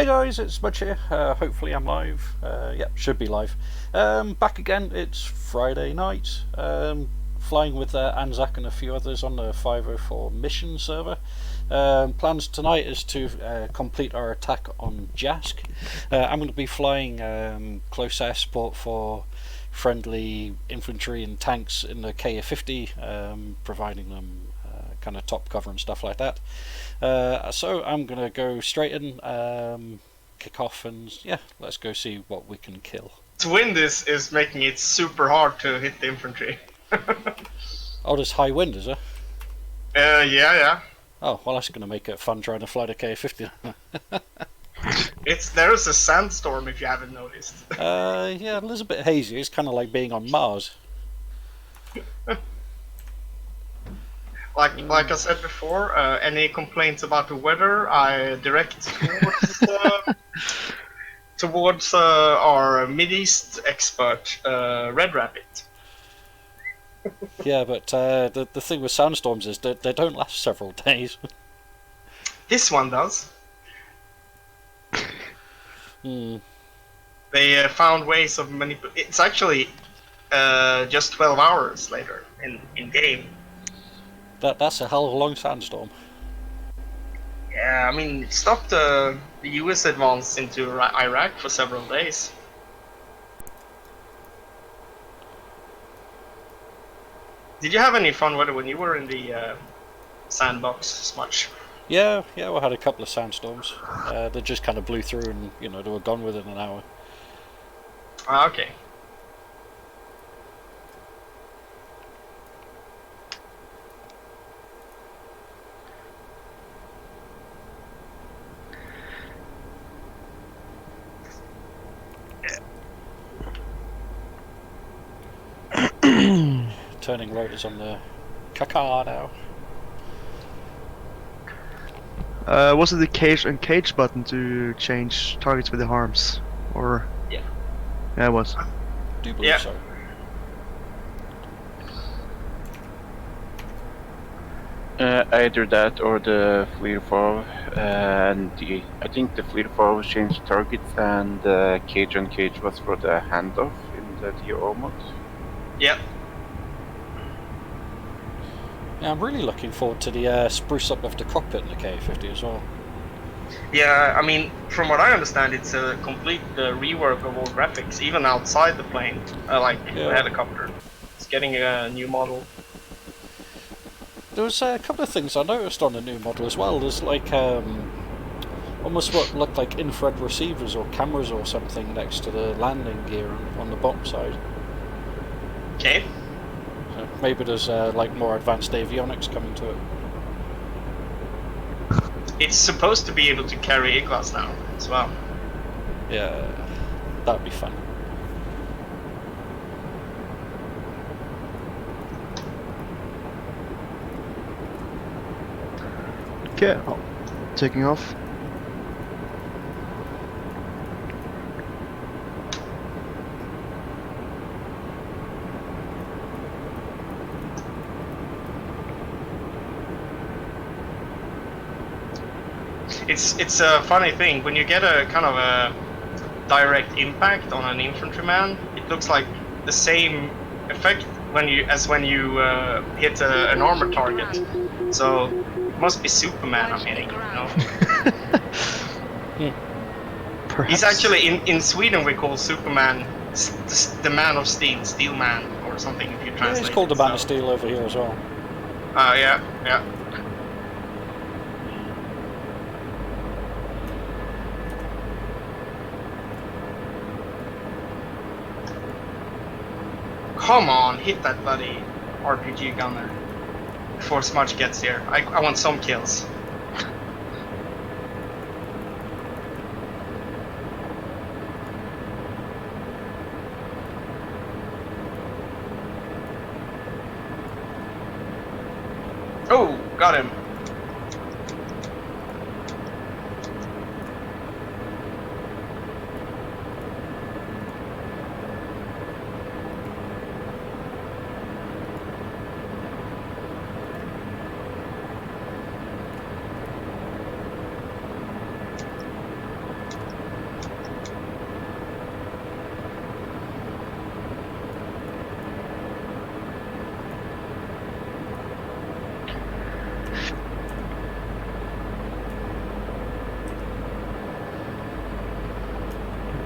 Hey guys, it's Smudge here. Hopefully I'm live. Yep, should be live. Back again. It's Friday night. Flying with Anzac and a few others on the 504 mission server. Plans tonight is to complete our attack on Jask. I'm going to be flying close air support for friendly infantry and tanks in the KA-50, providing them kind of top cover and stuff like that. So I'm gonna go straight in, kick off, and yeah, let's go see what we can kill. To win this is making it super hard to hit the infantry. Oh, there's high wind, is there? Yeah. Oh, well, that's gonna make it fun trying to fly the KA-50. There's a sandstorm if you haven't noticed. Yeah, a little bit hazy. It's kind of like being on Mars. Like I said before, any complaints about the weather, I direct towards our Mideast expert, Red Rabbit. Yeah, but the thing with sandstorms is that they don't last several days. This one does. They found ways of manipulating. It's actually just 12 hours later in game. That's a hell of a long sandstorm. Yeah, I mean, it stopped the US advance into Iraq for several days. Did you have any fun weather when you were in the sandbox much? Yeah, we had a couple of sandstorms. They just kind of blew through and, they were gone within an hour. Ah, okay. Turning rotors on the Kaka now. Was it the cage and cage button to change targets with the arms? Or yeah, it was. Do believe so. Either that or the Fleer 4, and I think the Fleer 4 was changed targets, and the cage on cage was for the handoff in the DO mode. Yep. Yeah, I'm really looking forward to the spruce up of the cockpit in the KA-50 as well. Yeah, I mean, from what I understand, it's a complete rework of all graphics, even outside the plane, the helicopter. It's getting a new model. There was a couple of things I noticed on the new model as well. There's like almost what looked like infrared receivers or cameras or something next to the landing gear on the bottom side. Okay. So maybe there's like more advanced avionics coming to it. It's supposed to be able to carry A-class now as well. Yeah, that'd be fun. Okay, taking off. It's a funny thing when you get a kind of a direct impact on an infantryman. It looks like the same effect when you hit an armor target. So it must be Superman I'm hitting, He's actually in Sweden we call Superman the Man of Steel, Steel Man, or something if you translate. Yeah, he's called the Man of Steel over here as well. Yeah. Come on, hit that bloody RPG gunner before Smudge gets here. I want some kills. Oh, got him.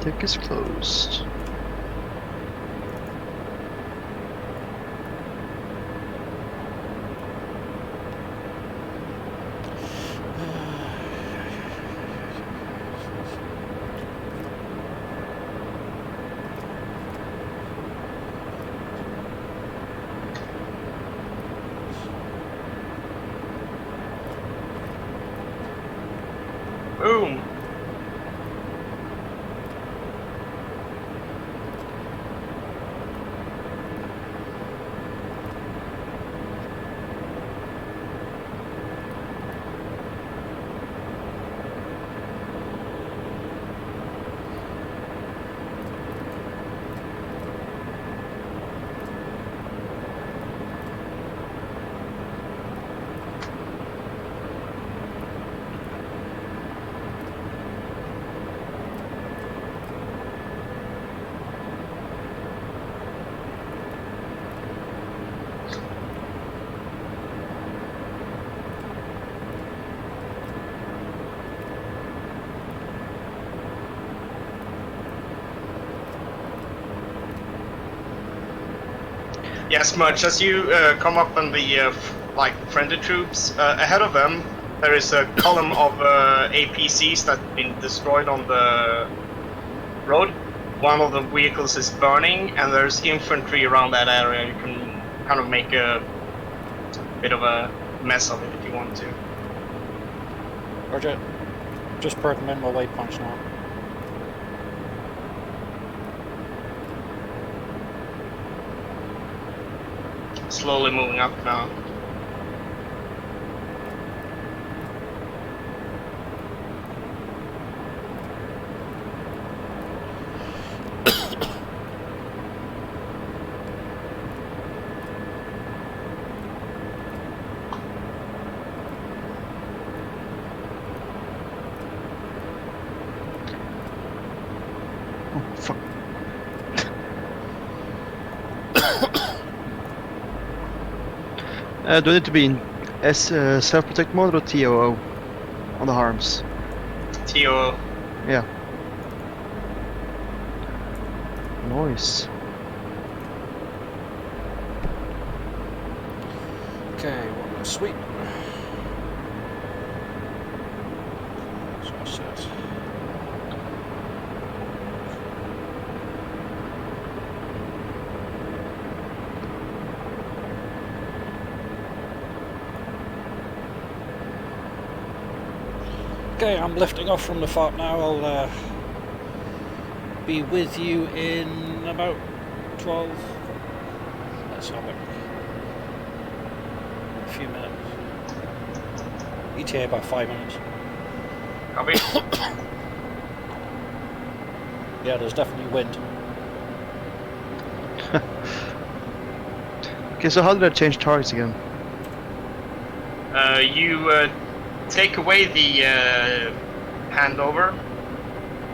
Deck is closed. Boom. Yes, much as you come up on the like friendly troops, ahead of them there is a column of APCs that have been destroyed on the road. One of the vehicles is burning, and there's infantry around that area. You can kind of make a bit of a mess of it if you want to. Roger. Just put them in my waypoints now. Slowly moving up now. Oh, fuck. Do I need to be in self-protect mode or TOO on the harms? TO. Yeah. Nice. Okay, one more sweep. That's what I said. Okay, I'm lifting off from the fort now. I'll be with you in about 12. Let's have it. A few minutes. ETA about 5 minutes. Copy. Yeah, there's definitely wind. Okay, so how did I change targets again? You take away the handover,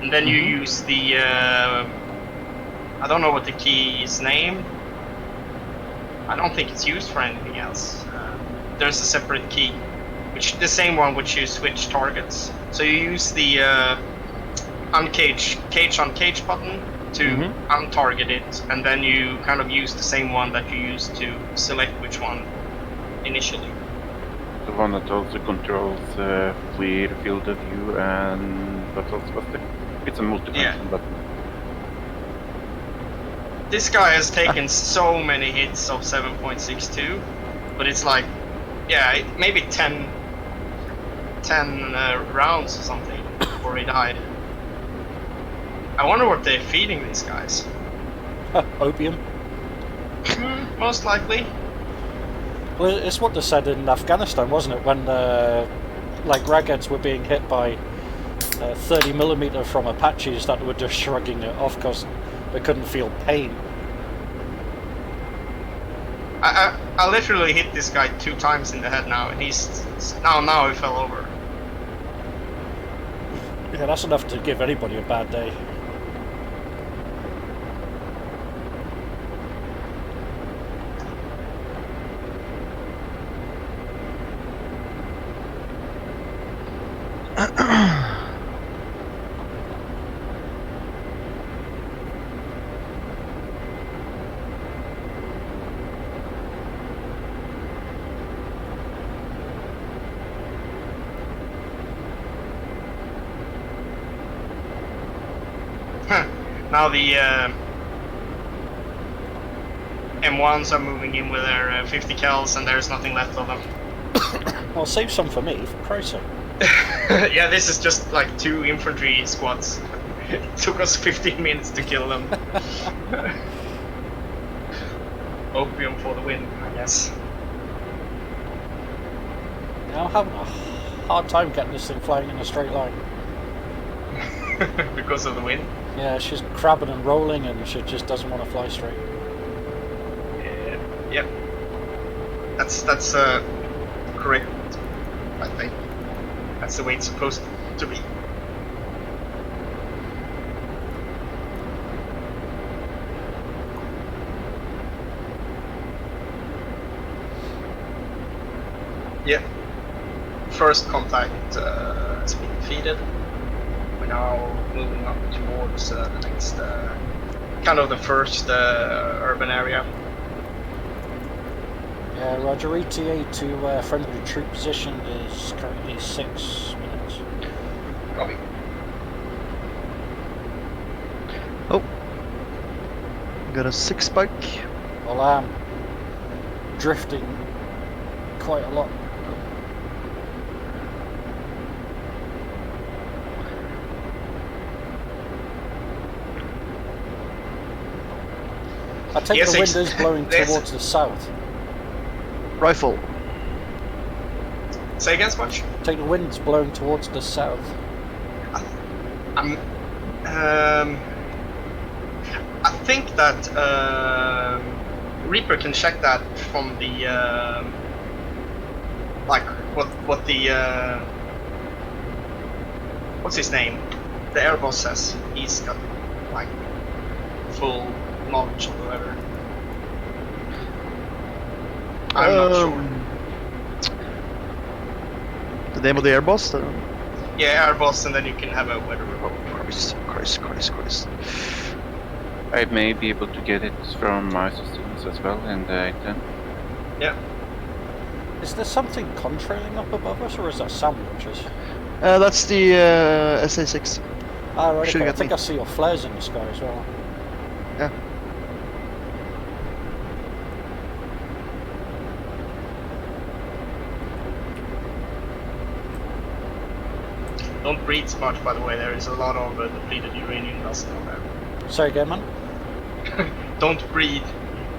and then you use the I don't know what the key is named. I don't think it's used for anything else. There's a separate key, which the same one which you switch targets. So you use the cage on cage button to untarget it, and then you kind of use the same one that you used to select which one initially. The one that also controls clear field of view and what else was there? It's a multi-function button. This guy has taken so many hits of 7.62, but it's like, yeah, maybe 10 rounds or something before he died. I wonder what they're feeding these guys. Opium. Most likely. Well, it's what they said in Afghanistan, wasn't it? When like ragheads were being hit by 30mm from Apaches that were just shrugging it off because they couldn't feel pain. I literally hit this guy 2 times in the head now, and he's now he fell over. Yeah, that's enough to give anybody a bad day. Now the M1s are moving in with their 50 cals, and there's nothing left of them. Well, save some for me, for Christ's sake. Yeah, this is just like 2 infantry squads. It took us 15 minutes to kill them. Opium for the win, I guess. Now I'm having a hard time getting this thing flying in a straight line. Because of the wind. Yeah, she's crabbing and rolling and she just doesn't want to fly straight. Yep. That's correct, I think. That's the way it's supposed to be. Yeah. First contact has been defeated. We're now moving up towards the next, kind of the first urban area. Yeah, Roger. ETA to friendly troop position is currently 6 minutes. Copy. Oh. Got a 6 spike. Well, I'm drifting quite a lot. I take Yes, the wind is blowing there's- towards the south. Rifle. Say again, Smudge? Take the wind's blowing towards the south. I think that Reaper can check that from the like what the what's his name? The air boss says he's got like full knowledge of the weather. I'm not sure. The name of the air boss? Yeah, air boss, and then you can have a weather report. Christ. I may be able to get it from my systems as well in the 810. Yeah. Is there something contrailing up above us, or is that sandwiches? That's the SA6. Ah, right. Shooting Okay. I at think me. I see your flares in the sky as well. Yeah. Don't breathe so much, by the way. There is a lot of depleted uranium dust down there. Sorry again, man. Don't breathe.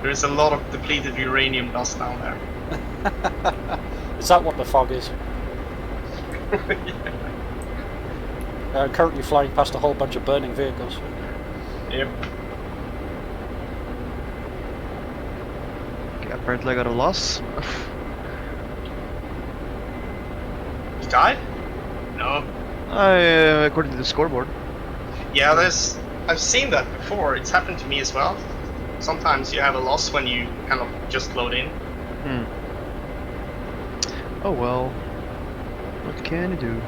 There is a lot of depleted uranium dust down there. Is that what the fog is? Currently flying past a whole bunch of burning vehicles. Yep. Okay, apparently I got a loss. You died? No. According to the scoreboard. Yeah, I've seen that before. It's happened to me as well. Sometimes you have a loss when you kind of just load in. Oh well. What can you do?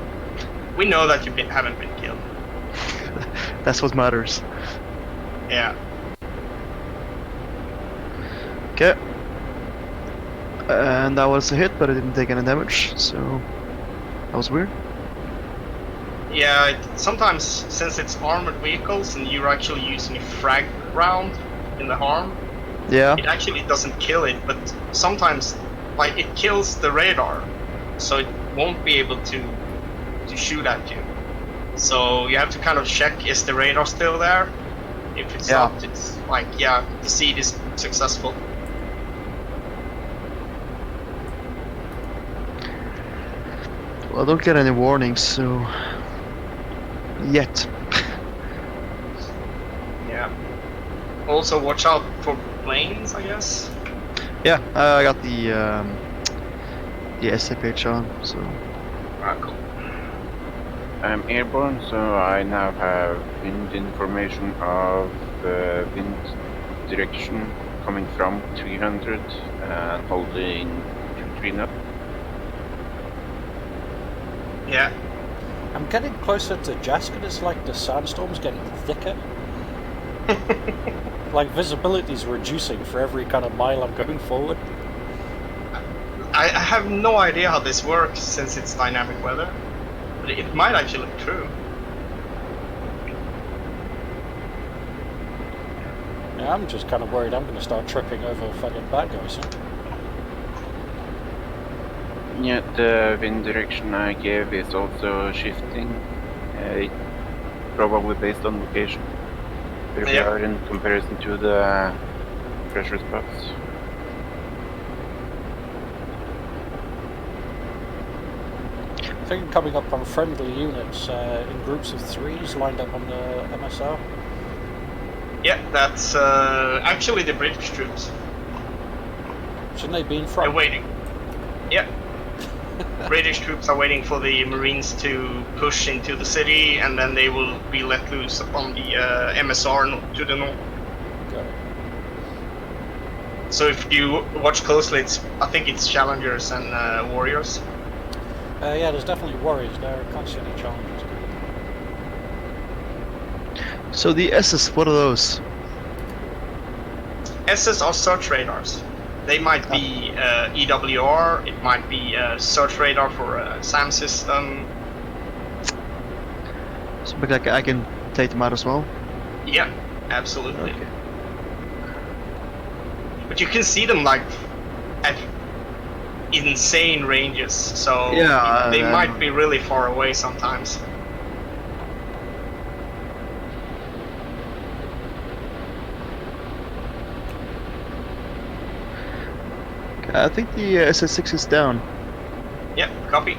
We know that you haven't been killed. That's what matters. Yeah. Okay. And that was a hit, but I didn't take any damage, so that was weird. Yeah, sometimes since it's armored vehicles and you're actually using a frag round in the harm, Yeah. it actually doesn't kill it, but sometimes like it kills the radar, so it won't be able to shoot at you. So you have to kind of check, is the radar still there? If it's Yeah. not, it's like, yeah, the seed is successful. Well, I don't get any warnings, so yet. Yeah. Also watch out for planes, I guess. Yeah, I got the SAPH on, so Ah, cool. I'm airborne, so I now have wind information of wind direction coming from 300 and holding 23 knots. Yeah. I'm getting closer to Jask, and it's like the sandstorm's getting thicker. Like visibility's reducing for every kind of mile I'm going forward. I have no idea how this works since it's dynamic weather, but it might actually look true. Yeah, I'm just kind of worried I'm going to start tripping over fucking bad guys. Huh? Yeah, the wind direction I gave is also shifting, probably based on location. Where we Yeah. are in comparison to the pressure spots. I think I'm coming up on friendly units in groups of 3s lined up on the MSR. Yeah, that's actually the British troops. Shouldn't they be in They're front? waiting. Yeah. British troops are waiting for the Marines to push into the city, and then they will be let loose upon the MSR to the north. Got it. So if you watch closely, I think it's Challengers and Warriors. Yeah, there's definitely warriors there. I can't see any challenges. So the S's, what are those? SS are search radars. They might be EWR, it might be search radar for a SAM system. So like I can take them out as well? Yeah, absolutely. Okay. But you can see them like at insane ranges, so Yeah, they might be really far away sometimes. I think the SS6 is down. Yeah, copy.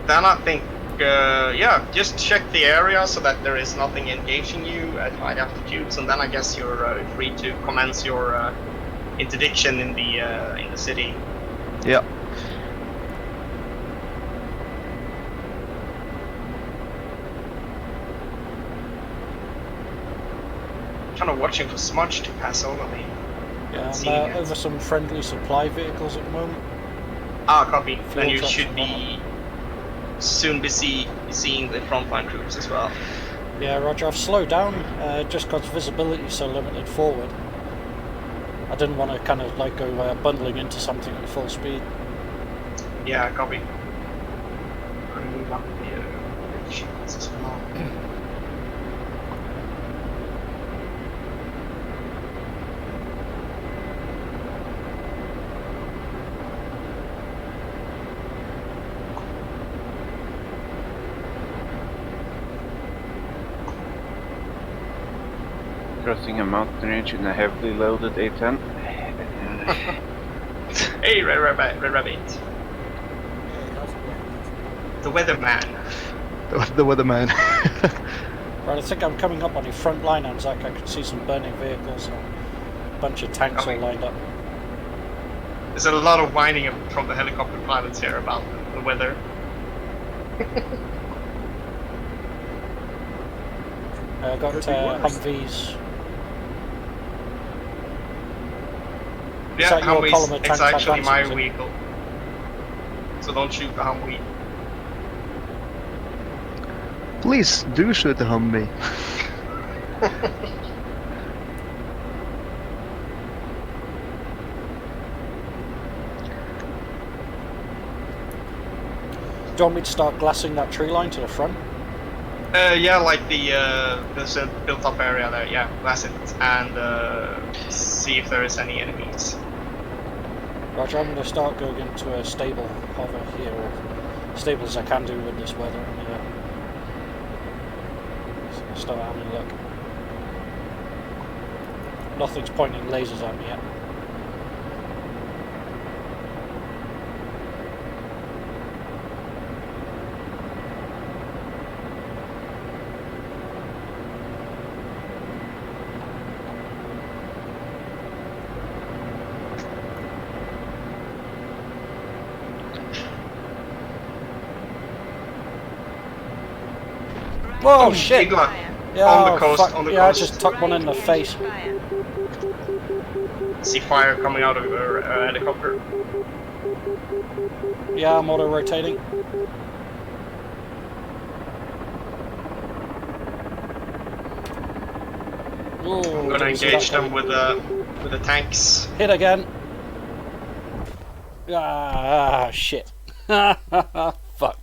Then I think, yeah, just check the area so that there is nothing engaging you at high altitudes, and then I guess you're free to commence your interdiction in the city. Yeah. Kind of watching for Smudge to pass over me. Yeah, Seeing I'm it. over some friendly supply vehicles at the moment. Ah, copy. Fuel Then you trucks should and be soon be seeing the frontline troops as well. Yeah, Roger, I've slowed down just because visibility is so limited forward. I didn't want to kind of like go bundling into something at full speed. Yeah, copy. I'm gonna move up the shields as well. Crossing a mountain range in a heavily loaded A10. Hey, Red Rabbit. The weatherman. The weatherman. Right, I think I'm coming up on the front line, Anzac. I can see some burning vehicles and a bunch of tanks all lined up. There's a lot of whining from the helicopter pilots here about the weather. I got Humvees. Yeah, that your column Humvees. of It's tanks actually my advancing, is it? vehicle. So don't shoot the Humvee. Please do shoot the Humvee. Do you want me to start glassing that tree line to the front? Yeah, like there's a built-up area there. Yeah, that's it, and see if there is any enemies. Roger, I'm going to start going into a stable hover here, or stable as I can do with this weather. And, start having a look. Nothing's pointing lasers at me yet. Whoa, shit! Big luck. Yeah, On the coast, fuck. on the Yeah, I coast. just took one in the face. See fire coming out of your helicopter. Yeah, I'm auto-rotating. Ooh, I'm gonna didn't see engage that them with the tanks. Hit again. Ah, shit. Fuck.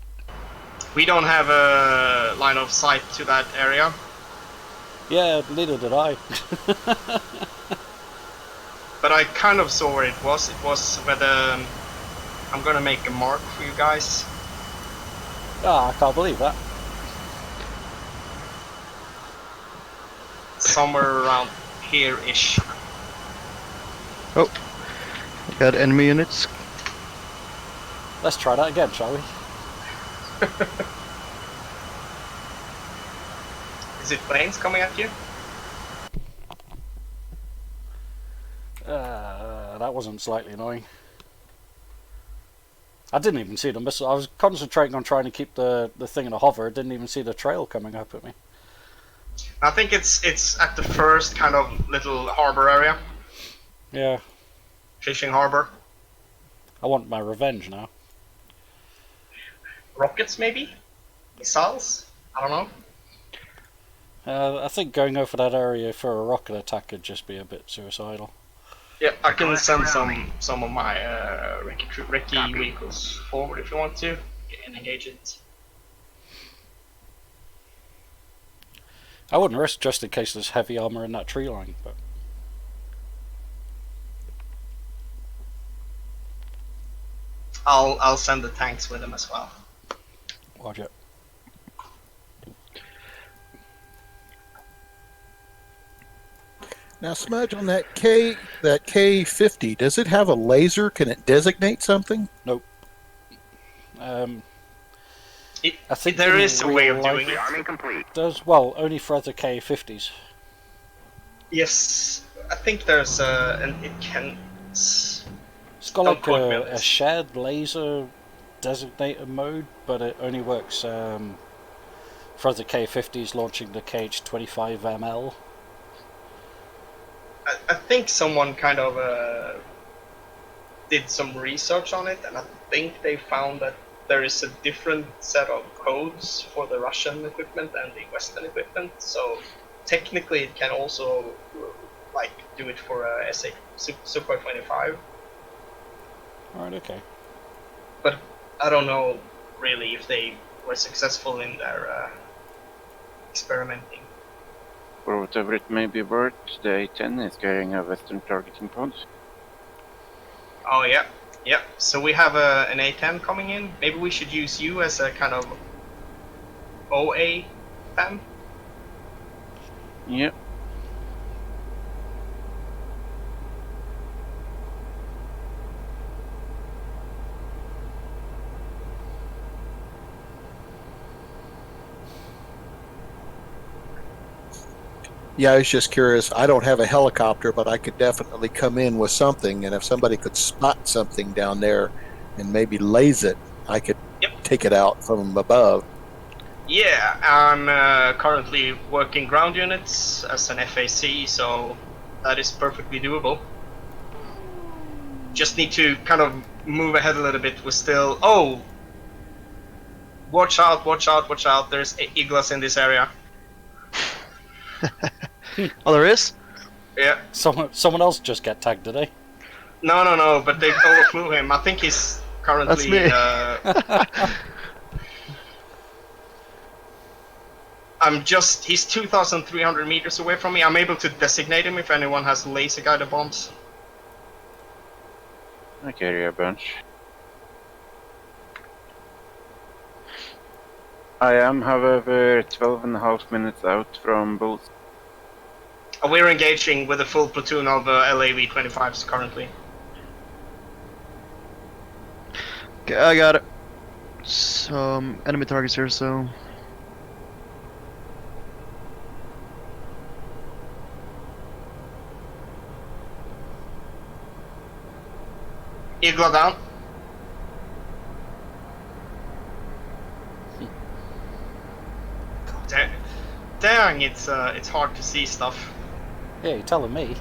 We don't have a line of sight to that area. Yeah, neither did I. But I kind of saw where it was. It was where the... I'm gonna make a mark for you guys. Ah, I can't believe that. Somewhere around here-ish. Oh, got enemy units. Let's try that again, shall we? Is it planes coming at you? That wasn't slightly annoying. I didn't even see the missile. I was concentrating on trying to keep the thing in a hover. I didn't even see the trail coming up at me. I think it's at the first kind of little harbor area. Yeah, Fishing harbor. I want my revenge now. Rockets, maybe? Missiles? I don't know. I think going over that area for a rocket attack could just be a bit suicidal. Yeah, I can send some of my recce vehicles forward if you want to and engage it. I wouldn't risk just in case there's heavy armor in that tree line, but I'll send the tanks with them as well. watch it. Now, Smudge, on that K50, does it have a laser? Can it designate something? Nope. I think There in is a way of real doing life it. Does well only for other K50s. Yes, I think there's and it can. It's got Don't like quote me on a this. shared laser designator mode, but it only works for other K50s launching the KH-25ML. I think someone kind of did some research on it, and I think they found that there is a different set of codes for the Russian equipment and the Western equipment. So technically, it can also like do it for a SA Sukhoi 25. Alright, okay. But I don't know really if they were successful in their experimenting. For whatever it may be worth, the A10 is carrying a Western targeting pod. Oh yeah, yeah. So we have an A10 coming in. Maybe we should use you as a kind of OA 10. Yep. Yeah, I was just curious. I don't have a helicopter, but I could definitely come in with something, and if somebody could spot something down there and maybe laze it, I could take it out from above. Yeah, I'm currently working ground units as an FAC, so that is perfectly doable. Just need to kind of move ahead a little bit. We're still... Oh! Watch out, watch out, watch out. There's Iglas in this area. Oh, there is? Yeah. Someone else just get tagged today. No, but they overflew him. I think he's currently... That's me. He's 2,300 meters away from me. I'm able to designate him if anyone has laser guided bombs. I carry a bunch. I am, however, 12.5 minutes out from both. We're engaging with a full platoon of LAV-25s currently. Okay, I got it. Some enemy targets here, so... Igla down. Dang, it's hard to see stuff. Yeah, you're telling me.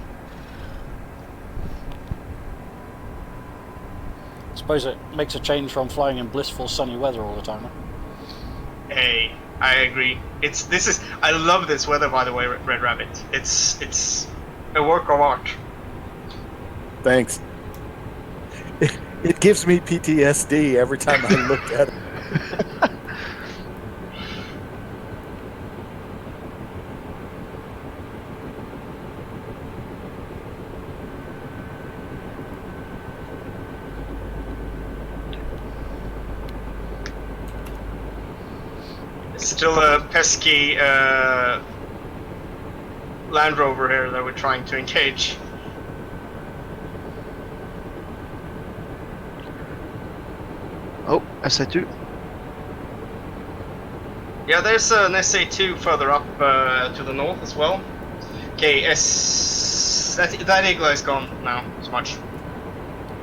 Suppose it makes a change from flying in blissful sunny weather all the time. Huh? Hey, I agree. I love this weather, by the way, Red Rabbit. It's a work of art. Thanks. It gives me PTSD every time I look at it. Still a pesky Land Rover here that we're trying to engage. Oh, SA2. Yeah, there's an SA2 further up to the north as well. Okay, that Eagle is gone now. So much.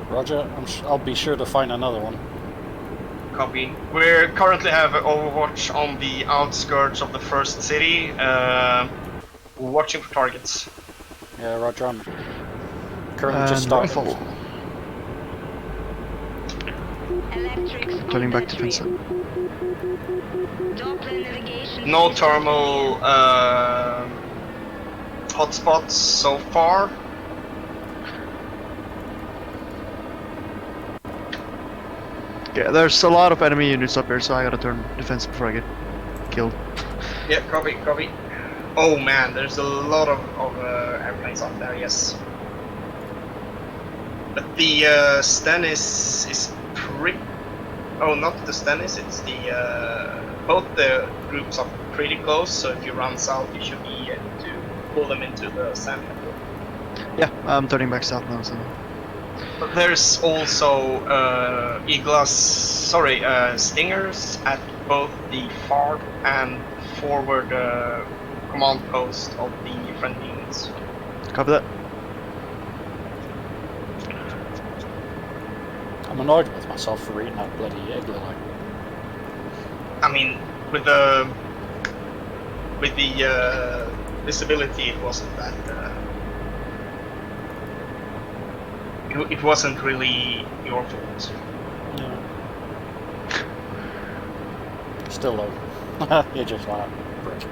Roger. I'll be sure to find another one. Copy. We currently have Overwatch on the outskirts of the first city. We're watching for targets. Yeah, Roger. I'm currently just And starting. rifle. Turning back to defensive. No thermal hotspots so far. Yeah, there's a lot of enemy units up here, so I gotta turn defensive before I get killed. Yeah, copy, copy. Oh man, there's a lot of airplanes up there, yes. But the Stennis is pretty... Oh, not the Stennis, it's the... both the groups are pretty close, so if you run south, you should be able to pull them into the sand. Yeah, I'm turning back south now, so... But there's also Stingers at both the far and forward command post of the friendly units. Copy that. I'm annoyed with myself for reading that bloody igloo line. I mean, with the visibility, it wasn't that. It wasn't really your fault. Yeah. Still though, you're just like brick.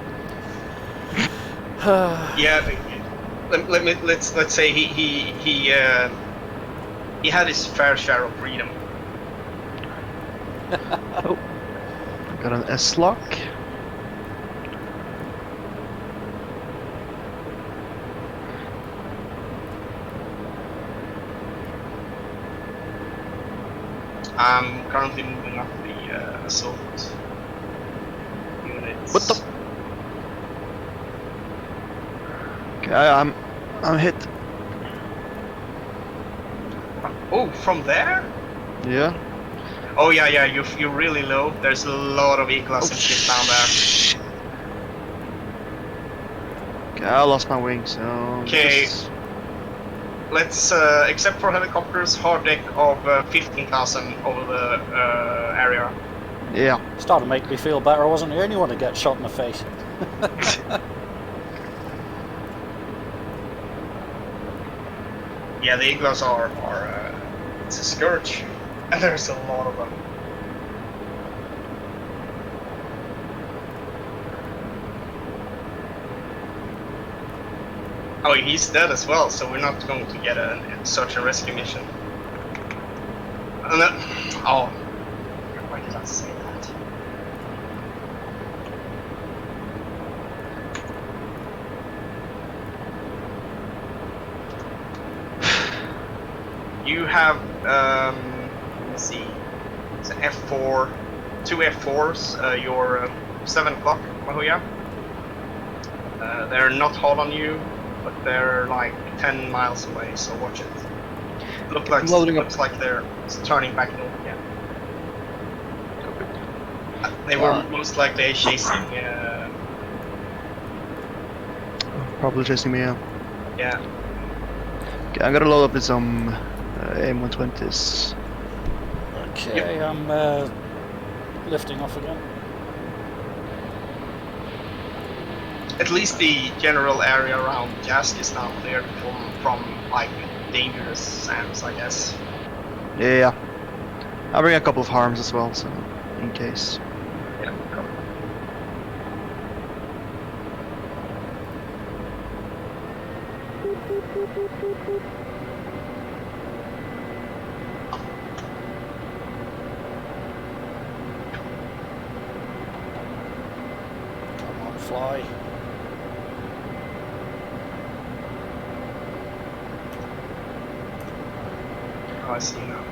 Yeah, let's say he had his fair share of freedom. Oh, got an S-lock. I'm currently moving up the assault units. What the? Okay, I'm hit. Oh, from there? Yeah. Oh yeah, you're really low. There's a lot of E-class and shit down there. Okay, I lost my wing, so... Okay. Let's, except for helicopters, hard deck of 15,000 over the area. Yeah. Started to make me feel better. I wasn't the only one to get shot in the face. Yeah, the Eagles are it's a scourge, and there's a lot of them. Oh, he's dead as well, so we're not going to get a search and rescue mission. And then, oh, why did I say that? You have, let me see, it's an F4, two F4s, your 7 o'clock, Mahuya. They're not hot on you, but they're like 10 miles away, so watch it. Looks like they're turning back north again. They were most likely chasing. Probably chasing me, yeah. Yeah. Okay, I'm gonna load up with some AIM-120s. Okay, I'm lifting off again. At least the general area around Jask is now cleared from like dangerous sands, I guess. Yeah. I'll bring a couple of harms as well, so in case. Yeah. Cool. Come on, fly. Oh, I see now.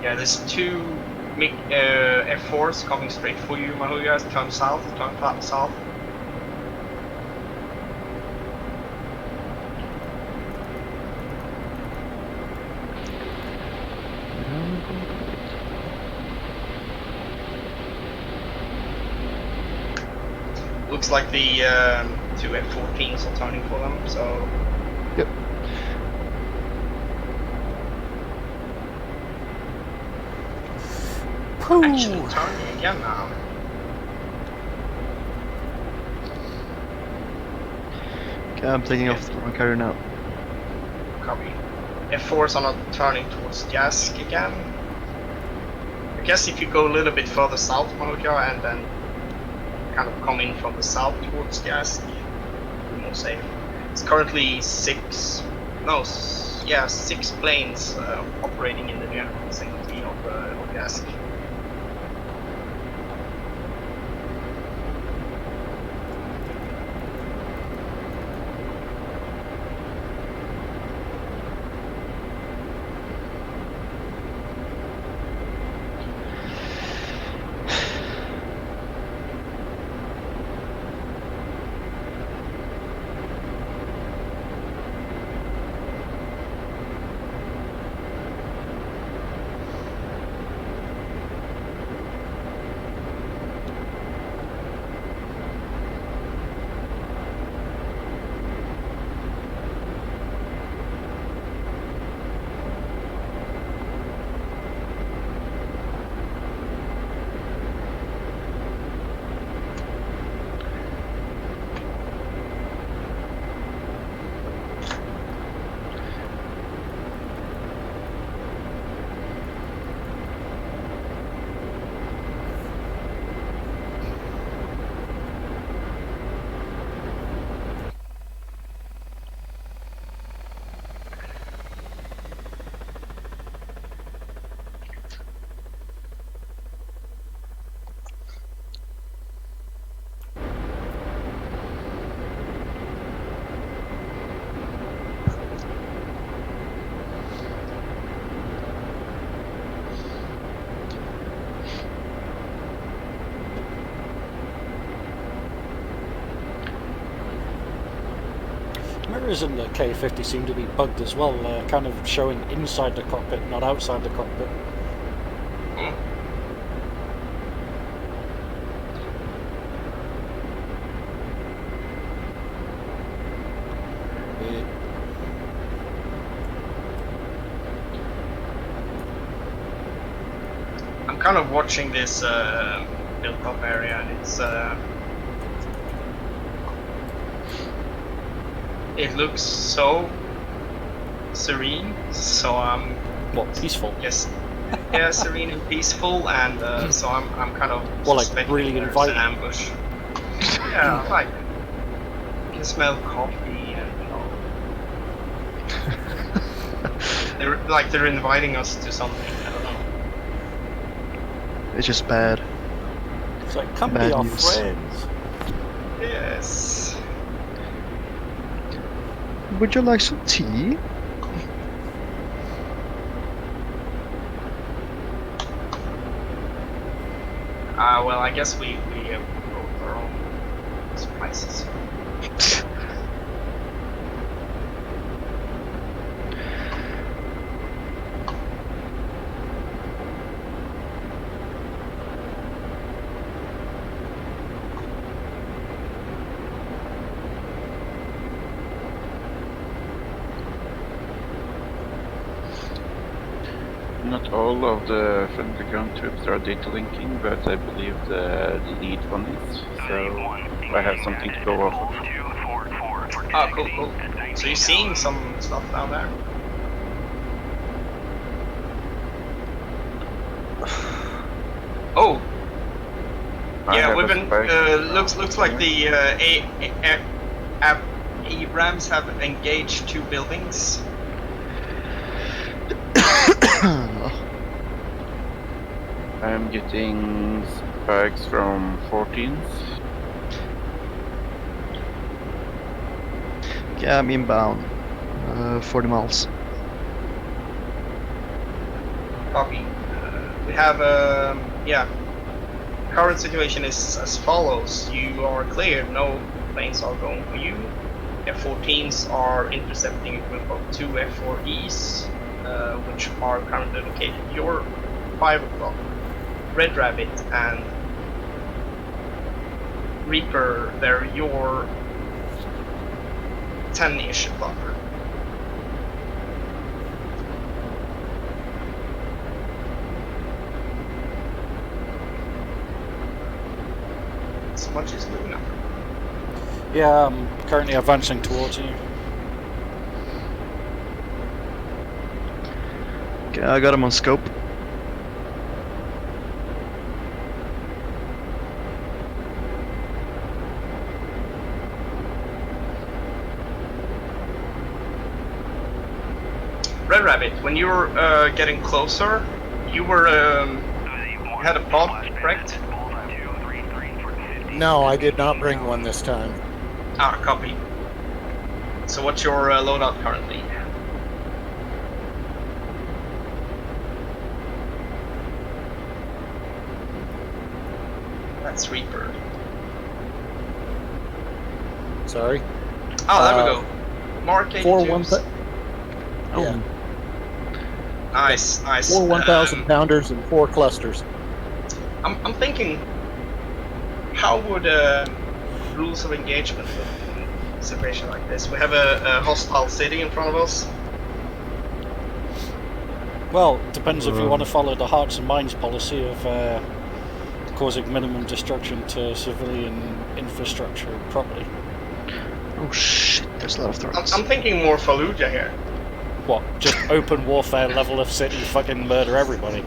Yeah, there's two F4s coming straight for you, Mahuya. Turn south, south. Looks like the two F14s are turning for them, so... Yep. Actually turning again now. Okay, I'm taking off the wrong carrier now. Copy. F4s are not turning towards Jask again. I guess if you go a little bit further south, Mahuja, and then kind of come in from the south towards Jask, be more safe. It's currently six planes operating in the general vicinity of Jask. Mirrors in the K50 seem to be bugged as well, kind of showing inside the cockpit, not outside the cockpit. Weird. I'm kind of watching this built-up area, and it looks so serene. So I'm Peaceful? yes, yeah, serene and peaceful, and so I'm kind of Well, like, suspecting really there's inviting. an ambush. Yeah, like you can smell coffee, and they're inviting us to something. I don't know. It's just bad. It's like, come Bad be our news. friends. Yes. Would you like some tea? Well, I guess we wrote our own spices. Not all of the friendly ground troops are data linking, but I believe the lead one is, so I have something to go off of. Oh, cool. So you're seeing some stuff down there? Oh, I yeah, have we've a been. spike. Looks like the Abrams have engaged two buildings. I'm getting spikes from 14s. Yeah, I'm inbound. 40 miles. Copy. we have current situation is as follows. You are cleared, no planes are going for you. F-14s are intercepting a group of 2 F-4Es, which are currently located your 5 o'clock. Red Rabbit and Reaper, they're your 10-ish o'clock. So much is good enough. Yeah, I'm currently advancing towards you. Okay, I got him on scope. Red Rabbit, when you were getting closer, you were you had a pod, correct? No, I did not bring one this time. Ah, copy. So what's your loadout currently? That's Reaper. Sorry. Oh, there we go. Mark 82s. Oh, Yeah. Nice, nice. 4 1,000 pounders and 4 clusters. I'm thinking, how would rules of engagement look in a situation like this? We have a hostile city in front of us. Well, depends if you want to follow the hearts and minds policy of causing minimum destruction to civilian infrastructure and property. oh shit, there's a lot of threats. I'm thinking more Fallujah here. What? Just open warfare level of city, fucking murder everybody.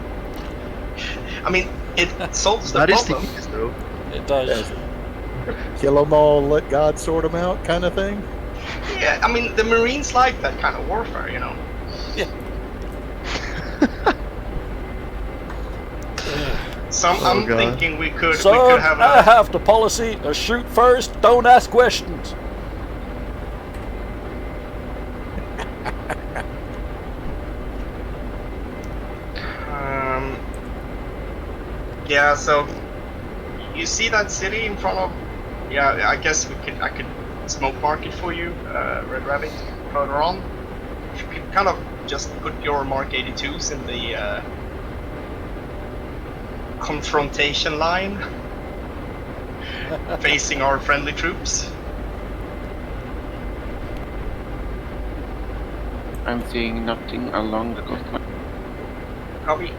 I mean, it solves the That is the problem. easiest though. It does. Kill them all, let God sort them out, kind of thing. Yeah, I mean, the Marines like that kind of warfare, you know. Yeah. So Oh, I'm God. thinking we could So have I a. have the policy of shoot first, don't ask questions. Yeah, so you see that city in front of? Yeah, I guess I could smoke mark it for you, Red Rabbit, further on. You could kind of just put your Mark 82s in the confrontation line, facing our friendly troops. I'm seeing nothing along the coastline. Copy.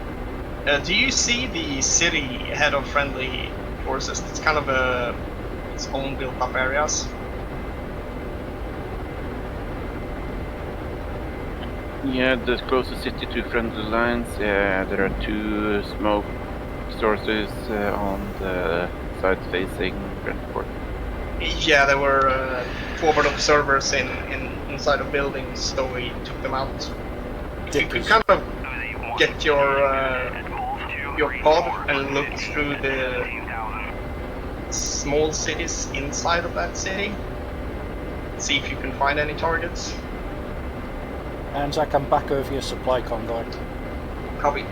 Do you see the city ahead of friendly forces? It's kind of its own built-up areas. Yeah, the closest city to friendly lines, there are 2 smoke sources on the side facing Brentford. Yeah, there were forward observers inside of buildings, so we took them out. If you could kind of get your pod and look through the small cities inside of that city, see if you can find any targets. Anzac, I'm back over your supply convoy. Copy.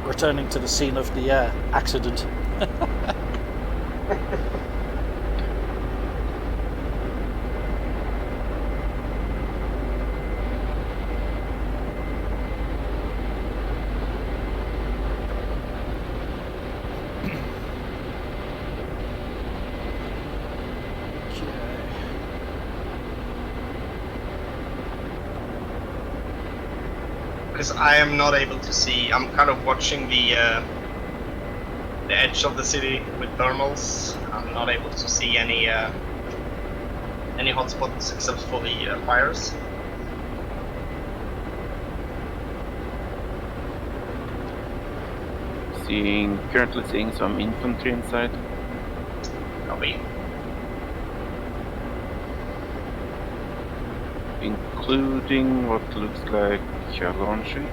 Returning to the scene of the accident. Because I am not able to see. I'm kind of watching the edge of the city with thermals. I'm not able to see any hotspots except for the fires. Currently seeing some infantry inside. Copy. Including what looks like a launcher.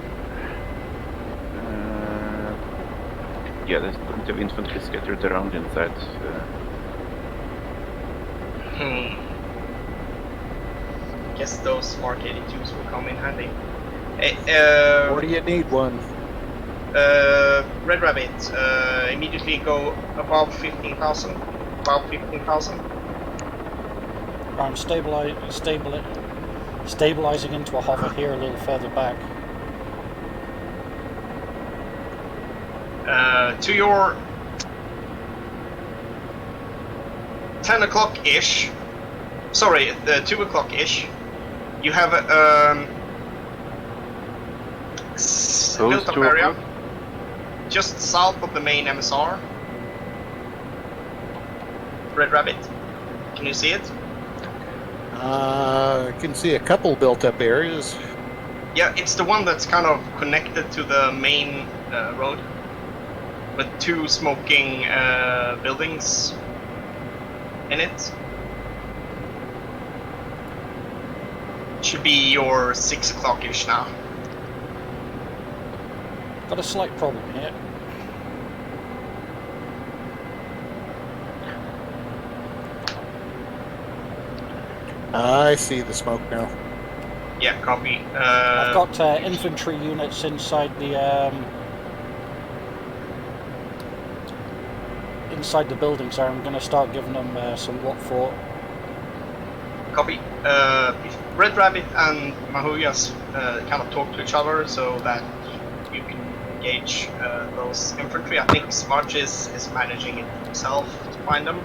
Yeah, there's plenty of infantry scattered around inside. guess those Mark 82s will come in handy. Or do you need one? Red Rabbit, immediately go above 15,000. Above 15,000. I'm stabilizing into a hover here a little further back. To your 10 o'clock-ish, sorry, 2 o'clock-ish, you have a built-up area just south of the main MSR. Red Rabbit, can you see it? I can see a couple built-up areas. Yeah, it's the one that's kind of connected to the main road, with 2 smoking buildings in it. Should be your 6 o'clock-ish now. Got a slight problem here. I see the smoke now. Yeah, copy. I've got infantry units inside the buildings there. I'm going to start giving them some what for. Copy. Red Rabbit and Mahugas kind of talk to each other so that you can engage those infantry. I think Smudge is managing it himself to find them.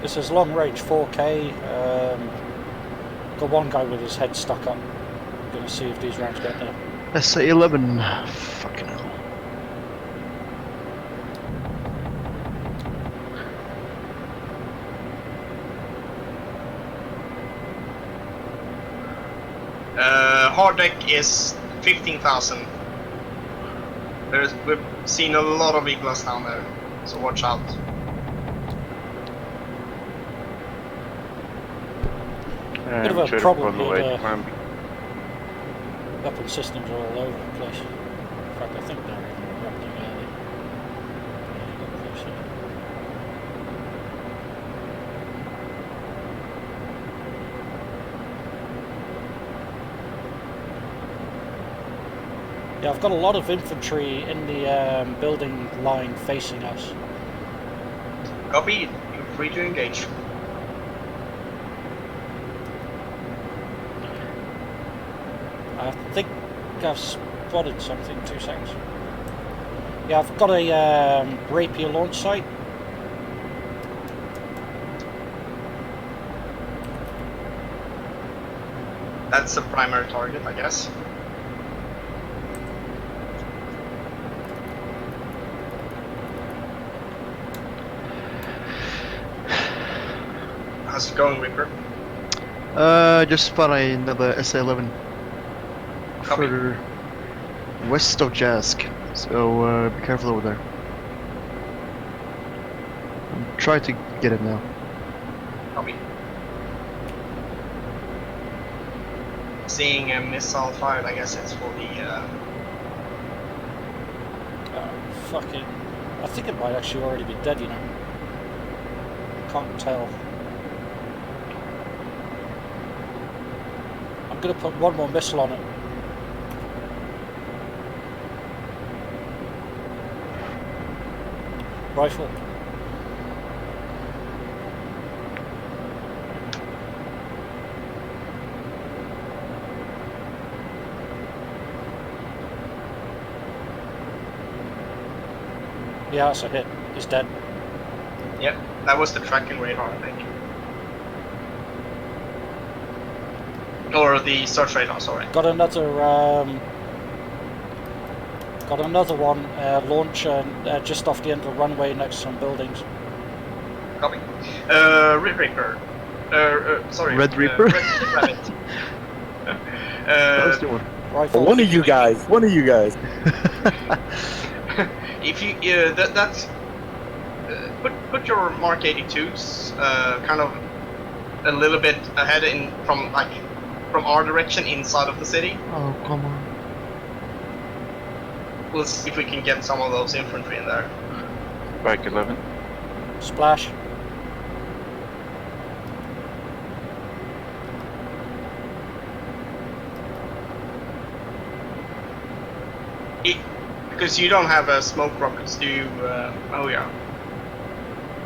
This is long range 4K. Got one guy with his head stuck up. I'm going to see if these rounds get there. SA-11. Fucking hell. Hard deck is 15,000. We've seen a lot of Iglas down there, so watch out. Bit of a problem here. Weapon systems are all over the place. In fact, I think they're even erupting early. Yeah, I've got a lot of infantry in the building line facing us. Copy. You're free to engage. I think I've spotted something. 2 seconds. Yeah, I've got a rapier launch site. That's the primary target, I guess. How's it going, Reaper? Just spot another SA-11 Copy. further west of Jask, so be careful over there. I'm trying to get it now. Copy. Seeing a missile fired, I guess it's for the Fucking... I think it might actually already be dead, you know. Can't tell. I'm gonna put one more missile on it. Rifle. Yeah, that's a hit. He's dead. Yep, that was the tracking radar, I think. Or the search radar, sorry. Got another one launcher just off the end of the runway next to some buildings. Copy. Red Reaper. Sorry. Red Reaper? Red Rabbit. That's the one. Rifle. One of you guys. If you put your Mark 82s kind of a little bit ahead from our direction inside of the city. Oh, come on. We'll see if we can get some of those infantry in there. Bike 11. Splash. because you don't have smoke rockets, do you? Oh yeah.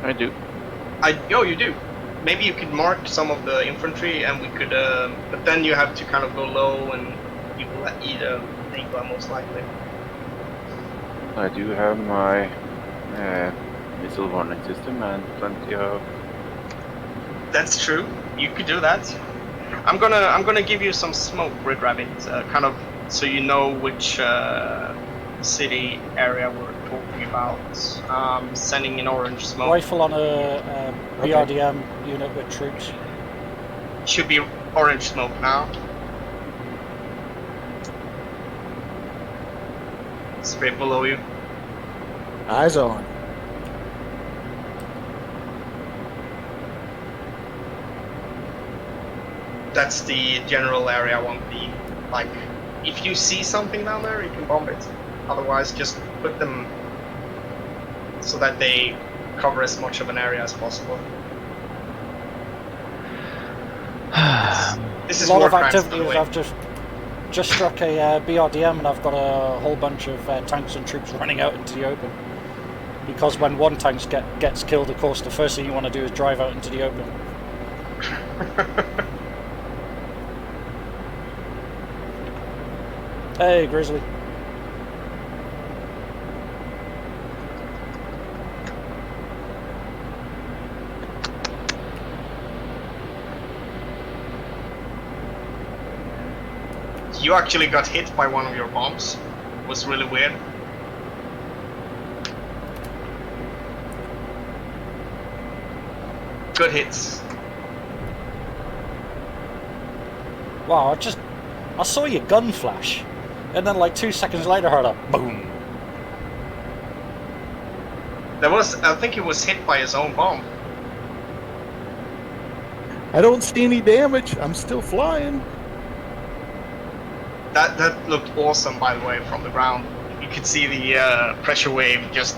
I do. Oh, you do. Maybe you could mark some of the infantry, and we could. But then you have to kind of go low, and you will eat a Negla most likely. I do have my missile warning system and plenty of. That's true. You could do that. I'm gonna give you some smoke, Red Rabbit, kind of so you know which city area we're talking about. Sending in orange smoke. Rifle on a BRDM unit with troops. Should be orange smoke now. Straight below you. Eyes on. That's the general area I want to be. Like, if you see something down there, you can bomb it. Otherwise, just put them so that they cover as much of an area as possible. This is a lot of Warcraft, activity. by the way. I've just struck a BRDM, and I've got a whole bunch of tanks and troops running out into the open. Because when one tank gets killed, of course, the first thing you want to do is drive out into the open. Hey, Grizzly. You actually got hit by one of your bombs. It was really weird. Good hits. Wow, I saw your gun flash, and then like 2 seconds later I heard a boom. I think he was hit by his own bomb. I don't see any damage. I'm still flying. That looked awesome, by the way, from the ground. You could see the pressure wave just.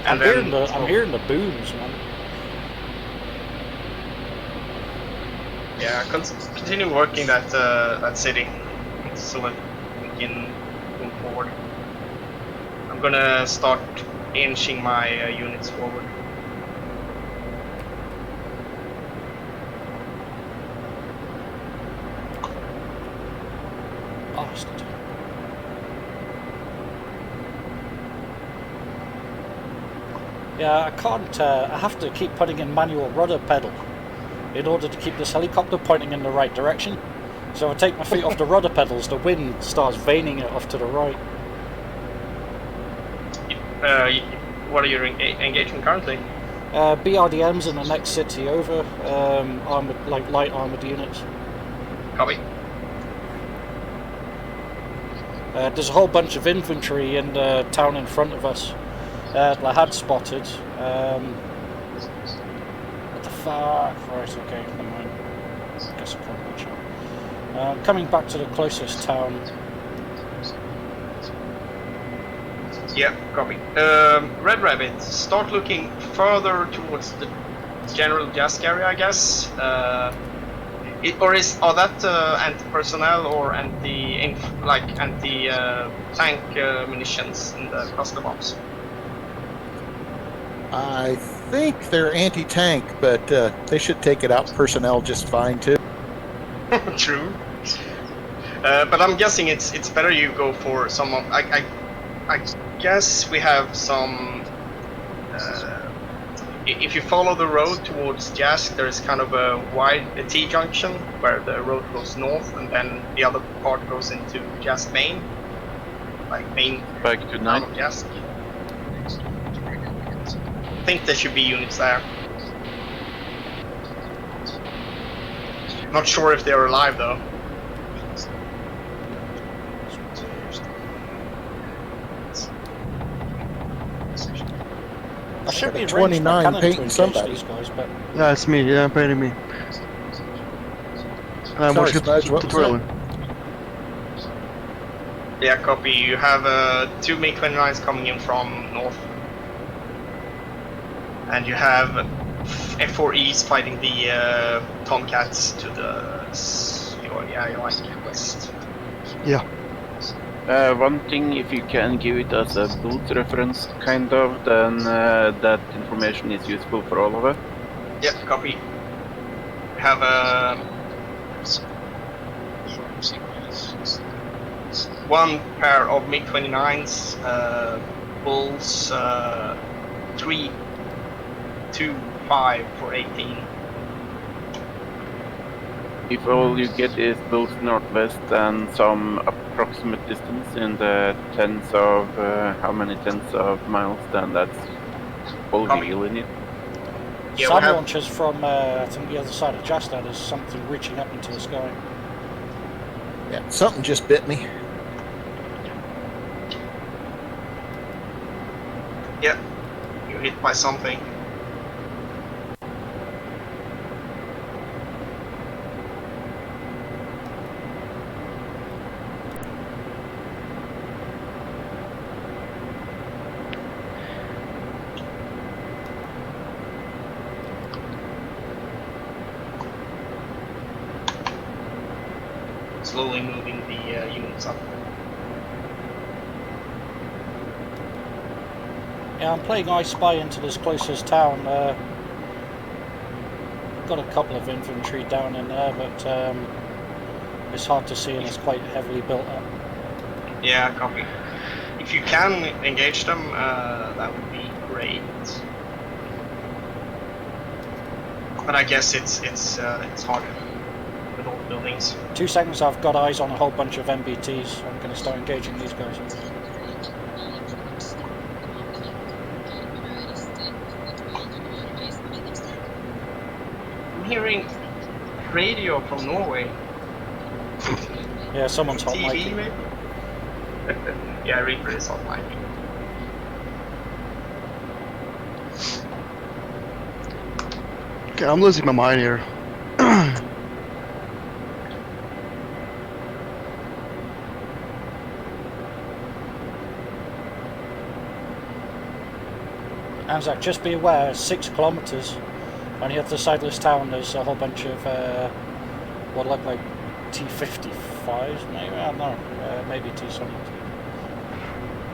I'm hearing the booms, man. Yeah, continue working that city so that we can move forward. I'm gonna start inching my units forward. Bastard. Yeah, I can't. I have to keep putting in manual rudder pedal in order to keep this helicopter pointing in the right direction. So if I take my feet off the rudder pedals, the wind starts veining it off to the right. What are you engaging currently? BRDMs in the next city over, armored, like light armored units. Copy. There's a whole bunch of infantry in the town in front of us that I had spotted. What the fuck? Right, okay, never mind. I guess I can't watch out. Coming back to the closest town. Yeah, copy. Red Rabbit, start looking further towards the general desk area, I guess. Are that anti-personnel or anti-tank munitions in the cluster bombs? I think they're anti-tank, but they should take it out personnel just fine too. True. But I'm guessing it's better you go for some of. I guess we have some. If you follow the road towards Jask, there's kind of a T-junction where the road goes north, and then the other part goes into Jask main, like main Back to town of 9. Jask. I think there should be units there. Not sure if they're alive though. I should be 29 painting somebody. These guys, but Yeah, it's me. Yeah, painting me. I'm Sorry, watching Smudge, the what was tutorial. Yeah, copy. You have 2 MiG-29s coming in from north. And you have F4Es fighting the Tomcats to the west. Yeah. One thing, if you can give it as a boot reference, kind of, then that information is useful for all of us. Yep, copy. Have one pair of MiG-29s, Bulls 325 for 18. If all you get is both northwest and some approximate distance in the tens of, how many tens of miles, then that's all Copy. we really need. Yeah, Some we have- launches from, I think, the other side of Jasta, there's something reaching up into the sky. Yeah, something just bit me. Yeah, you're hit by something. Slowly moving the units up. Yeah, I'm playing I Spy into this closest town. Got a couple of infantry down in there, but it's hard to see and it's quite heavily built up. Yeah, copy. If you can engage them, that would be great. But I guess it's harder with all the buildings. 2 seconds, I've got eyes on a whole bunch of MBTs. I'm going to start engaging these guys. I'm hearing radio from Norway. Yeah, someone's hot TV micing. maybe? Yeah, Reaper is hot micing. Okay, I'm losing my mind here. Anzac, just be aware, 6 kilometres on the other side of this town there's a whole bunch of what look like T-55s maybe, I don't know, maybe T-70s.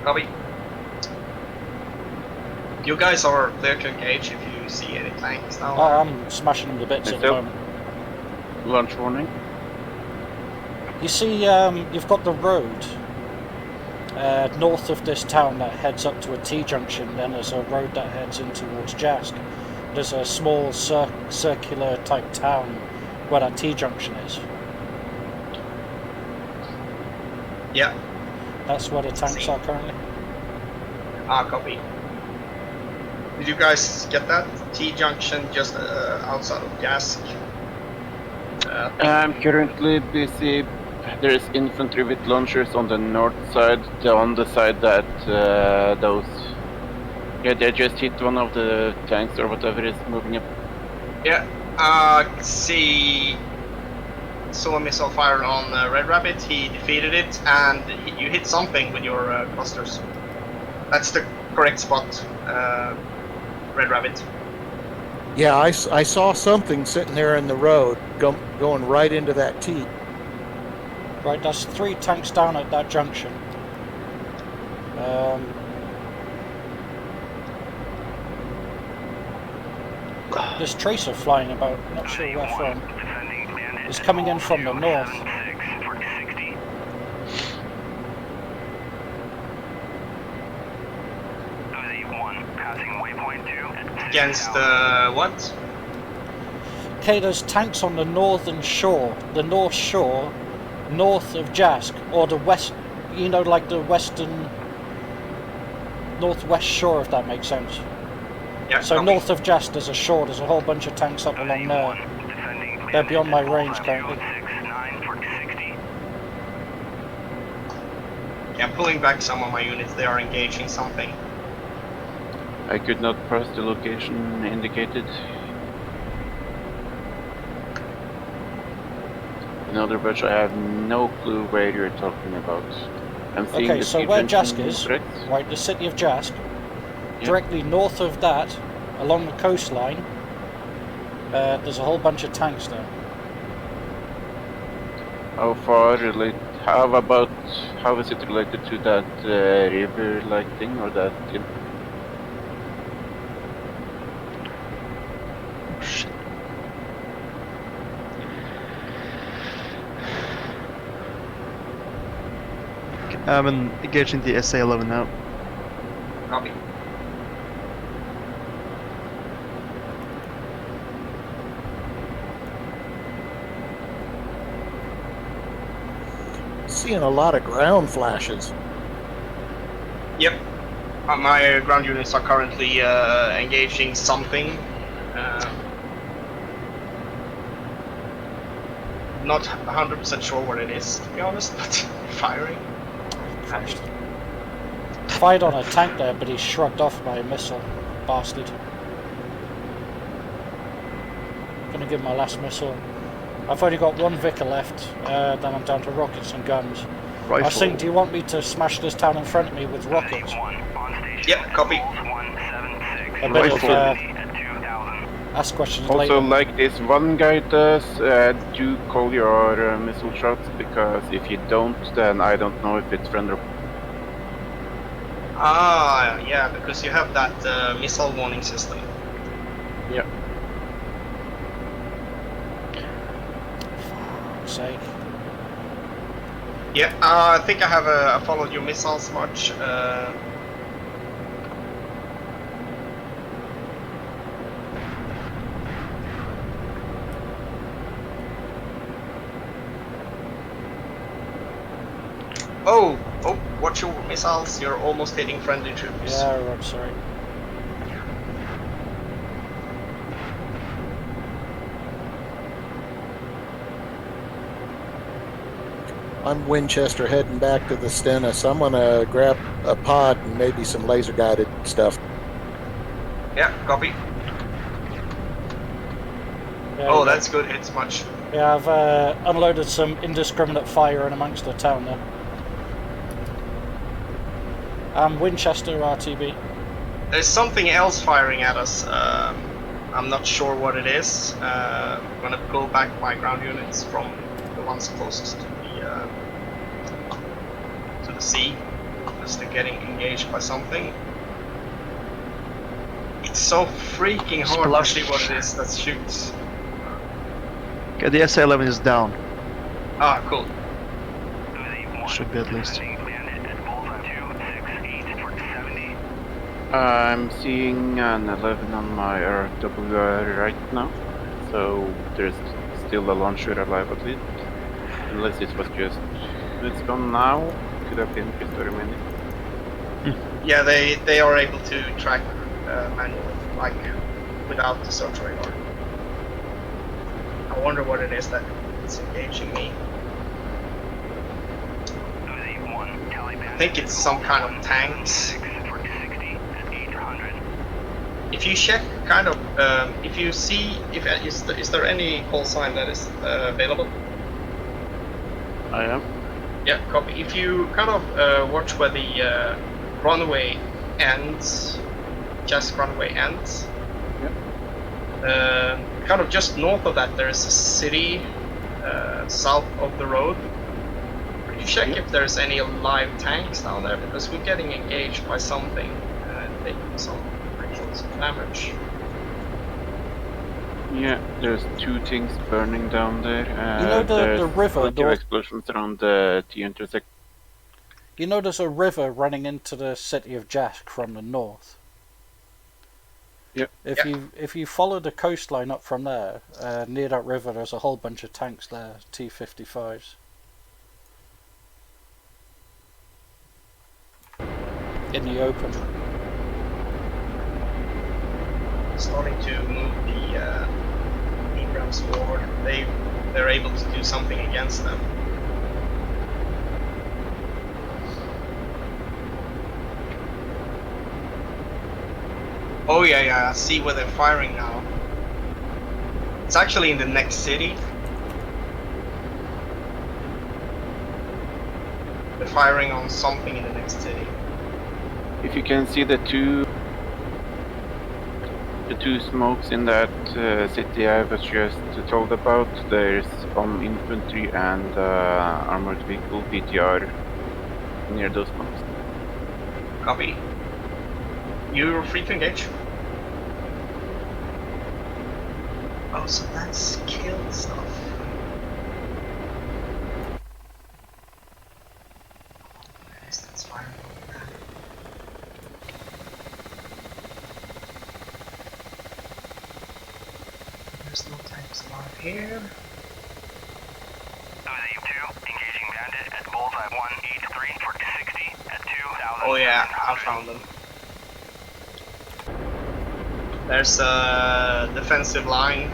Copy. You guys are there to engage if you see any tanks now. Oh, I'm smashing them to bits at the Myself. moment. Launch warning. You see, you've got the road north of this town that heads up to a T-junction, then there's a road that heads in towards Jask. There's a small circular type town where that T-junction is. Yeah. That's where the tanks See. are currently. Copy. Did you guys get that? T-junction just outside of Jask. I'm currently busy. There is infantry with launchers on the north side, on the side that those... Yeah, they just hit one of the tanks or whatever is moving up. Yeah. Saw a missile fire on Red Rabbit. He defeated it, and you hit something with your clusters. That's the correct spot, Red Rabbit. Yeah, I saw something sitting there in the road going right into that T. Right, there's 3 tanks down at that junction. This tracer flying about, not sure where from. It's coming in from the north. Against what? Okay, there's tanks on the northern shore, the north shore, north of Jask, or the west, you know, like the western, northwest shore, if that makes sense. Yeah, So copy. north of Jask, there's a shore, there's a whole bunch of tanks up along there. They're beyond my range currently. Yeah, I'm pulling back some of my units. They are engaging something. I could not press the location indicated. In other words, I have no clue where you're talking about. I'm seeing Okay, the so where T-junction, Jask is, correct? right, the city of Jask, Yeah. directly north of that, along the coastline, there's a whole bunch of tanks there. How far how is it related to that river-like thing or that? Shit. I'm engaging the SA-11 now. Copy. Seeing a lot of ground flashes. Yep. My ground units are currently engaging something. Not 100% sure what it is, to be honest, but firing. Christ. Fired on a tank there, but he's shrugged off by a missile. Bastard. Gonna give him my last missile. I've only got one Vicar left, then I'm down to rockets and guns. I was thinking, do you want me to smash this town in front of me with rockets? Yep, copy. A bit of ask questions Also, later. like this one guy does, do call your missile shots, because if you don't, then I don't know if it's friend or... Ah, yeah, because you have that missile warning system. Yeah. Fuck's sake. Yeah, I think I have followed your missiles much. Oh, watch your missiles, you're almost hitting friendly troops. Yeah, right, sorry. I'm Winchester heading back to the Stennis. I'm gonna grab a pod and maybe some laser guided stuff. Yeah, copy. Yeah, Oh, yeah. that's good, it's much. Yeah, I've unloaded some indiscriminate fire in amongst the town there. Winchester RTB. There's something else firing at us. I'm not sure what it is. I'm gonna pull back my ground units from the ones closest to the sea, because they're getting engaged by something. It's so freaking hard to see what it is that shoots. Okay, the SA-11 is down. Ah, cool. Should be at least. I'm seeing an 11 on my RWR right now, so there's still a launcher alive at least. Unless it was just... It's gone now. Could have been just a minute. Yeah, they are able to track manually, like without the search radar. I wonder what it is that is engaging me. I think it's some kind of tanks. If you check, kind of, if you see, is there any call sign that is available? I am. Yeah, copy. If you kind of watch where the runway ends, just runway ends. Yep. Kind of just north of that, there is a city south of the road. Could you check if there's any live tanks down there? Because we're getting engaged by something and taking some actual damage. Yeah, there's two things burning down there. You know the there's river, plenty of the- explosions around the T-intersect. You know there's a river running into the city of Jask from the north. Yep. If you follow the coastline up from there, near that river, there's a whole bunch of tanks there, T-55s. In the open. Starting to move the Abrams forward. They're able to do something against them. Oh yeah, I see where they're firing now. It's actually in the next city. They're firing on something in the next city. If you can see the two... the two smokes in that city I was just told about, there's infantry and armored vehicle PTR near those smokes. Copy. You're free to engage. Oh, so that's kill stuff. Yes, that's fine. There's no types around here. Engaging bandit at bullseye 183 for 60 at 2,000. Oh yeah, I found them. There's a defensive line,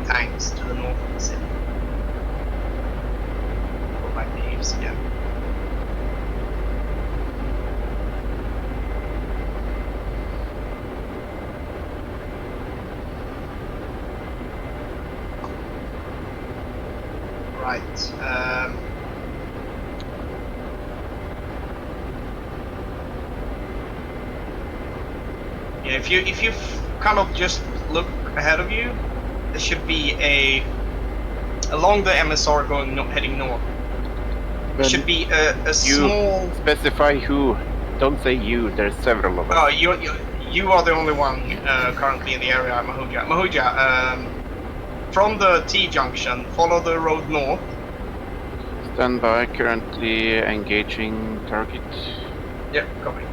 tanks to the north of the city. Go back to Eves again. Right. Yeah, if you kind of just look ahead of you, there should be along the MSR going heading north. There should be a small. Specify who. Don't say you. There's several of us. Oh, you are the only one currently in the area, Mahuja. Mahuja, from the T junction, follow the road north. Stand by. Currently engaging target. Yeah, copy.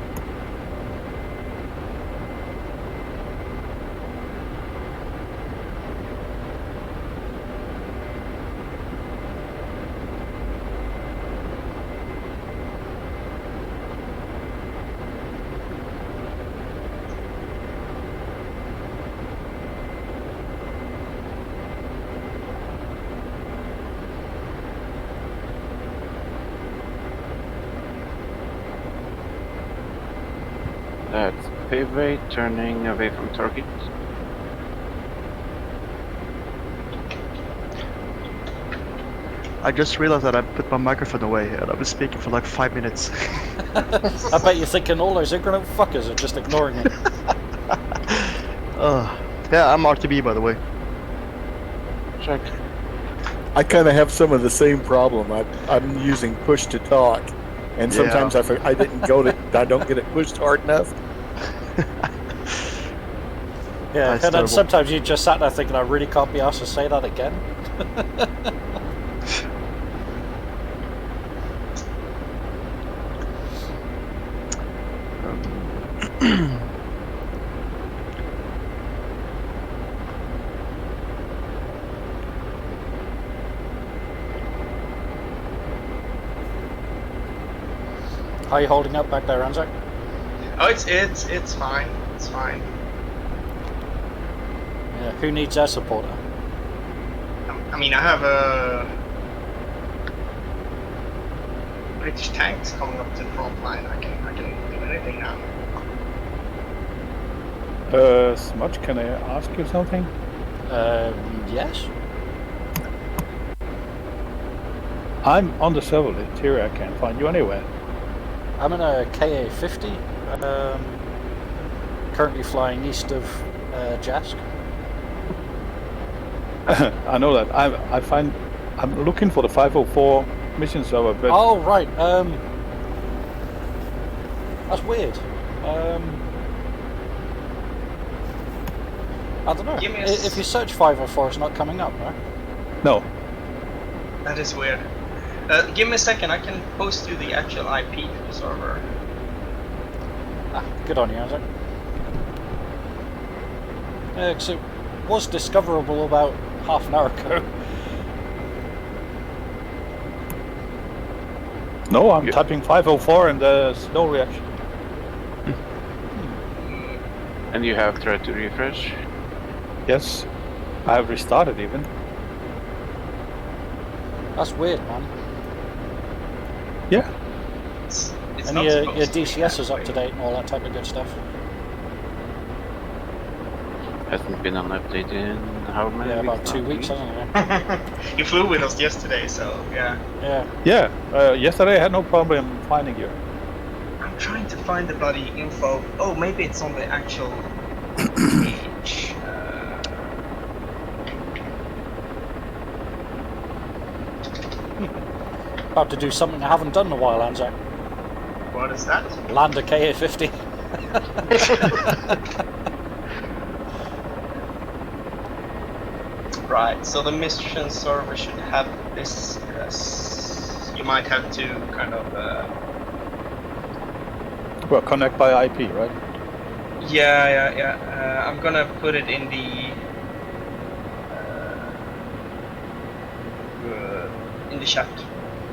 That's pivot, turning away from target. I just realized that I put my microphone away and I've been speaking for like 5 minutes. I bet you're thinking all those ignorant fuckers are just ignoring it. Yeah, I'm RTB by the way. Check. I kind of have some of the same problem. I'm using push to talk, and sometimes I don't get it pushed hard enough. Yeah, That's and then terrible. sometimes you just sat there thinking, I really can't be asked to say that again. How are you holding up back there, Anzac? Oh, it's fine. It's fine. Yeah, who needs air support? I mean, I have British tanks coming up to the front line. I can do anything now. Smudge, can I ask you something? Yes? I'm on the server list here, I can't find you anywhere. I'm in a KA-50, currently flying east of Jask. I know that. I'm looking for the 504 mission server, but Oh, right, that's weird. I don't know. Give me a If you search 504, it's not coming up, right? no. That is weird. Give me a second. I can post you the actual IP to the server. Ah, good on you, Isaac. Yeah, 'cause it was discoverable about half an hour ago. No, I'm typing 504 and there's no reaction. And you have tried to refresh. Yes, I have restarted even. That's weird, man. Yeah. It's And not your supposed to be DCS is that up to way. date and all that type of good stuff. Hasn't been an update in how many Yeah, weeks about 2 now? weeks, hasn't it? You flew with us yesterday, so yeah. Yeah. Yeah, yesterday I had no problem finding you. I'm trying to find the bloody info. Oh, maybe it's on the actual page. About to do something I haven't done in a while, Anzac. What is that? Land a KA-50. Right, so the mission server should have this. You might have to kind of. Well, connect by IP, right? Yeah. I'm gonna put it in the chat.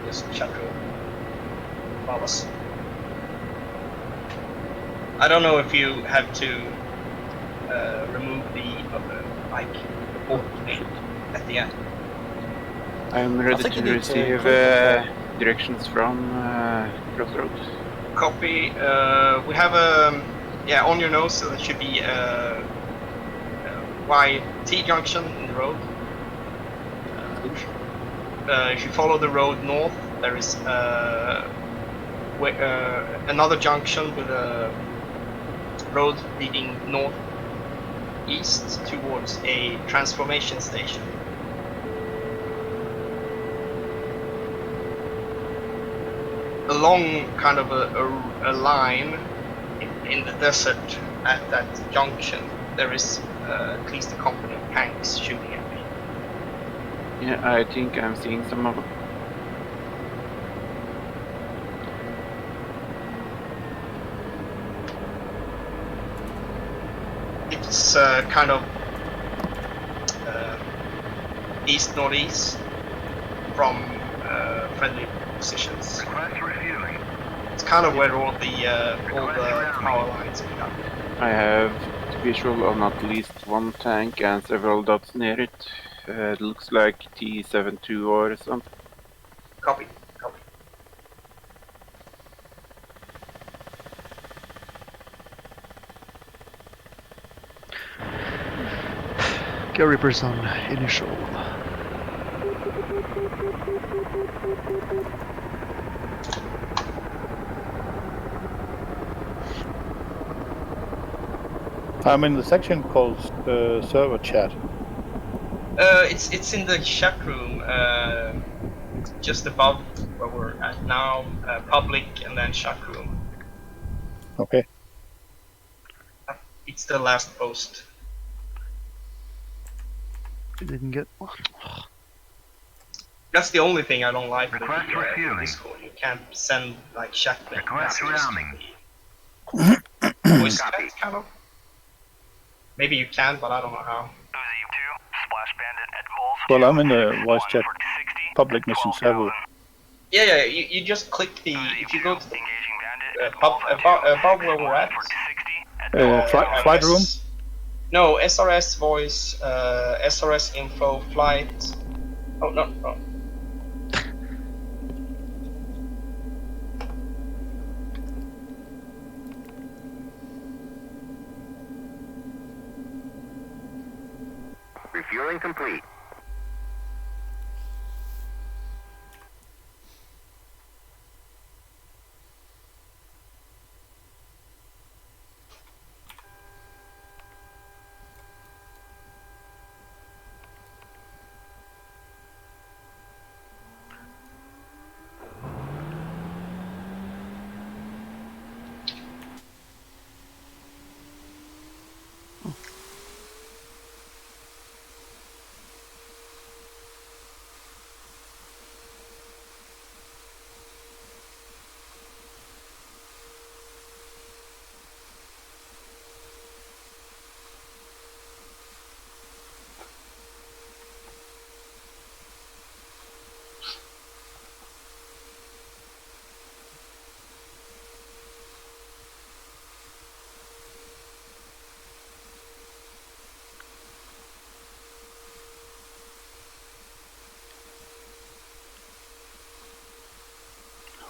Yes, chat room. Follows. I don't know if you have to remove the report name at the end. I'm ready think to you need to receive click directions from Crossroads. Copy. We have on your nose, so there should be a YT junction in the road. If you follow the road north, there is another junction with a road leading northeast towards a transformation station. Along kind of a line in the desert at that junction, there is at least a company of tanks shooting at me. Yeah, I think I'm seeing some of them. It's kind of east-northeast from friendly positions. Request refueling. It's kind of where all the power lines are done. I have visual on at least one tank and several dots near it. It looks like T-72 or something. Copy. Gary Person, initial. I'm in the section called server chat. It's in the chat room, just above where we're at now. Public and then chat room. Okay. It's the last post. You didn't get one. That's the only thing I don't like with Request the refueling. Discord. You can't send like chat link Request messages to surrounding. the voice Copy. chat, kind of. Maybe you can, but I don't know how. Uzi 2, Splash Bandit at Bulls. Well, I'm in the voice chat 60, public mission server. Yeah. You just click the. If you go to the Engaging Bandit. above where we're at. 60 at Flight room? No, SRS voice, SRS info, flight. Oh, no. Refueling complete.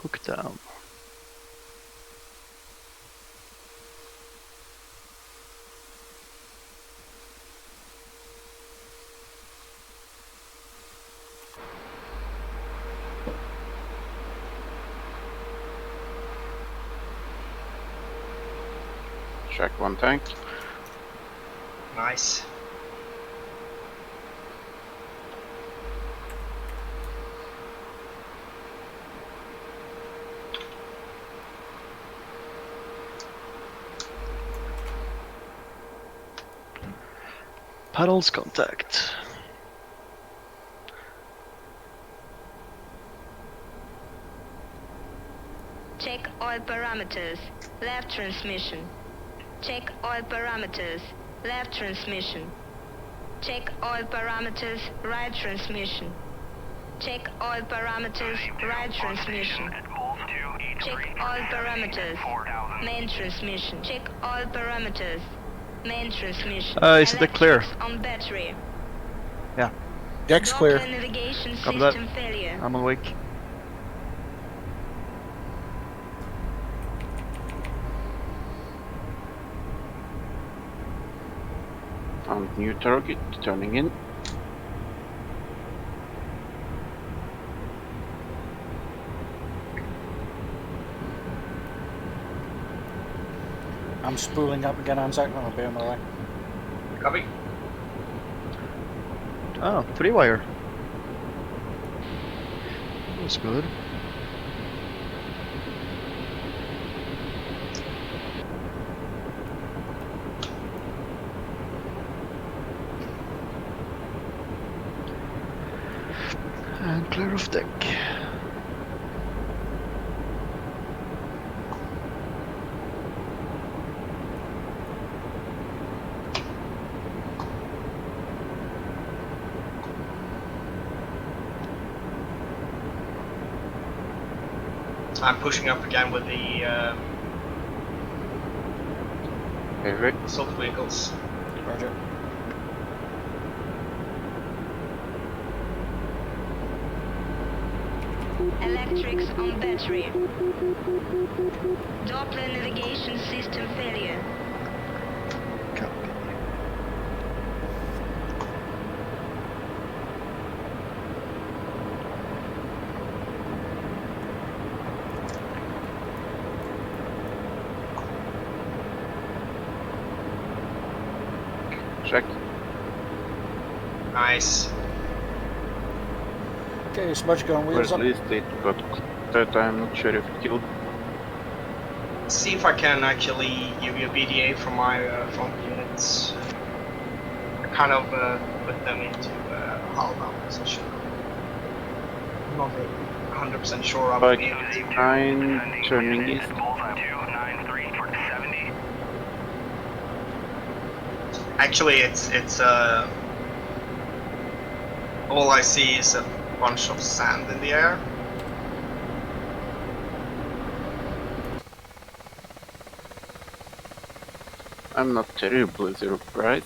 Hook down. Check one tank. Nice. Paddles contact. Check oil parameters. Left transmission. Check oil parameters. Left transmission. Check oil parameters. Right transmission. Check oil parameters. Right transmission. Check oil parameters. Main transmission. Check oil parameters. Main transmission. Is it clear? Electrics on battery. Deck's clear. Doppler navigation Copy that. system failure. I'm awake. Found new target, turning in. I'm spooling up again, Anzac, and I'll be on my way. Copy. Oh, 3-wire. That's good. And clear of deck. I'm pushing up again with the Heavy. assault vehicles. Roger. Electrics on battery. Doppler navigation system failure. Copy. Check. Nice. Okay, smudge going Or wheels at up. least it got cleared. I'm not sure if it killed. See if I can actually give you a BDA from my front units. Kind of put them into hull down position. I'm not 100% sure I'll But be able to. 9 turning east. Bullseye 293 for 70. Actually, it's all I see is a bunch of sand in the air. I'm not terribly surprised.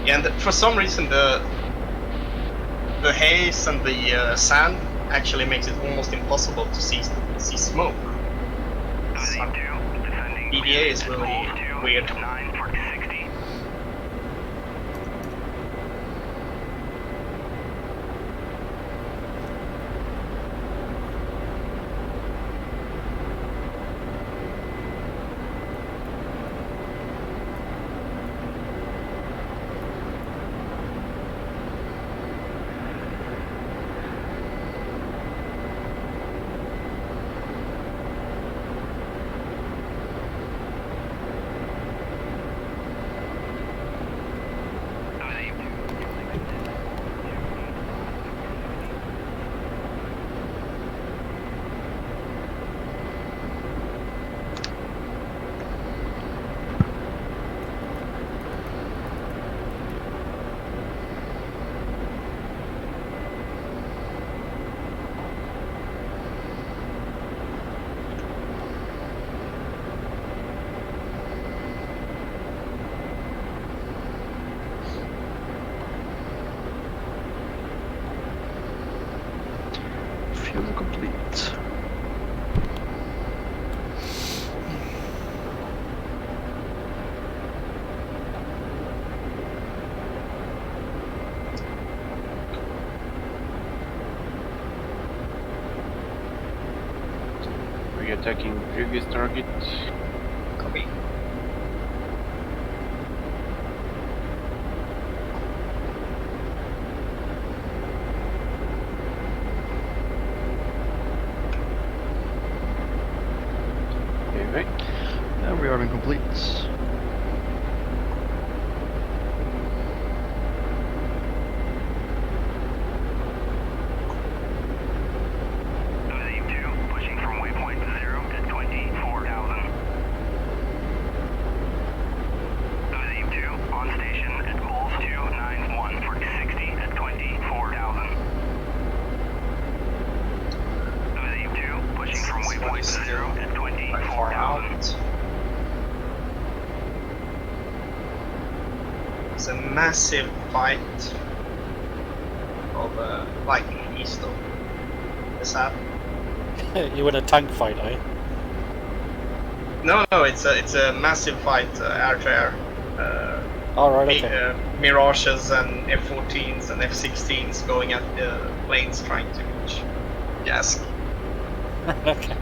Yeah, and for some reason the haze and the sand actually makes it almost impossible to see smoke. So, EDA is really weird. 9 for 60. attacking previous target. Copy. Okay. And we are incomplete. Wave 2, pushing from waypoint 0 at 24,000. Wave 2, on station at Bulls 291 for 60 at 24,000. Wave 2, pushing from waypoint 0 at Quite far 24,000. out. It's a massive fight of like east of the south. You in a tank fight, eh? No, it's a massive fight, air to air. Alright, okay. Mirages and F-14s and F-16s going at the planes trying to reach gas. Okay.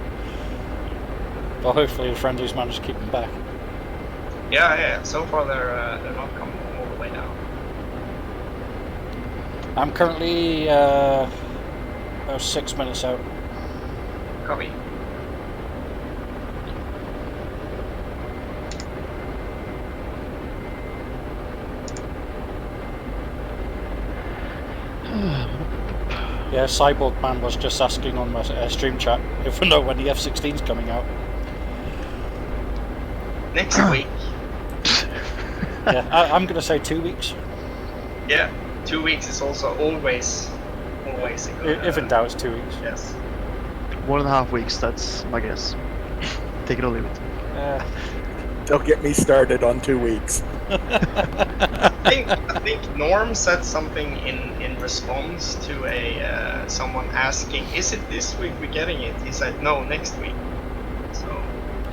Well, hopefully the friendlies managed to keep them back. Yeah. So far they're not coming all the way down. I'm currently 6 minutes out. Copy. Yeah, Cyborg Man was just asking on my stream chat if we know when the F-16's coming out. Next week. Yeah, I'm gonna say 2 weeks. Yeah, 2 weeks is also always a good, If in doubt, it's 2 weeks. Yes. 1.5 weeks, that's my guess. Take it or leave it. Don't get me started on 2 weeks. I think Norm said something in response to a someone asking, "Is it this week we're getting it?" He said, "No, next week." So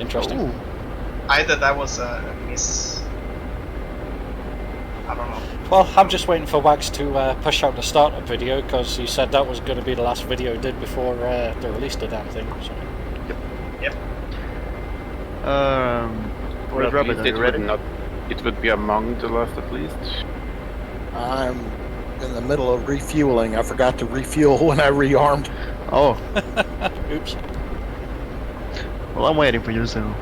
Interesting. Ooh. either that was a miss. I don't know. Well, I'm just waiting for Wags to push out the startup video because he said that was going to be the last video he did before they released the damn thing. So. Yep. Or Red at Rabbit, least are you it ready? would not. It would be among the last at least. I'm in the middle of refueling. I forgot to refuel when I rearmed. Oh, Oops. well, I'm waiting for you, so.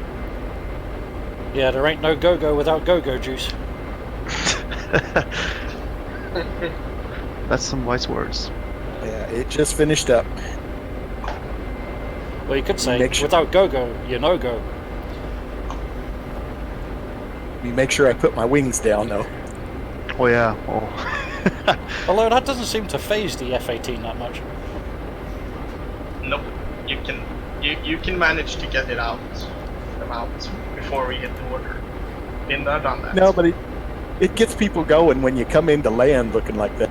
Yeah, there ain't no go-go without go-go juice. That's some wise words. Yeah, it just finished up. Well, you could say, Make sure- without go-go, you're no-go. You make sure I put my wings down, though. Oh yeah. Oh. Although that doesn't seem to phase the F-18 that much. Nope. You can manage to get it out, them out before we hit the water. Been there, done that. No, but it gets people going when you come into land looking like that.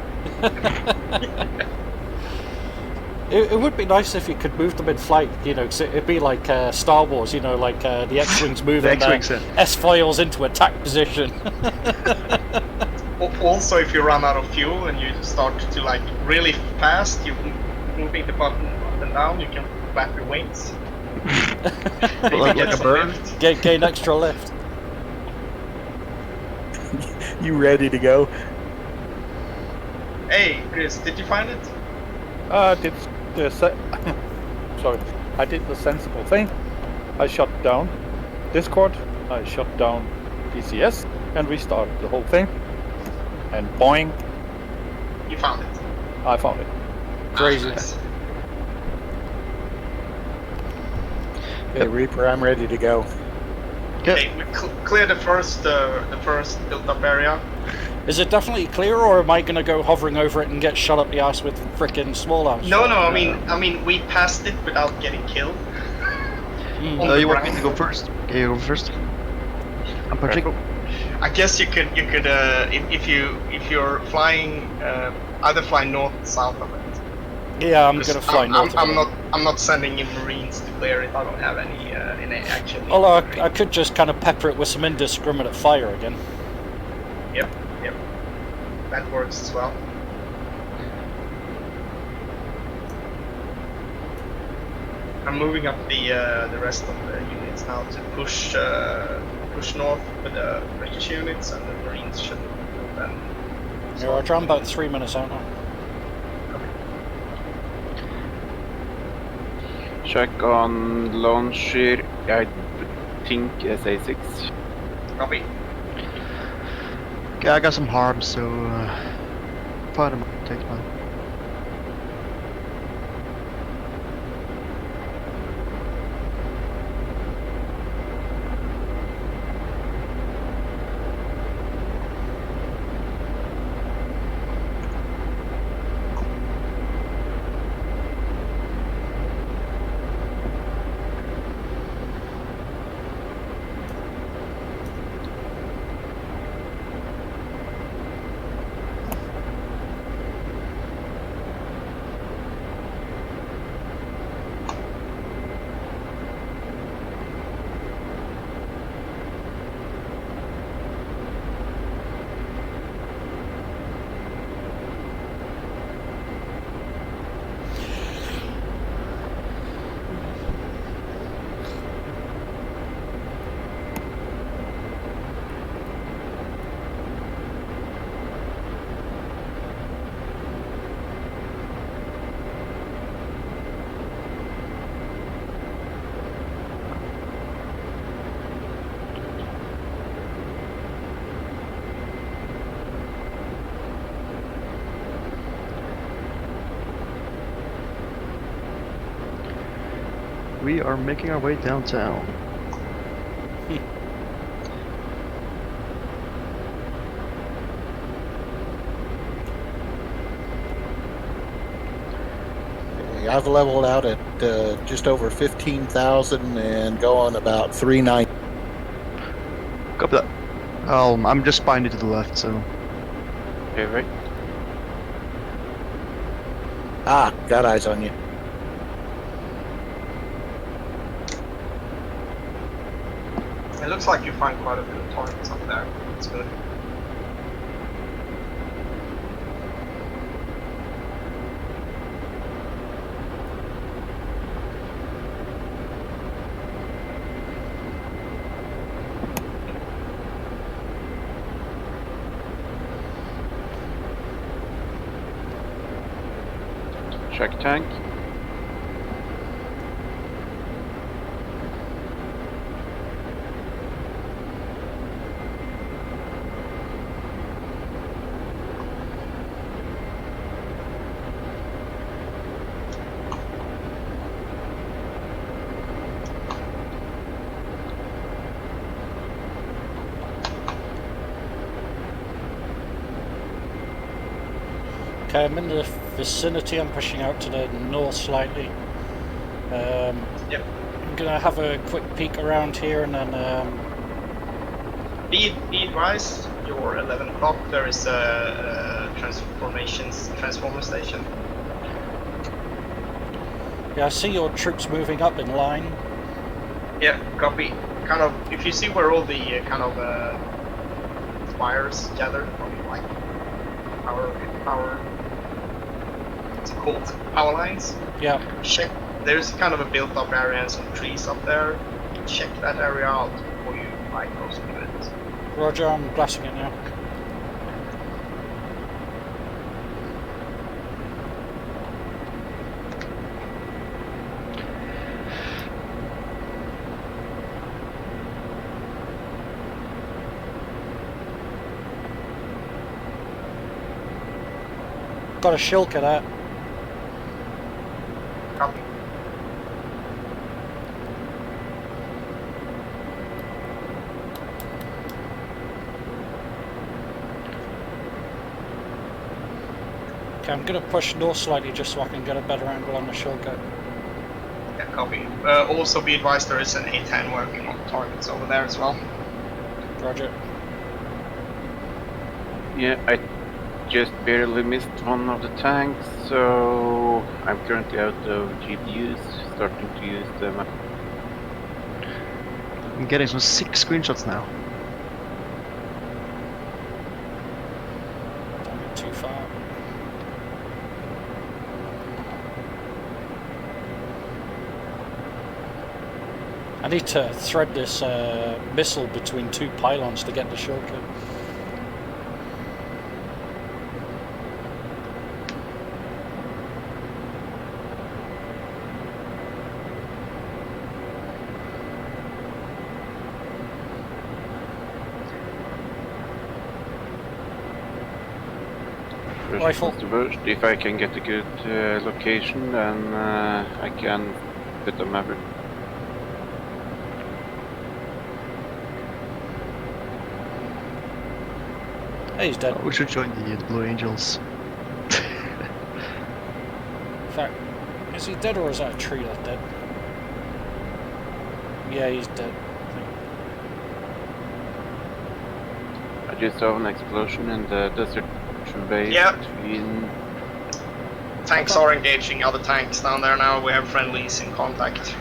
It would be nice if you could move them in flight, you know, 'cause it'd be like Star Wars, you know, like the X-Wings moving X-Wings, S-foils into attack position. Also, if you run out of fuel and you start to like really fast, you moving the button up and down, you can flap your wings. Maybe Like get a some bird? lift. Gain extra lift. You ready to go? Hey, Chris, did you find it? Did the sorry, I did the sensible thing. I shut down Discord, I shut down DCS, and restarted the whole thing. And boing, You found it. I found it. Crazy. Nice. Okay, Reaper, I'm ready to go. Okay, we clear the first built-up area. Is it definitely clear, or am I going to go hovering over it and get shot up the ass with frickin' small arms? No, I mean, we passed it without getting killed. Mm. On the You want me ground. to go first? Okay, you go first. I'm punching. I guess you could if you're flying either fly north or south of it. Yeah, I'm going Because to fly north of it. I'm not sending in Marines to clear it. I don't have any action. Although I could just kind of pepper it with some indiscriminate fire again. Yep. That works as well. I'm moving up the rest of the units now to push north with the British units, and the Marines should then. Yeah, Roger, I'm about 3 minutes out now. Check on launcher, I think SA6. Copy. Okay, I got some harm, so fight him. Take one. We are making our way downtown. I've leveled out at just over 15,000 and go on about 390. Copy that. I'm just spying you to the left, so. Okay, right. Ah, got eyes on you. It looks like you find quite a few targets up there. It's good. Check tank. Okay, I'm in the vicinity. I'm pushing out to the north slightly. Yep. I'm gonna have a quick peek around here and then. Be advised, your 11 o'clock, there is a transformer station. Yeah, I see your troops moving up in line. Yeah, copy. Kind of, if you see where all the wires gather from like power, what's it called? Power lines. Yeah. Check. There's kind of a built-up area and some trees up there. Check that area out before you like close to it. Roger, I'm glassing it now. Got a shilk of that. Copy. Okay, I'm gonna push north slightly just so I can get a better angle on the shilk. Yeah, copy. Also be advised there is an A-10 working on targets over there as well. Roger. Yeah, I just barely missed one of the tanks, so I'm currently out of GPUs, starting to use the map. I'm getting some sick screenshots now. Don't get too far. I need to thread this missile between two pylons to get the shortcut. Rifle. The worst. If I can get a good location, then I can put a Maverick. Hey, he's dead. We should join the Blue Angels. In fact, is he dead or is that a tree that's dead? Yeah, he's dead. I just saw an explosion in the desert base Yeah. between. Tanks are engaging other tanks down there now. We have friendlies in contact.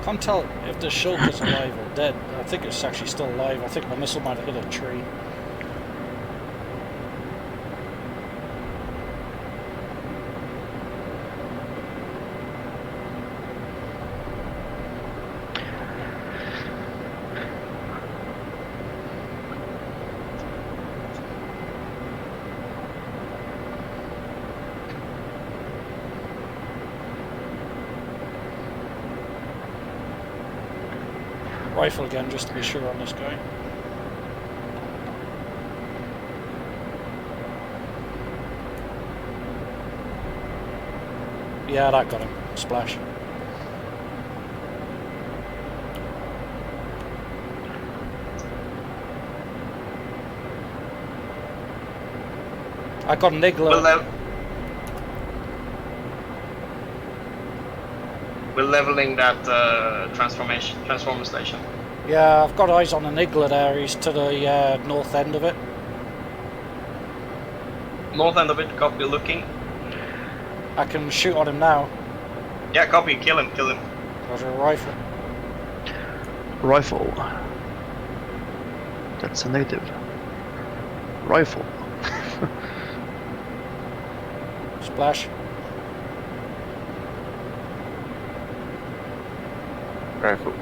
Can't tell if the shulker's alive or dead. I think it's actually still alive. I think the missile might have hit a tree. Rifle again, just to be sure on this guy. Yeah, that got him. Splash. I got an igloo. We're leveling that transformer station. Yeah, I've got eyes on an igloo there. He's to the north end of it. North end of it, copy, looking. I can shoot on him now. Yeah, copy, kill him, kill him. Roger, a rifle. Rifle. That's a native. Rifle. Splash. Rifle.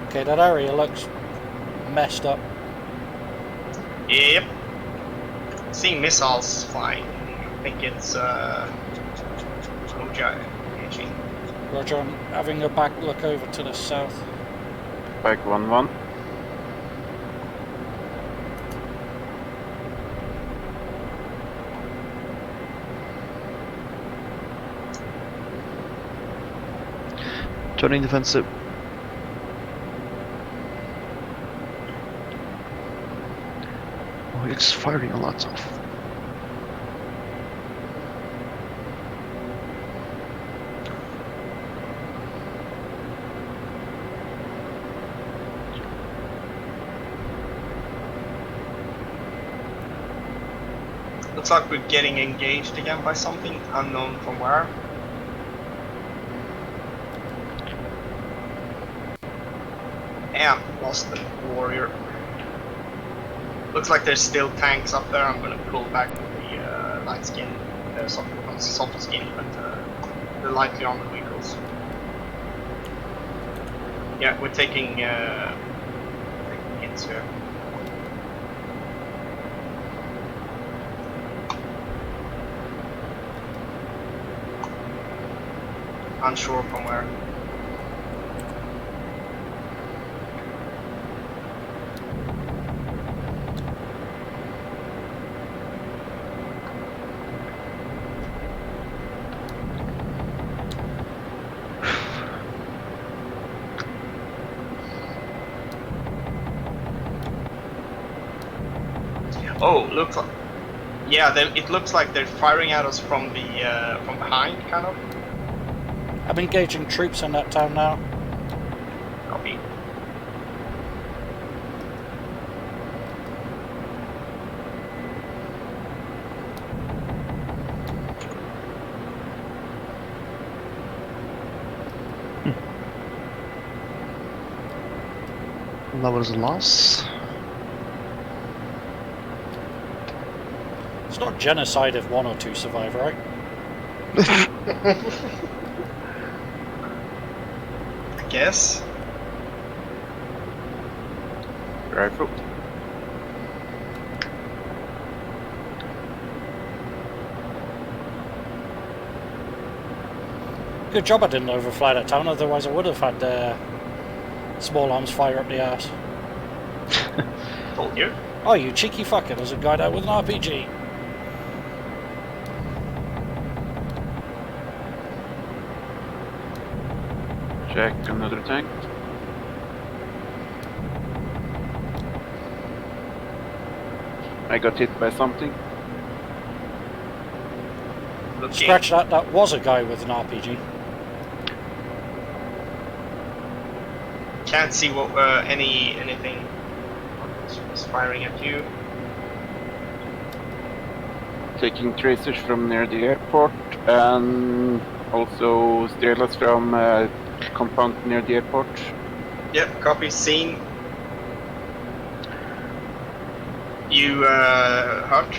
Okay, that area looks messed up. Yep. Seeing missiles flying. I think it's Oja engaging. Roger, I'm having a back look over to the south. Back 1-1. Turning defensive. Oh, it's firing a lot of. Looks like we're getting engaged again by something unknown from where. Damn, lost the warrior. Looks like there's still tanks up there. I'm gonna pull back the light skin, soft skin, but the lightly armored vehicles. Yeah, we're taking hits here. Unsure from where. Oh, looks like, yeah. It looks like they're firing at us from the from behind, kind of. I'm engaging troops in that town now. Copy. That was a loss. It's not genocide if 1 or 2 survive, right? I guess. Rifle. Good job I didn't overfly that town, otherwise I would have had small arms fire up the arse. Told you. Oh, you cheeky fucker, there's a guy there with an RPG. Check another tank. I got hit by something. Looking. Scratch that, that was a guy with an RPG. Can't see what anything is firing at you. Taking tracers from near the airport and also Steelers from compound near the airport. Yep, copy. Seen. You hurt?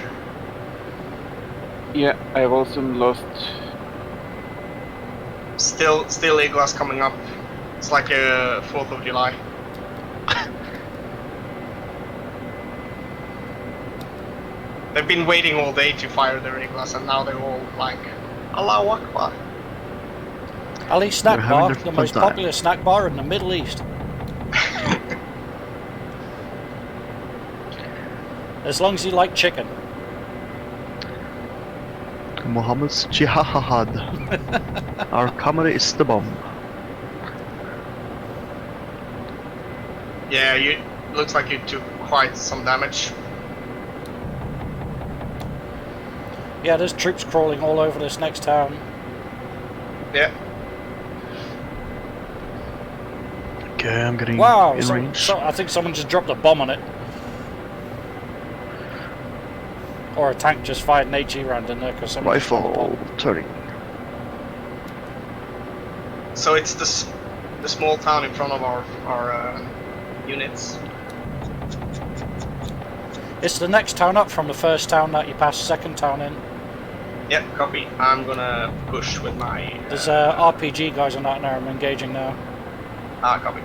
Yeah, I've also lost. Still A-glass coming up. It's like a 4th of July. They've been waiting all day to fire their A-glass and now they're all like, Allahu Akbar. Ali Snack They're having Bar, their the fun most time. popular snack bar in the Middle East. As long as you like chicken. Muhammad's Jihad. Our comedy is the bomb. Yeah, you looks like you took quite some damage. Yeah, there's troops crawling all over this next town. Yeah. Okay, I'm getting Wow, in range. I think someone just dropped a bomb on it. Or a tank just fired an HE round in there because someone just dropped a Rifle bomb. turning. So it's the small town in front of our units. It's the next town up from the first town that you passed second town in. Yep, copy. I'm gonna push with my. There's RPG guys on that now. I'm engaging now. Copy.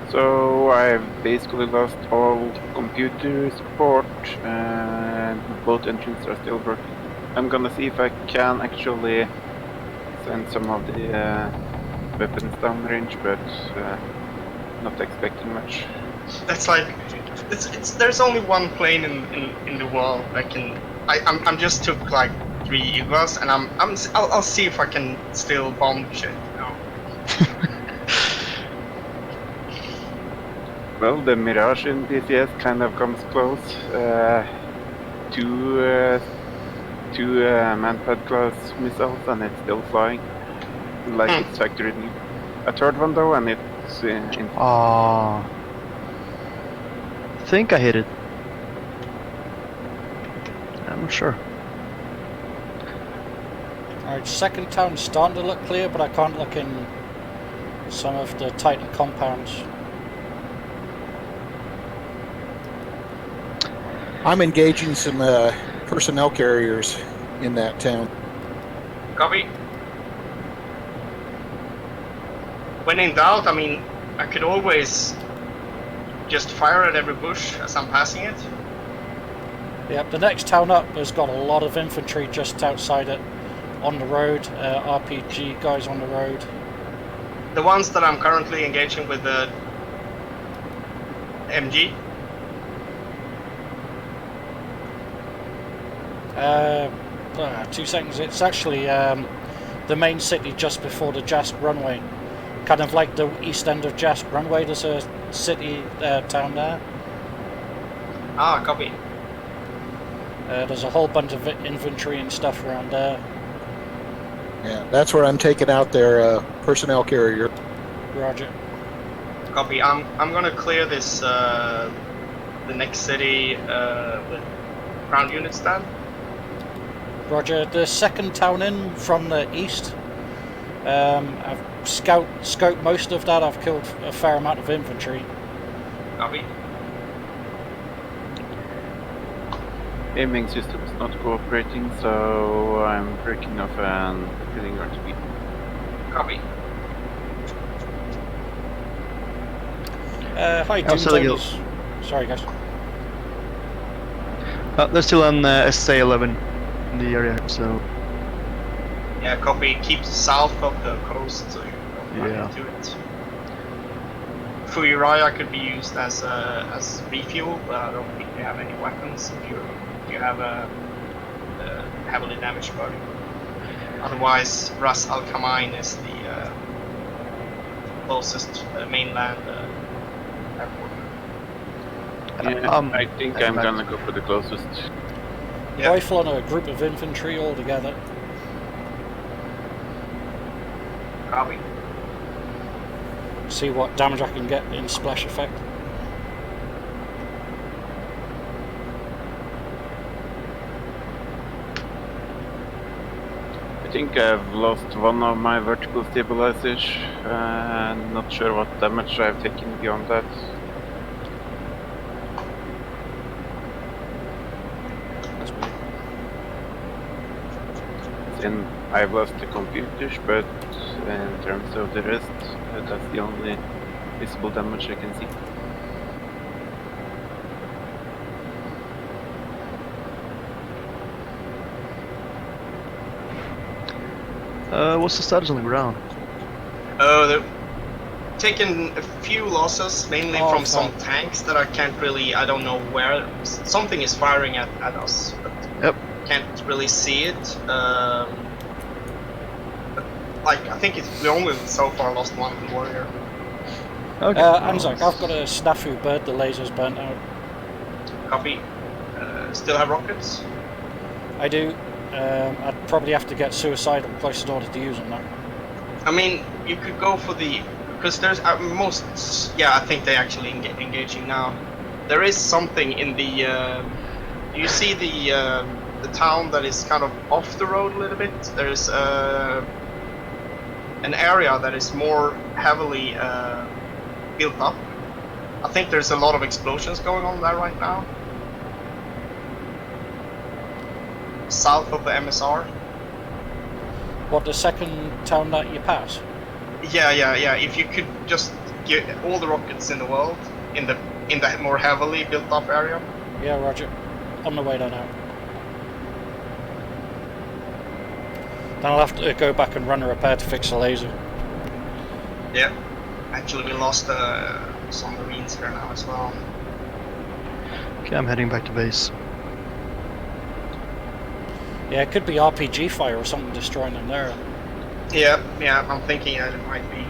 So I've basically lost all computer support and both engines are still working. I'm gonna see if I can actually send some of the weapons downrange, but not expecting much. That's like, there's only one plane in the world that can. I'm just took like 3 Iglas and I'll see if I can still bomb shit. You know? Well, the Mirage in DCS kind of comes close. Two Manpad class missiles and it's still flying. Like it's factored in. A third one though and it's in. Ah. I think I hit it. I'm not sure. Alright, second town's starting to look clear, but I can't look in some of the Titan compounds. I'm engaging some personnel carriers in that town. Copy. When in doubt, I mean, I could always just fire at every bush as I'm passing it. Yep, the next town up has got a lot of infantry just outside it, on the road, RPG guys on the road. The ones that I'm currently engaging with the MG. 2 seconds, it's actually the main city just before the Jasp runway. Kind of like the east end of Jasp runway, there's a city town there. Copy. There's a whole bunch of infantry and stuff around there. Yeah, that's where I'm taking out their personnel carrier. Roger. Copy. I'm gonna clear this the next city with ground units then. Roger. The second town in from the east. I've scoped most of that. I've killed a fair amount of infantry. Copy. Aiming system is not cooperating, so I'm breaking off and hitting RTB. Copy. Hi, Doom Absolutely. Jones. Sorry, guys. There's still an SA-11 in the area, so Yeah, copy. Keep south of the coast so you don't run Yeah. into it. Fuyuraya could be used as refuel, but I don't think they have any weapons if you have a heavily damaged body. Otherwise, Ras Al Khaimah is the closest mainland airport. Yeah, I think I'm gonna go for the closest. Yeah. Rifle on a group of infantry all together. Copy. See what damage I can get in splash effect. I think I've lost one of my vertical stabilizers, and not sure what damage I've taken beyond that. That's weird. Then I've lost the computers, but in terms of the rest, that's the only visible damage I can see. what's the status on the ground? They're taking a few losses, mainly Oh, from some fine. tanks that I don't know where. Something is firing at us, but Yep. can't really see it. But, like, I think we only so far lost one warrior. Okay. Anzac, I've got a snafu bird, the laser's burnt out. Copy. Still have rockets? I do. I'd probably have to get suicidal close in order to use them now. I mean, you could go for because there's I think they actually engaging now. There is something in the. You see the town that is kind of off the road a little bit. There's an area that is more heavily built up. I think there's a lot of explosions going on there right now. South of the MSR. What, the second town that you pass? Yeah. If you could just get all the rockets in the world in the more heavily built up area. Yeah, Roger. On the way there now. Then I'll have to go back and run a repair to fix the laser. Yeah. Actually, we lost some Marines here now as well. Okay, I'm heading back to base. Yeah, it could be RPG fire or something destroying them there. Yeah, I'm thinking that it might be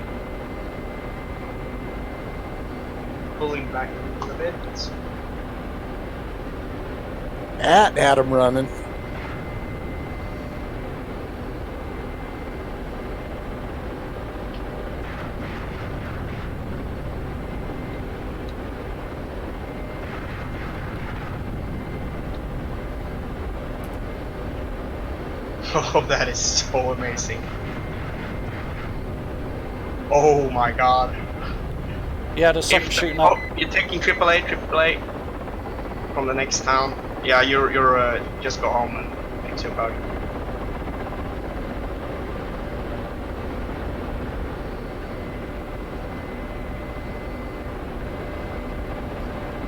pulling back a bit. At him running. Oh, that is so amazing. Oh my god. Yeah, there's something shooting up. Oh, you're taking AAA from the next town. Yeah, you're just go home and fix your bug.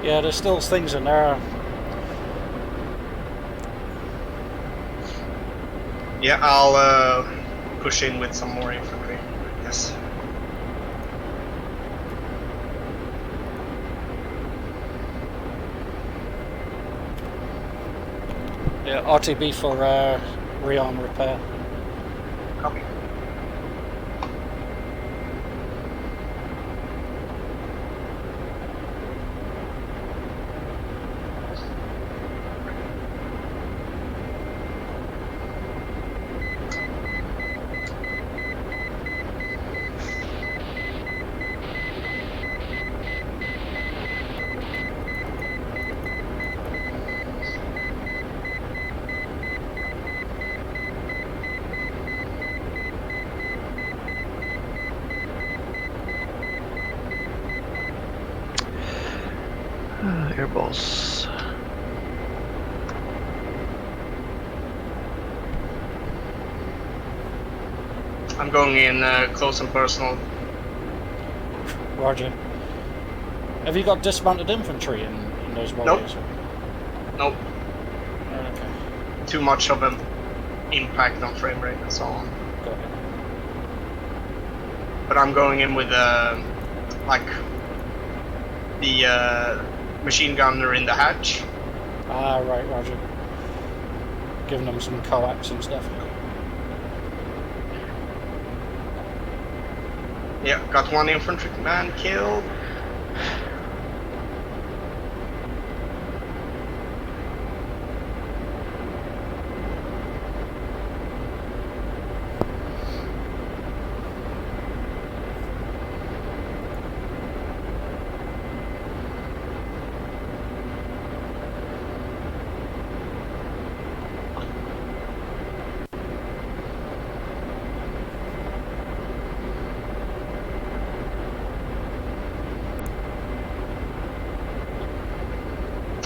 Yeah, there's still things in there. Yeah, I'll push in with some more infantry. Yes. Yeah, RTB for rearm repair. Copy. Airballs. I'm going in close and personal. Roger. Have you got dismounted infantry in those warriors? Nope. Okay. Too much of an impact on frame rate and so on. Got it. But I'm going in with like the machine gunner in the hatch. Ah, right, Roger. Giving them some coax and stuff. Yeah, got one infantryman killed.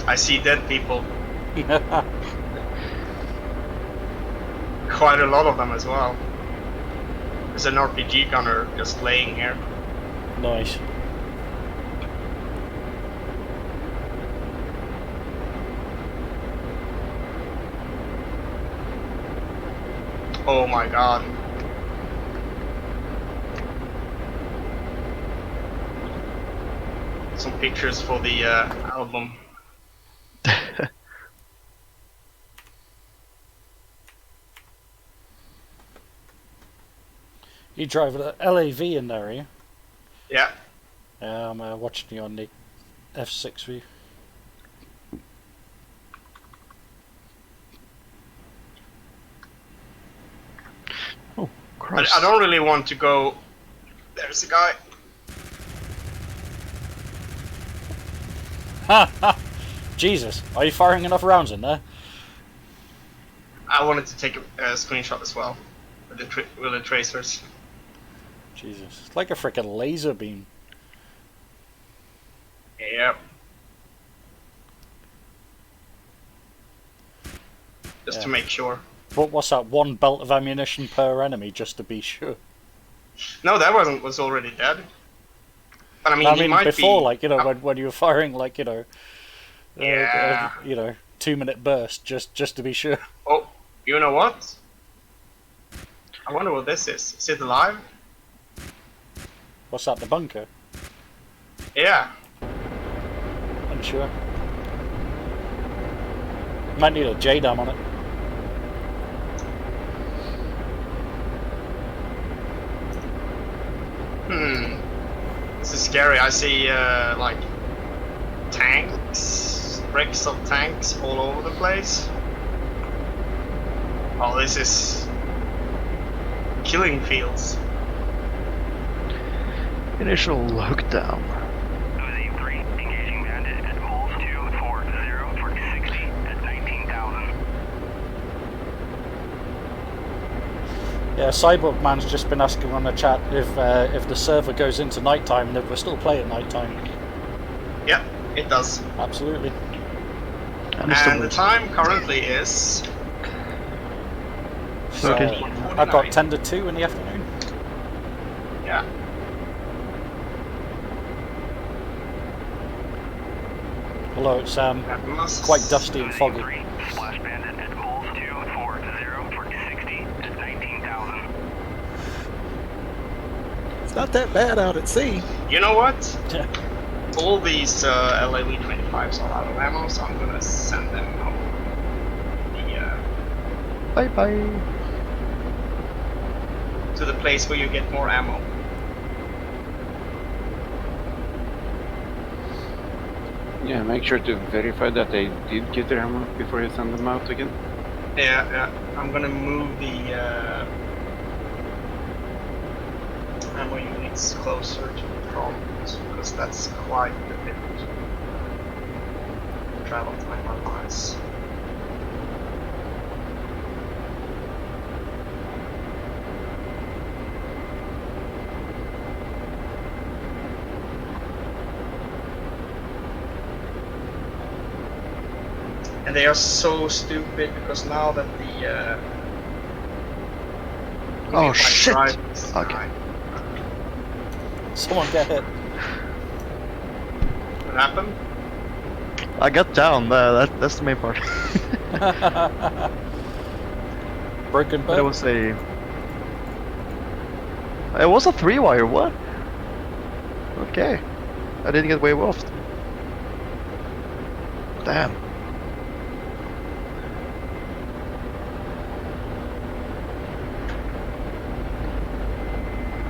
I see dead people. Quite a lot of them as well. There's an RPG gunner just laying here. Nice. Oh my god. Some pictures for the album. You drive an LAV in there, are you? Yeah. Yeah, I'm watching you on the F6 view. Oh, But Christ. I don't really want to go. There's a guy. Ha ha! Jesus, are you firing enough rounds in there? I wanted to take a screenshot as well with the tracers. Jesus, it's like a freaking laser beam. Yep. Just to Yeah. make sure. But what's that? One belt of ammunition per enemy, just to be sure. No, that was already dead. But I mean, I he mean, might before, be. like, you know, when you were firing, like, you know, Yeah. 2-minute burst, just to be sure. Oh, you know what? I wonder what this is. Is it alive? What's that? The bunker? Yeah. Unsure. Might need a JDAM on it. This is scary. I see like tanks, wrecks of tanks all over the place. Oh, this is killing fields. Initial lockdown. Uzi 3, engaging bandit at poles 240 for 60 at 19,000. Yeah, Cyborg Man's just been asking on the chat if the server goes into nighttime and if we're still playing nighttime. Yeah, it does. Absolutely. And the time currently is. So, Okay. I've got 10 to 2 in the afternoon. Yeah. Although it's That must quite dusty and Uzi foggy. 3, splash bandit at poles 240 for 60 at 19,000. It's not that bad out at sea. You know what? Yeah. All these LAV 25s are out of ammo, so I'm gonna send them home. Bye bye. To the place where you get more ammo. Yeah, make sure to verify that they did get their ammo before you send them out again. Yeah. I'm gonna move the ammo units closer to the front because that's quite a bit travel time otherwise. And they are so stupid because now that the Oh, shit! drive- Okay. Someone get hit. What happened? I got down. That's the main part. Broken But it boat. was a. It was a 3-wire. What? Okay. I didn't get wave off. Damn.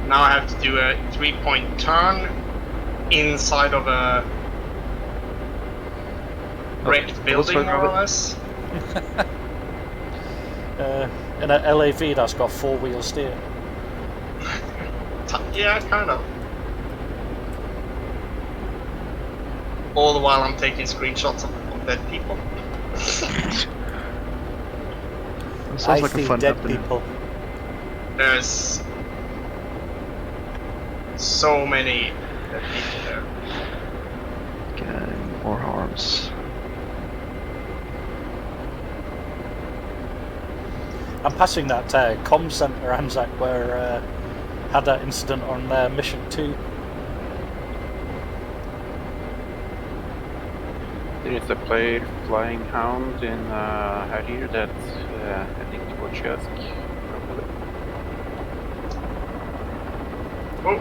Now I have to do a 3-point turn inside of a wrecked building, sorry, more or Robert. less. In a LAV that's got 4-wheel steer. Yeah, kind of. All the while I'm taking screenshots of dead people. Sounds I like a see fun dead afternoon. people. There's so many dead people there. Getting more harms. I'm passing that comm centre, Anzac, where had that incident on mission 2. There is a player flying hound in Harrier that's heading towards Yask. Oh,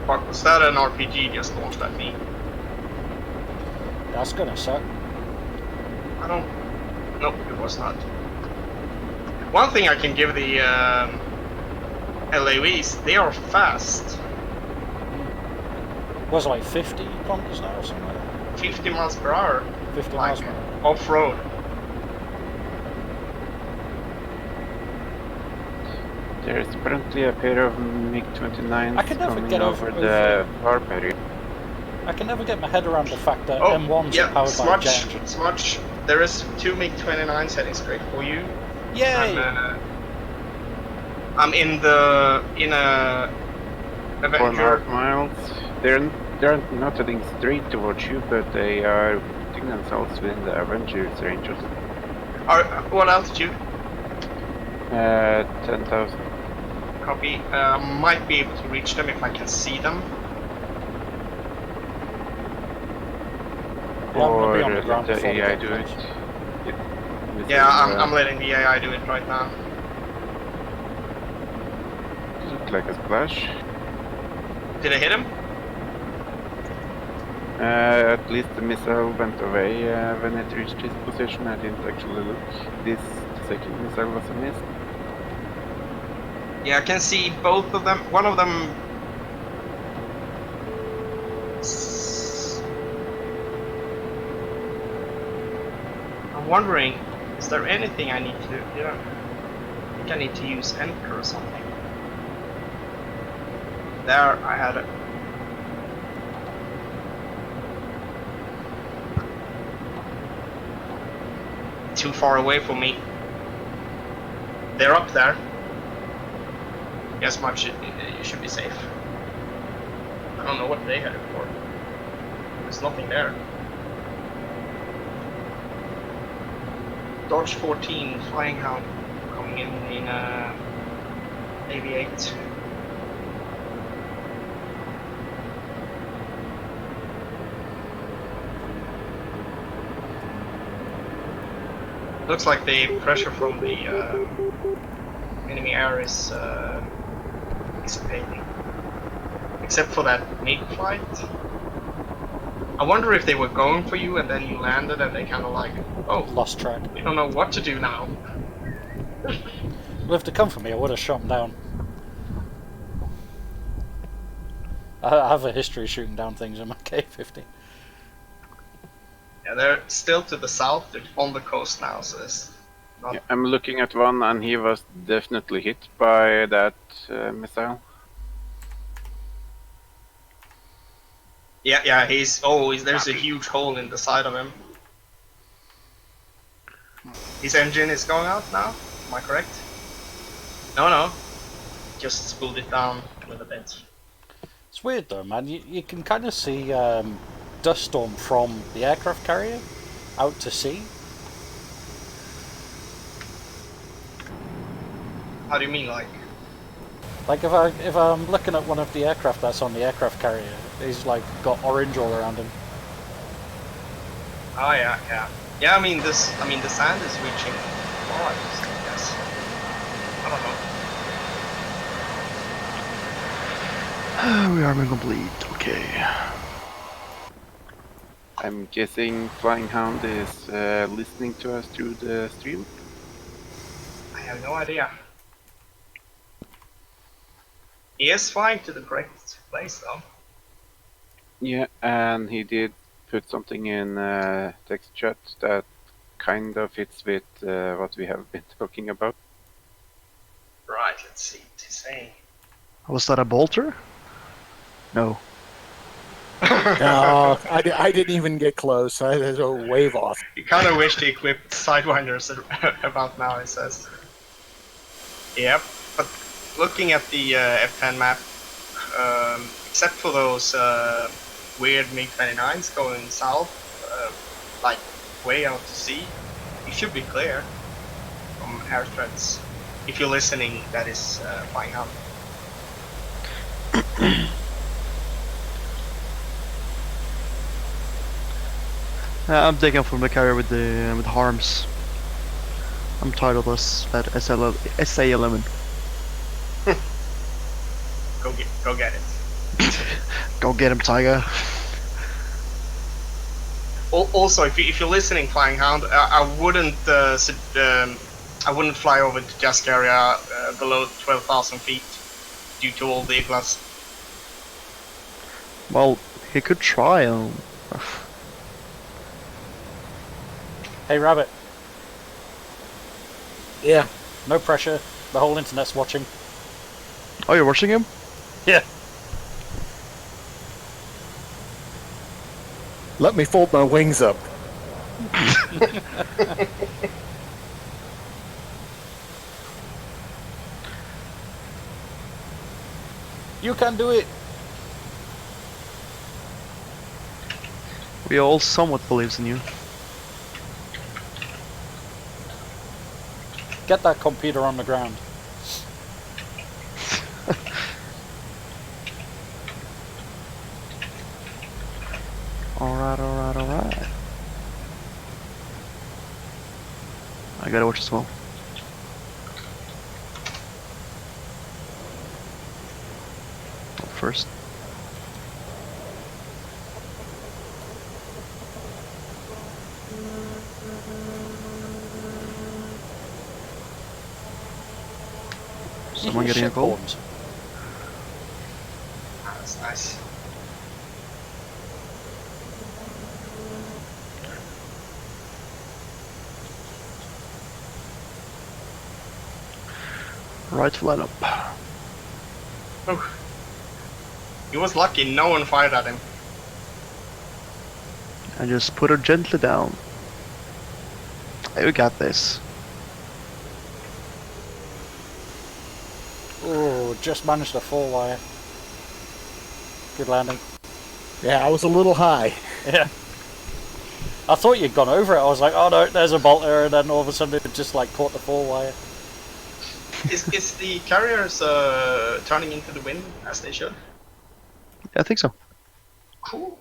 fuck, was that an RPG just launched at me? That's gonna suck. I don't... Nope, it was not. One thing I can give the LAVs, they are fast. Was it like 50 kilometers an hour or something like that? 50 miles per hour, 50 like miles an hour. off-road. There's apparently a pair of MiG-29s I can never coming get over over- the farm area. I can never get my head around the fact that Oh, M1s yeah, are powered by a jet Smudge, engine. Smudge. There is 2 MiG-29s heading straight for you. Yay! I'm in a 4.5 Avenger. miles. They're not heading straight towards you, but they are putting themselves within the Avengers range of What altitude? 10,000. Copy. Might be able to reach them if I can see them. Yeah, I'm gonna Or be on the ground let the before we AI get do it. close. Yeah, I'm letting the AI do it right now. Look like a splash. Did I hit him? At least the missile went away when it reached his position. I didn't actually look. The second missile was a miss. Yeah, I can see both of them. One of them. I'm wondering, is there anything I need to do? Yeah. I think I need to use enter or something. There, I had it. Too far away from me. They're up there. Yes, much you should be safe. I don't know what they had it for. There's nothing there. Dodge 14 Flying Hound coming in AV8. Looks like the pressure from the enemy air is dissipating. Except for that MiG flight. I wonder if they were going for you and then you landed and they kind of like, oh, Lost track. we don't know what to do now. Well, if they come for me, I would have shot them down. I have a history of shooting down things in my K50. Yeah, they're still to the south. They're on the coast now, so it's not... Yeah, I'm looking at one, and he was definitely hit by that missile. Yeah, he's... Oh, there's a huge hole in the side of him. His engine is going out now? Am I correct? No. Just spooled it down a little bit. It's weird though, man. You can kind of see dust storm from the aircraft carrier out to sea, How do you mean, like? Like if I'm looking at one of the aircraft that's on the aircraft carrier, he's like got orange all around him. Oh yeah, yeah. Yeah, I mean the sand is reaching Mars, I guess. I don't know. We are incomplete. Okay. I'm guessing Flying Hound is listening to us through the stream. I have no idea. He is flying to the correct place though. Yeah, and he did put something in text chat that kind of fits with what we have been talking about. Right, let's see what he's saying. Was that a bolter? No. No, I didn't even get close. I was a wave off. You kind of wish they equipped Sidewinders about now, it says. Yep, but looking at the F10 map, except for those weird MiG-29s going south, like way out to sea, it should be clear from air threats. If you're listening, that is flying out. I'm taking from the carrier with harms. I'm tired of this at SA11. Go get it. Go get him, Tiger. Also, if you're listening, Flying Hound, I wouldn't fly over to Jask area below 12,000 feet due to all the iglas. Well, he could try. Hey Rabbit, Yeah. no pressure. The whole internet's watching. Oh, you're watching him? Yeah. Let me fold my wings up. You can do it. We all somewhat believes in you. Get that computer on the ground. Alright. I gotta watch as well. First. Someone getting a goal? Shitballs. That's nice. Right lineup. Oh. He was lucky no one fired at him. And just put her gently down. Hey, we got this. Oh, just managed a 4-wire. Good landing. Yeah, I was a little high. Yeah. I thought you'd gone over it. I was like, oh no, there's a bolter, and then all of a sudden it just like caught the 4-wire. Is the carriers turning into the wind as they should? Yeah, I think so. Cool.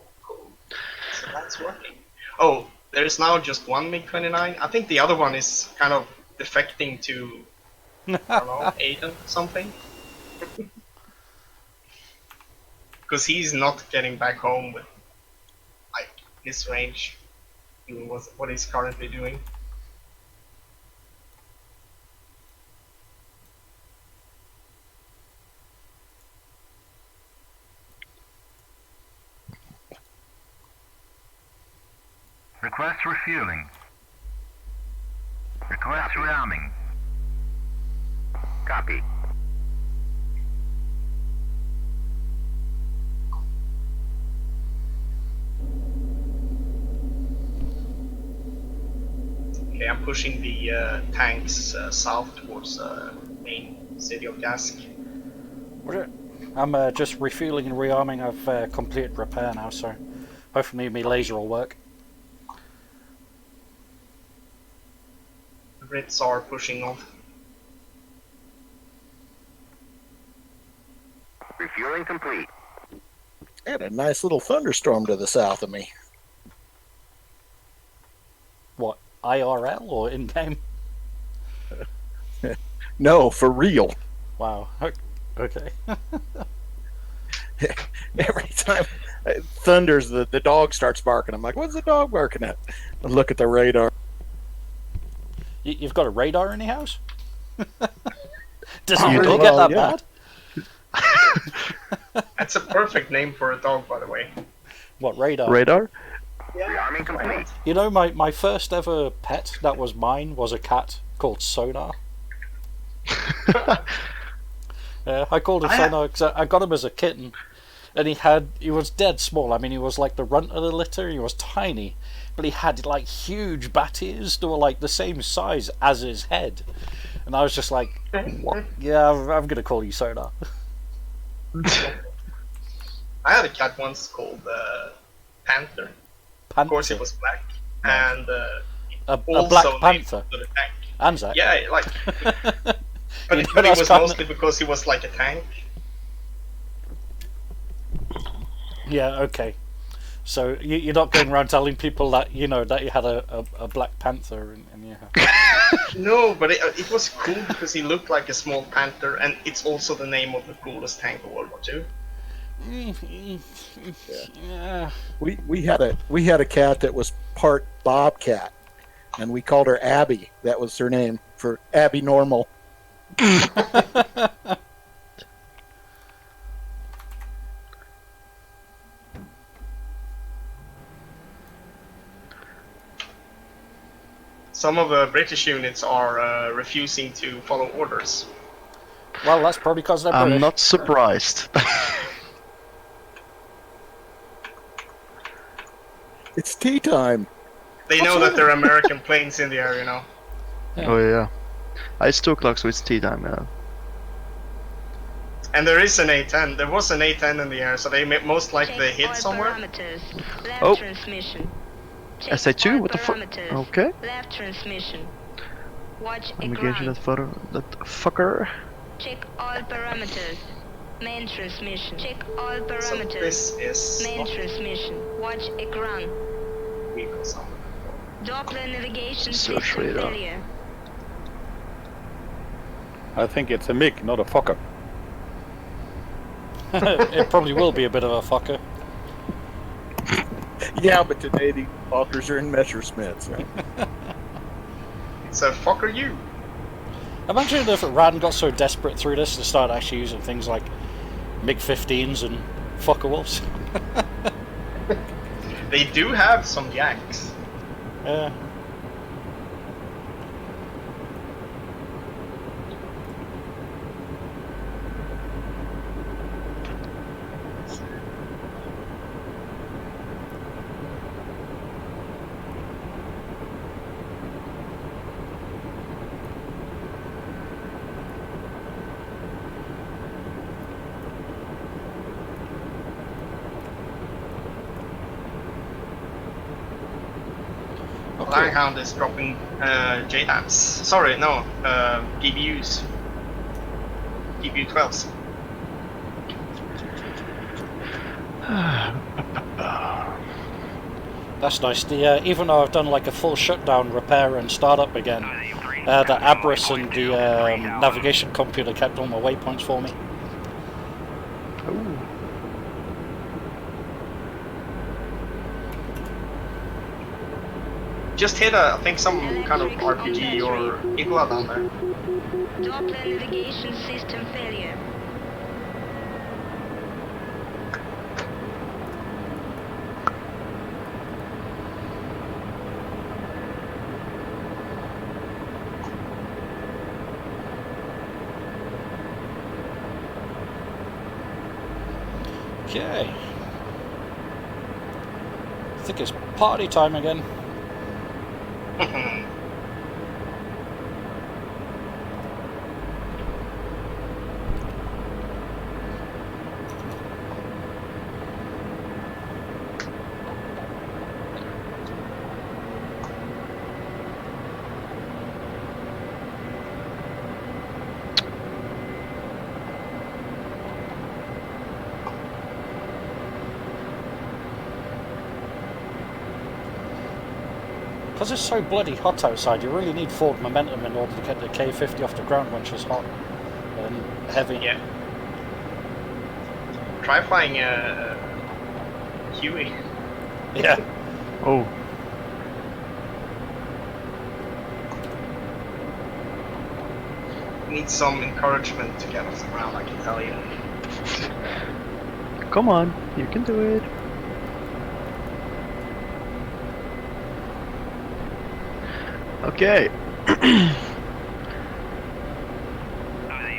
So that's working. Oh, there's now just one MiG-29. I think the other one is kind of defecting to, I don't know, Aiden something. Because he's not getting back home with like his range, doing what he's currently doing. Request refueling. Request rearming. Copy. Okay, I'm pushing the tanks south towards main city of Dask. I'm just refueling and rearming. I've completed repair now, so hopefully my laser will work. The Brits are pushing off. Refueling complete. I had a nice little thunderstorm to the south of me. What, IRL or in game? No, for real. Wow. Okay. Every time it thunders, the dog starts barking. I'm like, what's the dog barking at? I look at the radar. You've got a radar in your house? Does it You really don't? get that Well, bad? That's a perfect name for a dog, by the way. What, radar? Radar? Rearming complete. You know, my first ever pet that was mine was a cat called Sonar. I called him Sonar because I got him as a kitten, and he was dead small. I mean, he was like the runt of the litter. He was tiny, but he had like huge bat ears. They were like the same size as his head, and I was just like, yeah, I'm gonna call you Sonar. I had a cat once called Panther. Of course, it was black, and a also Black named Panther. after the tank. Anzac. Yeah, like, but You know, it that's was kinda- mostly because he was like a tank. Yeah. Okay. So you're not going around telling people that that you had a Black Panther in your house. No, but it was cool because he looked like a small panther, and it's also the name of the coolest tank of World War II. Yeah. We had a cat that was part bobcat, and we called her Abby. That was her name, for Abby Normal. Some of the British units are refusing to follow orders. Well, that's probably because they're I'm British. not surprised. It's tea time. They know that there are American planes in the area now. Oh yeah. It's 2 o'clock, so it's tea time now. And there is an A-10. There was an A-10 in the air, so they most likely Check hit all somewhere. parameters. Left Oh. transmission. Check SA2? all What the fuck? parameters. Okay. Left transmission. Watch Let me get you ground. that photo. That fucker. Check all parameters. Main transmission. Check all So parameters. this is Main not transmission. Watch ground. vehicle sound. Doppler navigation Search system radar. failure. I think it's a MiG, not a fucker. It probably will be a bit of a fucker. Yeah, but today the fuckers are in Messerschmitts. Right? It's a fucker you. Imagine if Iran got so desperate through this they started actually using things like MiG-15s and fucker wolves. They do have some yaks. Yeah. Langhound is dropping JDAMs. Sorry, no, GBUs. GBU 12s. That's nice. Even though I've done like a full shutdown, repair and start up again, the Abris and the navigation computer kept all my waypoints for me. Ooh. Just hit I think some kind of RPG or Igla down there. Doppler navigation system failure. Okay. I think it's party time again. Because it's so bloody hot outside, you really need forward momentum in order to get the K50 off the ground when she's hot and heavy. Yeah. Try flying Huey. Yeah. Oh. Need some encouragement to get off the ground, I can tell you. Come on, you can do it. Okay. Aim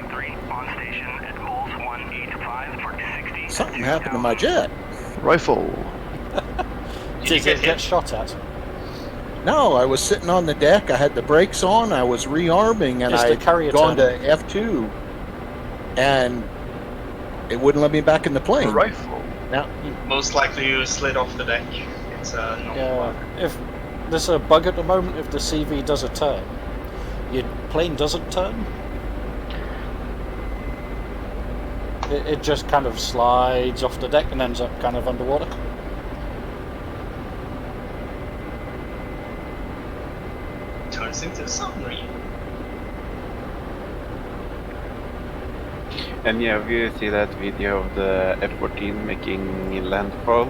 3 on station at Moles 185 for 60. Something happened to my jet. Rifle. Did it get shot at? No, I was sitting on the deck. I had the brakes on. I was rearming, and Is the I'd carrier gone to turning? F2, and it wouldn't let me back in the plane. Rifle. Most likely you slid off the deck. It's a normal Yeah. bug. If there's a bug at the moment, if the CV does a turn, your plane doesn't turn. It just kind of slides off the deck and ends up kind of underwater. Turns into a submarine. And yeah, we see that video of the F-14 making landfall.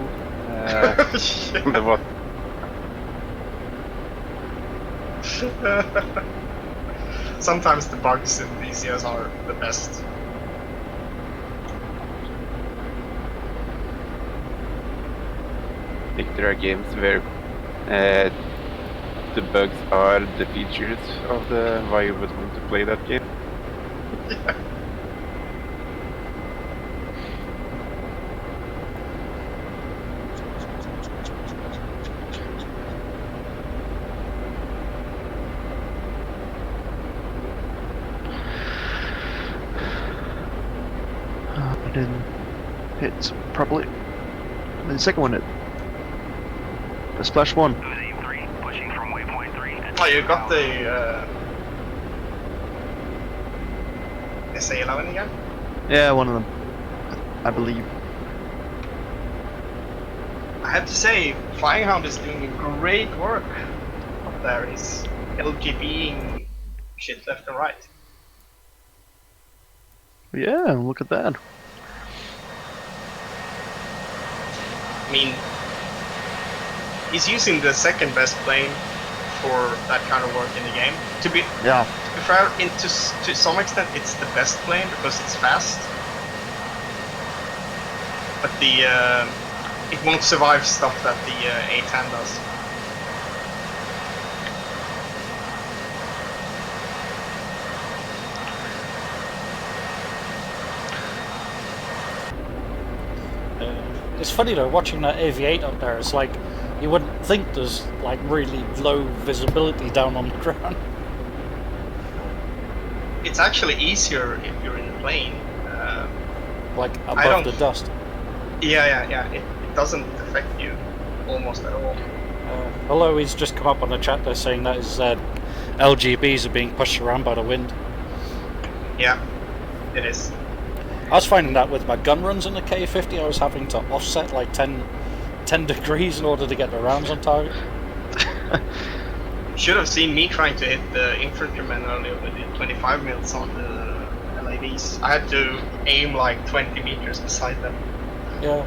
The what? Sometimes the bugs in DCS are the best. I think there are games where the bugs are the features of the why you would want to play that game. I didn't hit properly. And the second one hit. The splash one. Aim 3 pushing from waypoint 3 at Oh, you got the SA-11 again? Yeah, one of them. I believe. I have to say, Flying Hound is doing great work up there. He's LGBing shit left and right. Yeah, look at that. I mean, he's using the second best plane for that kind of work in the game. To be Yeah. fair, to some extent, it's the best plane because it's fast. But it won't survive stuff that the A-10 does. It's funny though, watching that AV-8 up there, it's like, you wouldn't think there's like really low visibility down on the ground. It's actually easier if you're in the plane. Like I above don't- the dust. Yeah. It doesn't affect you almost at all. Although he's just come up on the chat there saying that his LGBs are being pushed around by the wind. Yeah, it is. I was finding that with my gun runs in the K50, I was having to offset like 10 degrees in order to get the rounds on target. Should have seen me trying to hit the infantrymen earlier with the 25 mils on the LAVs. I had to aim like 20 meters beside them. Yeah.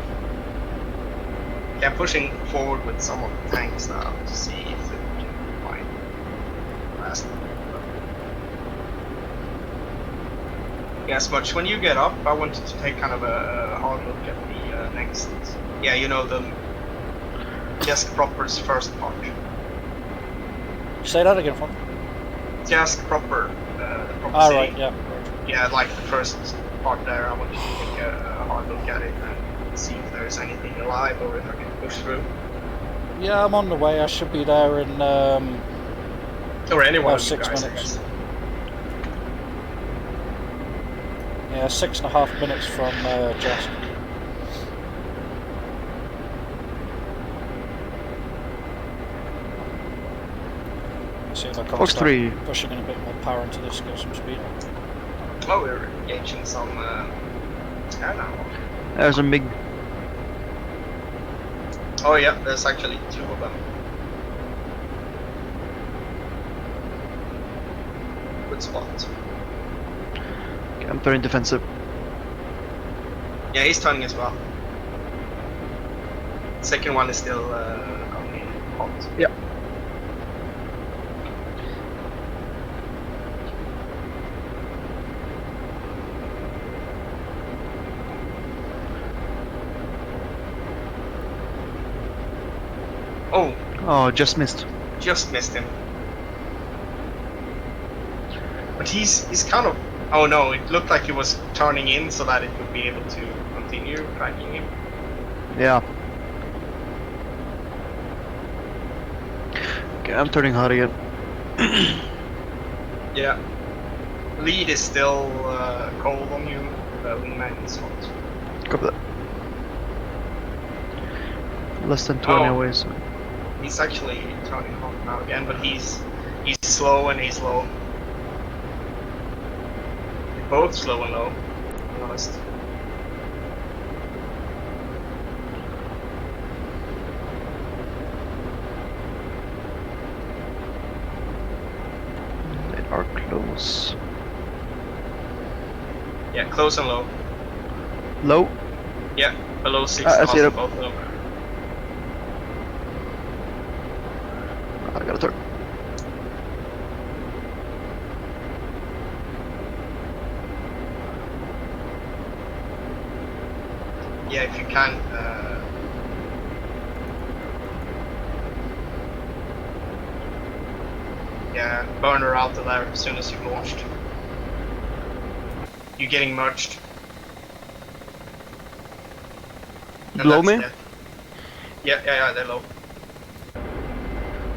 Yeah, I'm pushing forward with some of the tanks now to see if it can find last. Yes, much when you get up, I wanted to take kind of a hard look at the next. Yeah, you know, the Jask Proper's first part. Say that again for me. Jask Proper, the proper Ah, city. right, yeah. Yeah, like the first part there, I wanted to take a hard look at it and see if there's anything alive or if I can push through. Yeah, I'm on the way. I should be there in Or anyone about of you 6 guys, I minutes. guess. Yeah, 6.5 minutes from Jask. See if I can't Fox start 3. pushing in a bit more power into this, get some speed up. Oh, we're engaging some air now. There's a MiG. Oh yeah, there's actually two of them. good spot. Okay, I'm turning defensive. Yeah, he's turning as well. Second one is still coming in hot. Yep. Oh, Oh, just missed. just missed him. But he's kind of. Oh no, it looked like he was turning in so that it would be able to continue tracking him. Yeah. Okay, I'm turning hot again. Yeah. Lead is still cold on you. Wingman is hot. Copy that. Less than 20 Oh. away, so. He's actually turning hot now again, but he's slow and he's low. Both slow and low, to be honest. They are close. Yeah, close and low. Low. Yeah, below 6 I see knots, it. both low. I gotta turn. Yeah, if you can. Yeah, burn her out of there as soon as you've launched. You're getting merged. And Below that's me? dead. Yeah, they're low.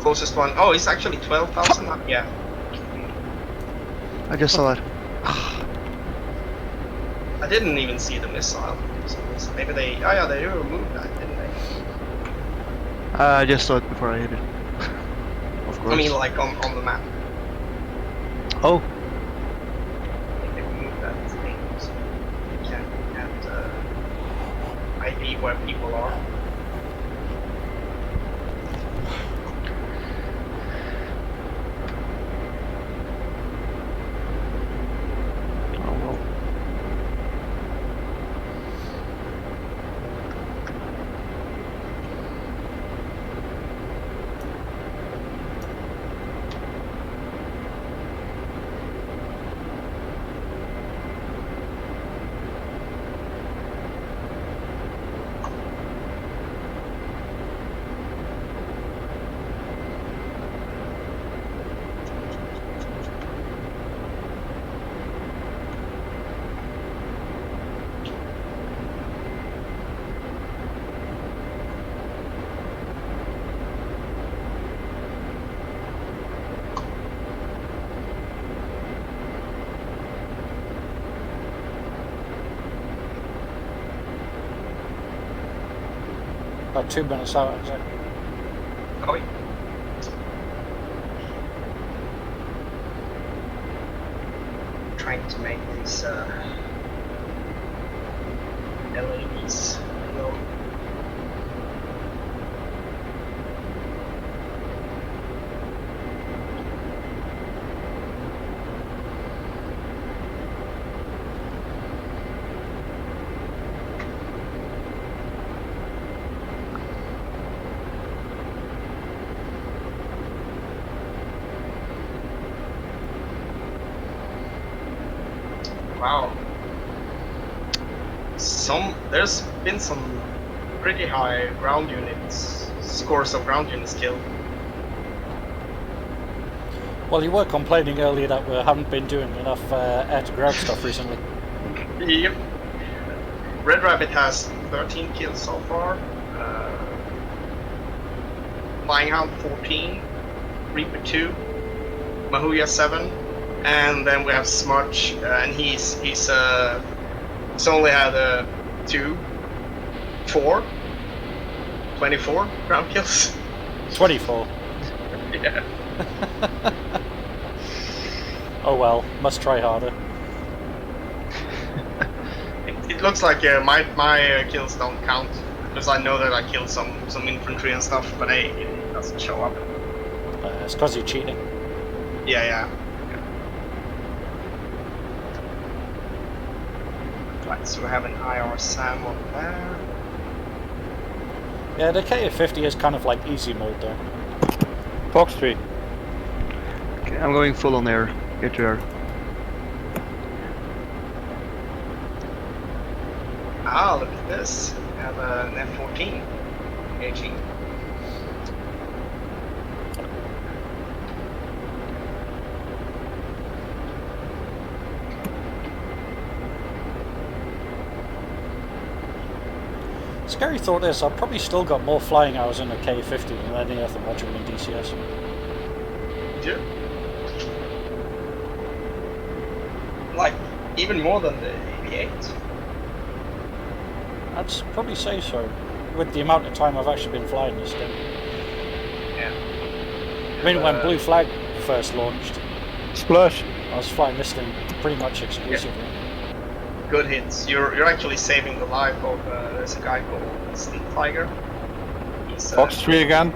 Closest one. Oh, it's actually 12,000 up. Yeah. I just saw that. I didn't even see the missile. So maybe they. Oh yeah, they removed that, didn't they? I just saw it before I hit it. Of course. I mean, like on the map. Oh, They removed that thing, so you can't ID where people are. oh well. About 2 minutes out, is it? Oh, wait. Trying to make these LEDs go. Wow. There's been some pretty high ground units, scores of ground units killed. Well, you were complaining earlier that we haven't been doing enough air-to-ground stuff recently. Yep. Red Rabbit has 13 kills so far. Flying Hound 14, Reaper 2, Mahuya 7, and then we have Smudge, and he's only had 24 ground kills. 24. Yeah. Oh well, must try harder. It looks like my kills don't count because I know that I killed some infantry and stuff, but it doesn't show up. It's because you're cheating. Yeah. Alright, so we have an IR SAM on there. Yeah, the KA50 is kind of like easy mode though. Fox 3. Okay, I'm going full on air. Get to air. Ah, look at this. We have an F-14 AG. Scary thought is, I've probably still got more flying hours in a K50 than any other module in DCS. Yeah. Like, even more than the AV8. I'd probably say so, with the amount of time I've actually been flying this thing. Yeah. I mean, when Blue Flag first launched, Splash. I was flying this thing pretty much exclusively. Good hits. You're actually saving the life of there's a guy called Sleep Tiger. He's Fox 3 again.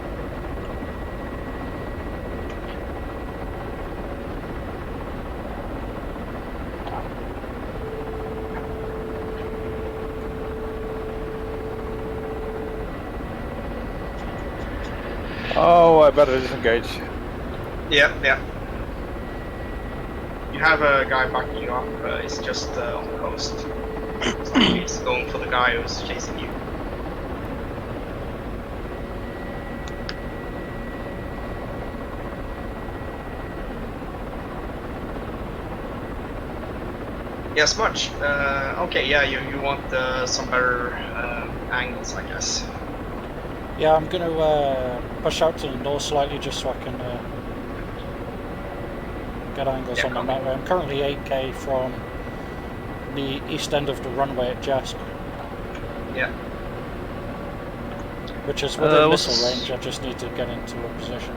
Oh, I better disengage. yeah. You have a guy backing you up. He's just on the coast. So he's going for the guy who's chasing you. Yes, much. Okay, yeah, you want some better angles, I guess. Yeah, I'm going to push out to the north slightly just so I can get angles Yeah, on the copy. motorway. I'm currently 8k from the east end of the runway at Jask, Yeah. which is within what's- missile range. I just need to get into a position.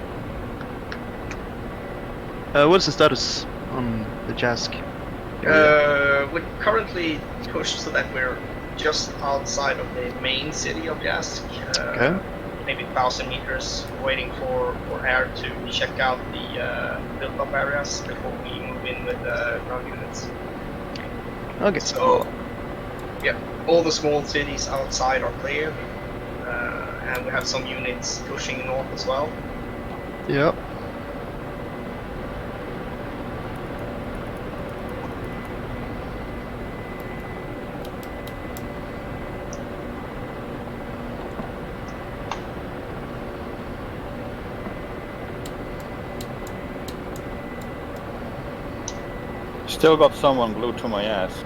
What's the status on the Jask? We're currently pushed so that we're just outside of the main city of Jask. Okay. Maybe 1,000 meters, waiting for air to check out the built-up areas before we move in with ground units. Okay. So, yeah, all the small cities outside are clear, and we have some units pushing north as well. Yep. Still got someone glued to my ass.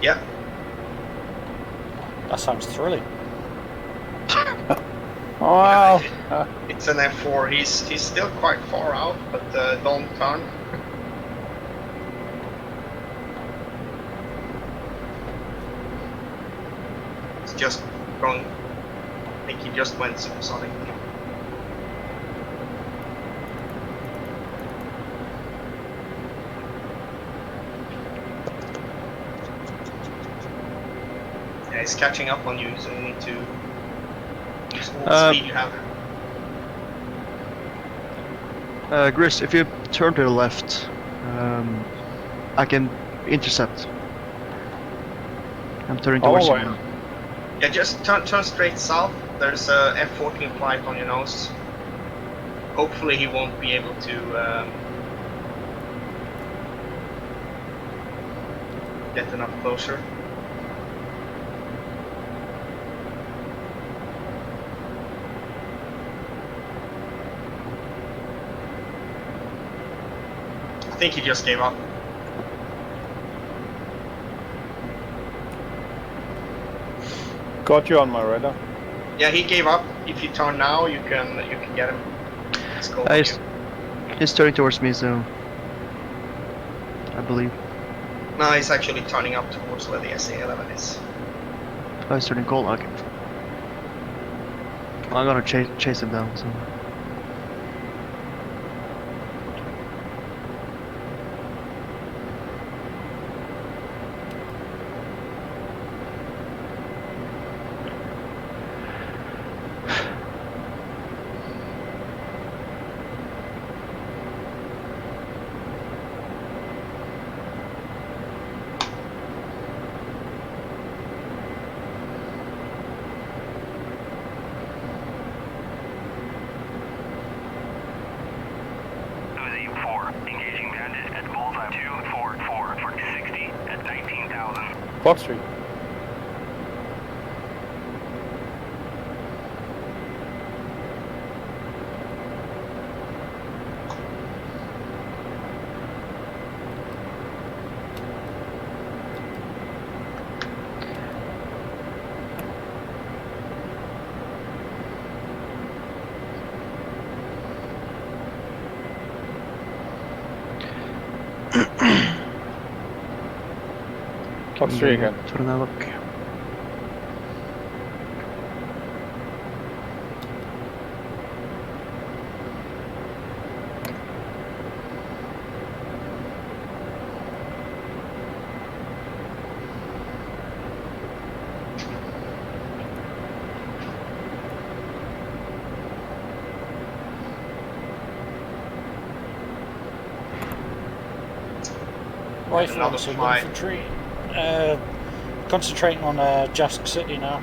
Yeah, That sounds thrilling. Well, it's an F4. He's still quite far out, but don't turn. It's just going. I think he just went supersonic. Yeah, he's catching up on you, so you need to use all the speed you have. Gris, if you turn to the left, I can intercept. I'm turning towards Oh, you. Yeah, just turn straight south. There's a F-14 flight on your nose. Hopefully he won't be able to get enough closer. I think he just gave up. got you on my radar. Yeah, he gave up. If you turn now, you can get him. Let's go. He's turning towards me, so I believe. No, he's actually turning up towards where the SA-11 is. Oh, he's turning cold. Okay. Well, I'm gonna chase him down. So. Fox 3. Fox 3 again. Turn a look. Rifles and flight. infantry. Concentrating on Jask City now.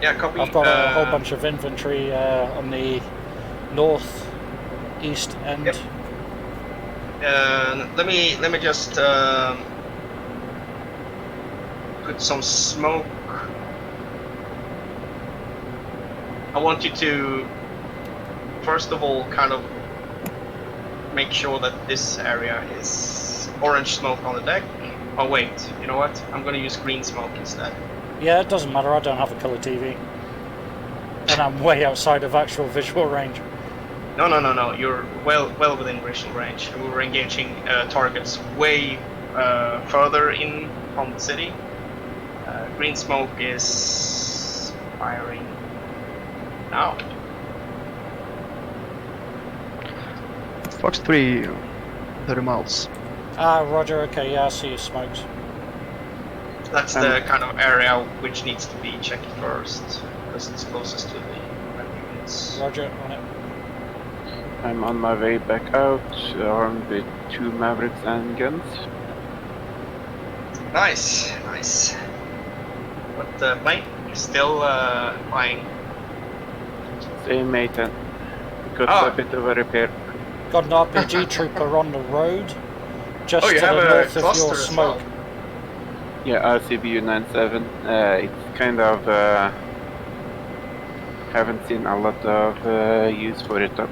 Yeah, copy. I've got a whole bunch of infantry on the north east end. Yep. Let me just put some smoke. I want you to first of all kind of make sure that this area is orange smoke on the deck. Oh wait, you know what? I'm gonna use green smoke instead. Yeah, it doesn't matter, I don't have a colour TV. And I'm way outside of actual visual range. No. You're well within visual range. We were engaging targets way further in from the city. Green smoke is firing now. Fox 3, 30 miles. Ah, roger, okay, yeah, I see your smokes. That's the kind of area which needs to be checked first, because it's closest to the units. Roger, on it. I'm on my way back out, armed with 2 Mavericks and guns. Nice. But the plane is still flying. Same mate, and got Oh. a bit of a repair. Got an RPG trooper on the road, just you to have the a north of cluster your as smoke. well. Yeah, RCBU 97. It's kind of haven't seen a lot of use for it though.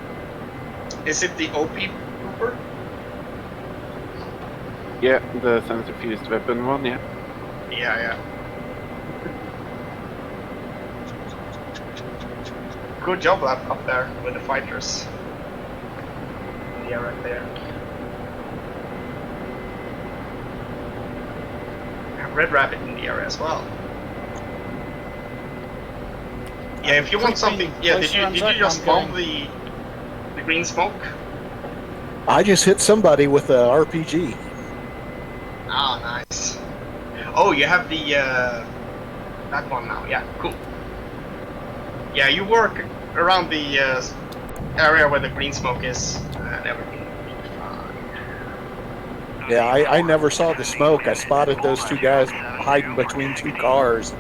Is it the OP trooper? Yeah, the sensor fused weapon one, yeah. Yeah. Good job up there with the fighters. Yeah, right there. Red Rabbit in the area as well. Yeah, if you want something, yeah. Did you just bomb the green smoke? I just hit somebody with a RPG. Ah, nice. Oh, you have the that one now. Yeah, cool. Yeah, you work around the area where the green smoke is and everything. Yeah, I never saw the smoke. I spotted those 2 guys hiding between 2 cars.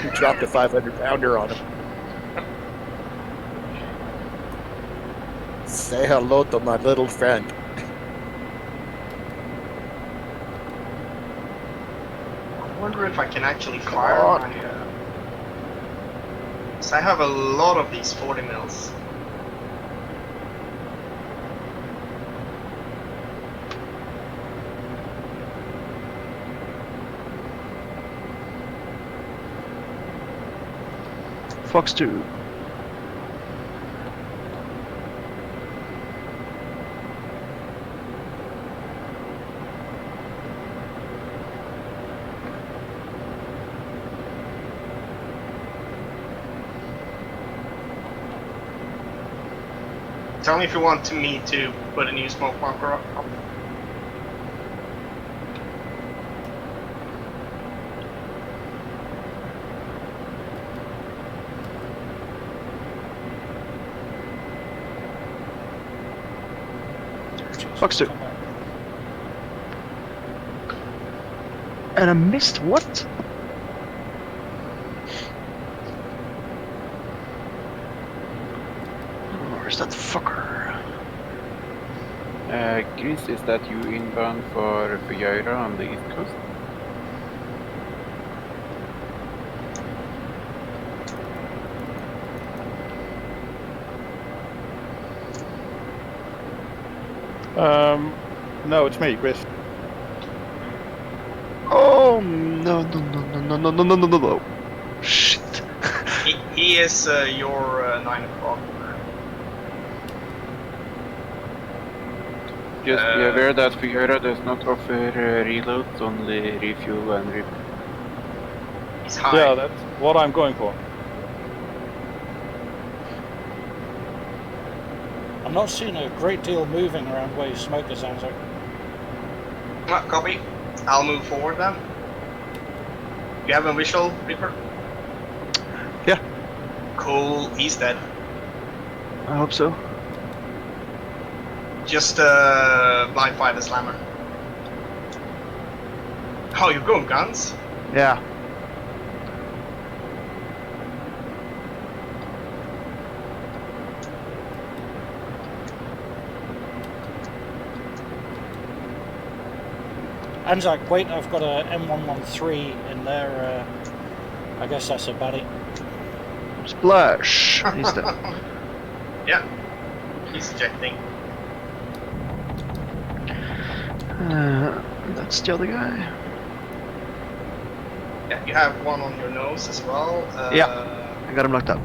He dropped a 500-pounder on him. Say hello to my little friend. I wonder if I can actually fire my. So I have a lot of these 40 mils. Fox 2. Tell me if you want me to put a new smoke bunker up. Fox 2. And I missed what? Where's that fucker? Chris, is that you inbound for Fujairah on the east coast? No, it's me, Chris. Oh no no no no no no no no no no! Shit! He is your 9 o'clock. Just be aware that Fiora does not offer reloads, only refuel and repair. He's high. Yeah, that's what I'm going for. I'm not seeing a great deal moving around where your smoker sounds like. Copy. I'll move forward then. You have a visual, Reaper? Yeah. Cool, he's dead. I hope so. Just blind fire the slammer. Oh, you're going guns? Yeah. Anzac, wait, I've got a M113 in there. I guess that's a baddie. Splash. He's dead. Yeah. He's ejecting. That's the other guy. Yeah, you have one on your nose as well. Yeah. I got him knocked up.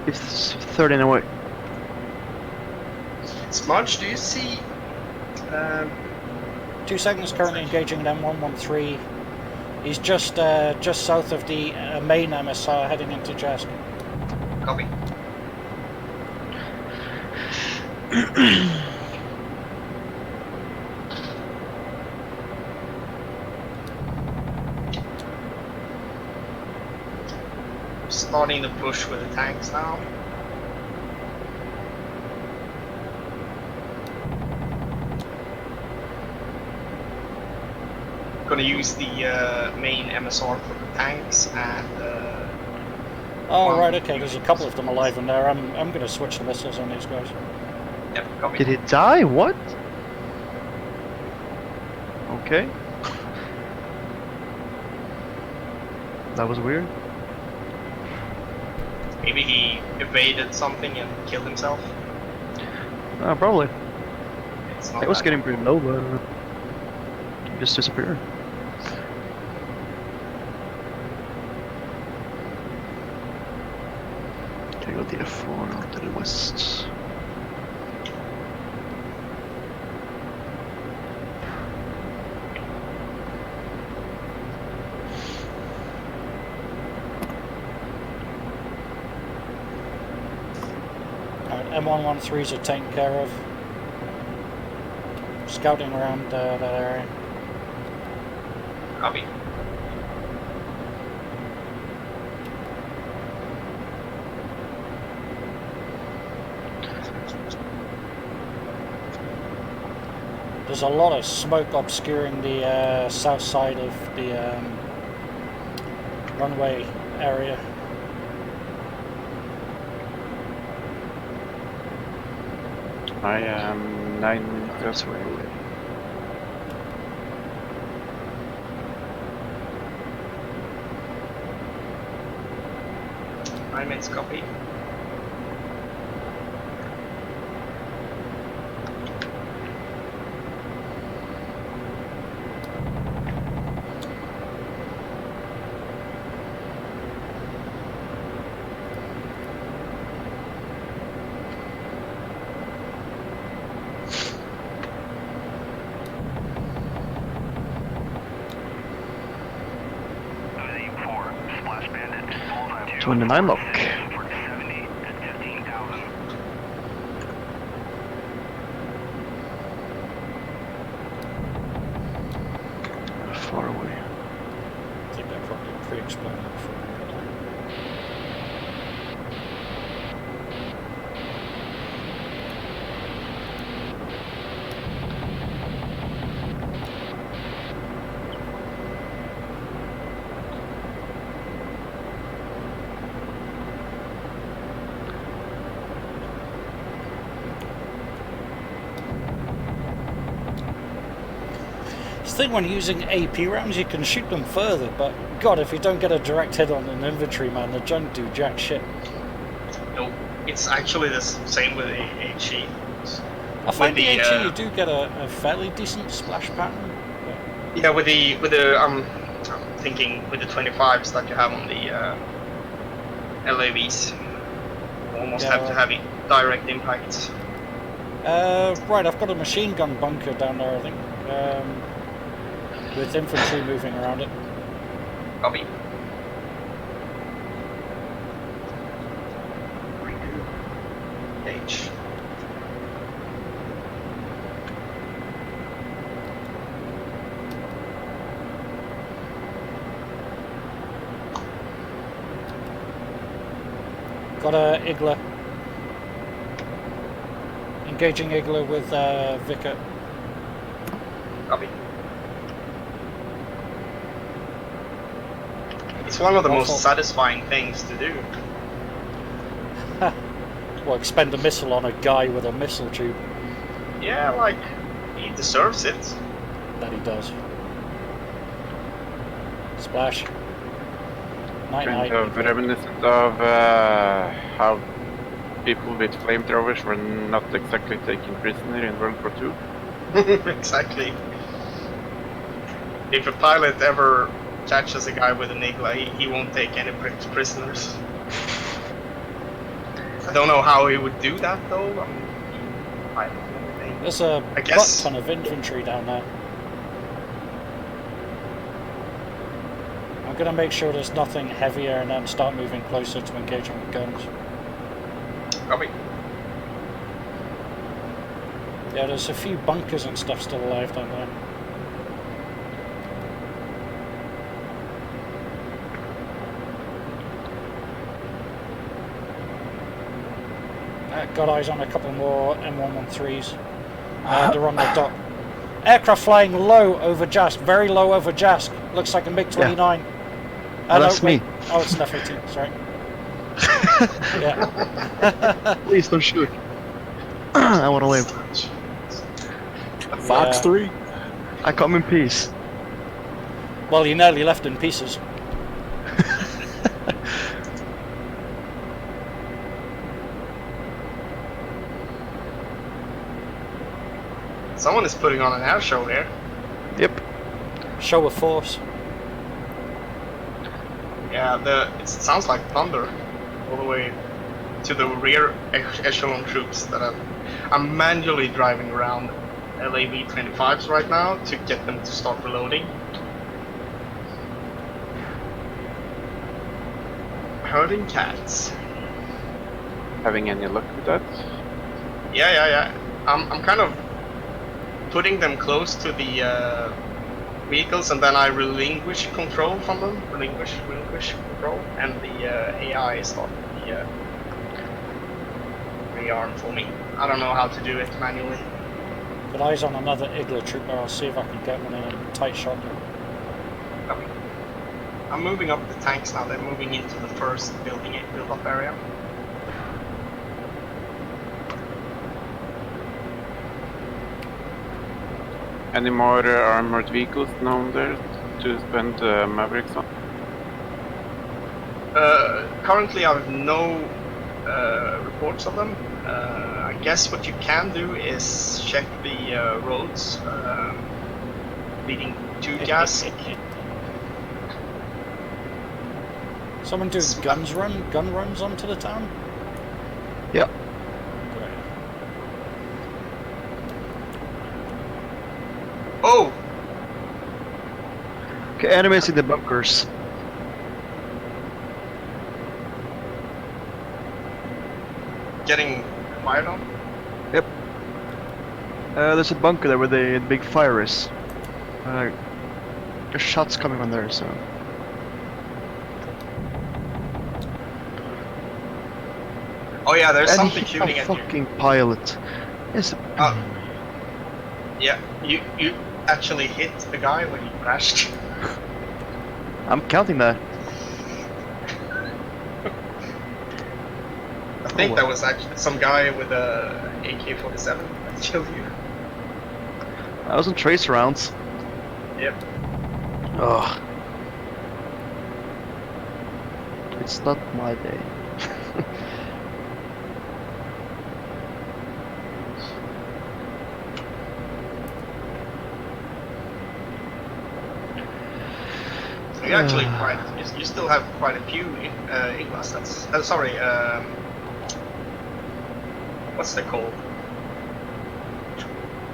He's 13 away. Smudge, do you see? 2 seconds, currently engaging an M113. He's just south of the main MSR heading into Jask. Copy. Starting the push with the tanks now. Gonna use the main MSR for the tanks and. Oh right, okay. There's a couple of them alive in there. I'm gonna switch the missiles on these guys. Yep, copy. Did he die? What? Okay. That was weird. Maybe he evaded something and killed himself. Probably. It's not It was that getting pretty low, but he just disappeared. Okay, go to the 4 out to the west. Alright, M113s are taken care of. Scouting around that area. Copy. There's a lot of smoke obscuring the south side of the runway area. I am 9 meters away. I made copy. Aim 4, Splash Bandit, bullseye 2. 29 lock. For 70 at 15,000. Far away. I think they're probably pre-exploded before we got there. The thing when using AP rounds, you can shoot them further, but God, if you don't get a direct hit on an infantryman, they don't do jack shit. No, it's actually the same with HE. I find with the the, HE you do get a fairly decent splash pattern. yeah, with the I'm thinking with the 25s that you have on the LAVs, you almost have to have it direct impact. Right, I've got a machine gun bunker down there, I think, with infantry moving around it. Copy. H. Got a Igla. Engaging Igla with Vicar. Copy. It's one of the most satisfying things to do. Well, expend a missile on a guy with a missile tube. Yeah, like, he deserves it. That he does. Splash. Night Kind night. of reminiscent of how people with flamethrowers were not exactly taken prisoner in World War II. Exactly. If a pilot ever catches a guy with an Igla, he won't take any prisoners. I don't know how he would do that though. I don't know. There's a I guess- butt ton of infantry down there. I'm gonna make sure there's nothing heavier and then start moving closer to engage on the guns. Copy. Yeah, there's a few bunkers and stuff still alive down there. Got eyes on a couple more M113s. They're on the dock. Aircraft flying low over Jask, very low over Jask. Looks like a MiG-29. Oh, that's me. Oh, it's an F-18, sorry. Yeah. Please don't shoot. I want to live. Fox Yeah. 3. I come in peace. Well, you nearly left in pieces. Someone is putting on an air show here. Yep. Show of force. Yeah, it sounds like thunder all the way to the rear echelon troops that I'm manually driving around LAV 25s right now to get them to start reloading. Herding cats. Having any luck with that? Yeah. I'm kind of putting them close to the vehicles, and then I relinquish control from them. Relinquish control, and the AI start the rearm for me. I don't know how to do it manually. Got eyes on another Igla trooper. I'll see if I can get one in a tight shot. Copy. I'm moving up the tanks now. They're moving into the first build-up area. Any more armored vehicles down there to spend Mavericks on? Currently, I have no reports of them. I guess what you can do is check the roads leading to gas. Someone doing gun runs onto the town? Yep. Great. Oh! Okay, enemies in the bunkers. Getting fired on? Yep. There's a bunker there where the big fire is. There's shots coming from there, so. Oh yeah, there's And something he shooting a at you. fucking pilot. Yes. Yeah, you actually hit the guy when he crashed. I'm counting that. I think that was actually some guy with a AK-47 that killed you. I was on trace rounds. Yep. Ugh. It's not my day. You actually quite. You still have quite a few Iglas. That's sorry. What's that called?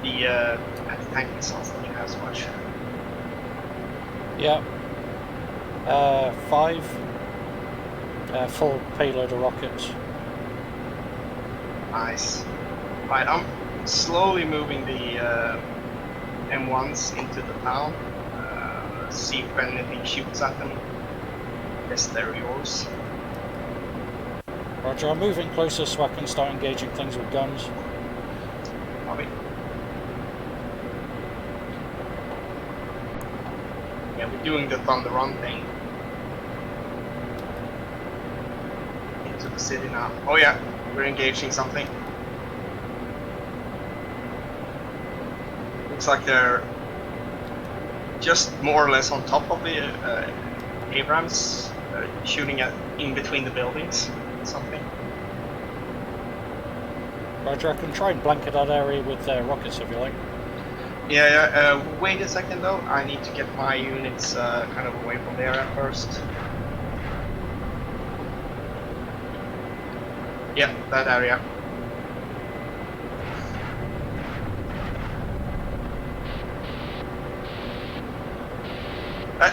The anti-tank missiles that you have so much. Yeah. 5 full payload of rockets. Nice. Right, I'm slowly moving the M1s into the town. See if anything shoots at them. Guess they're yours. Roger, I'm moving closer so I can start engaging things with guns. Copy. Yeah, we're doing the Thunder Run thing. Into the city now. Oh yeah, we're engaging something. Looks like they're just more or less on top of the Abrams, shooting at in between the buildings. Something. Roger, I can try and blanket that area with rockets if you like. Yeah, wait a second though. I need to get my units kind of away from the area first. Yeah, that area.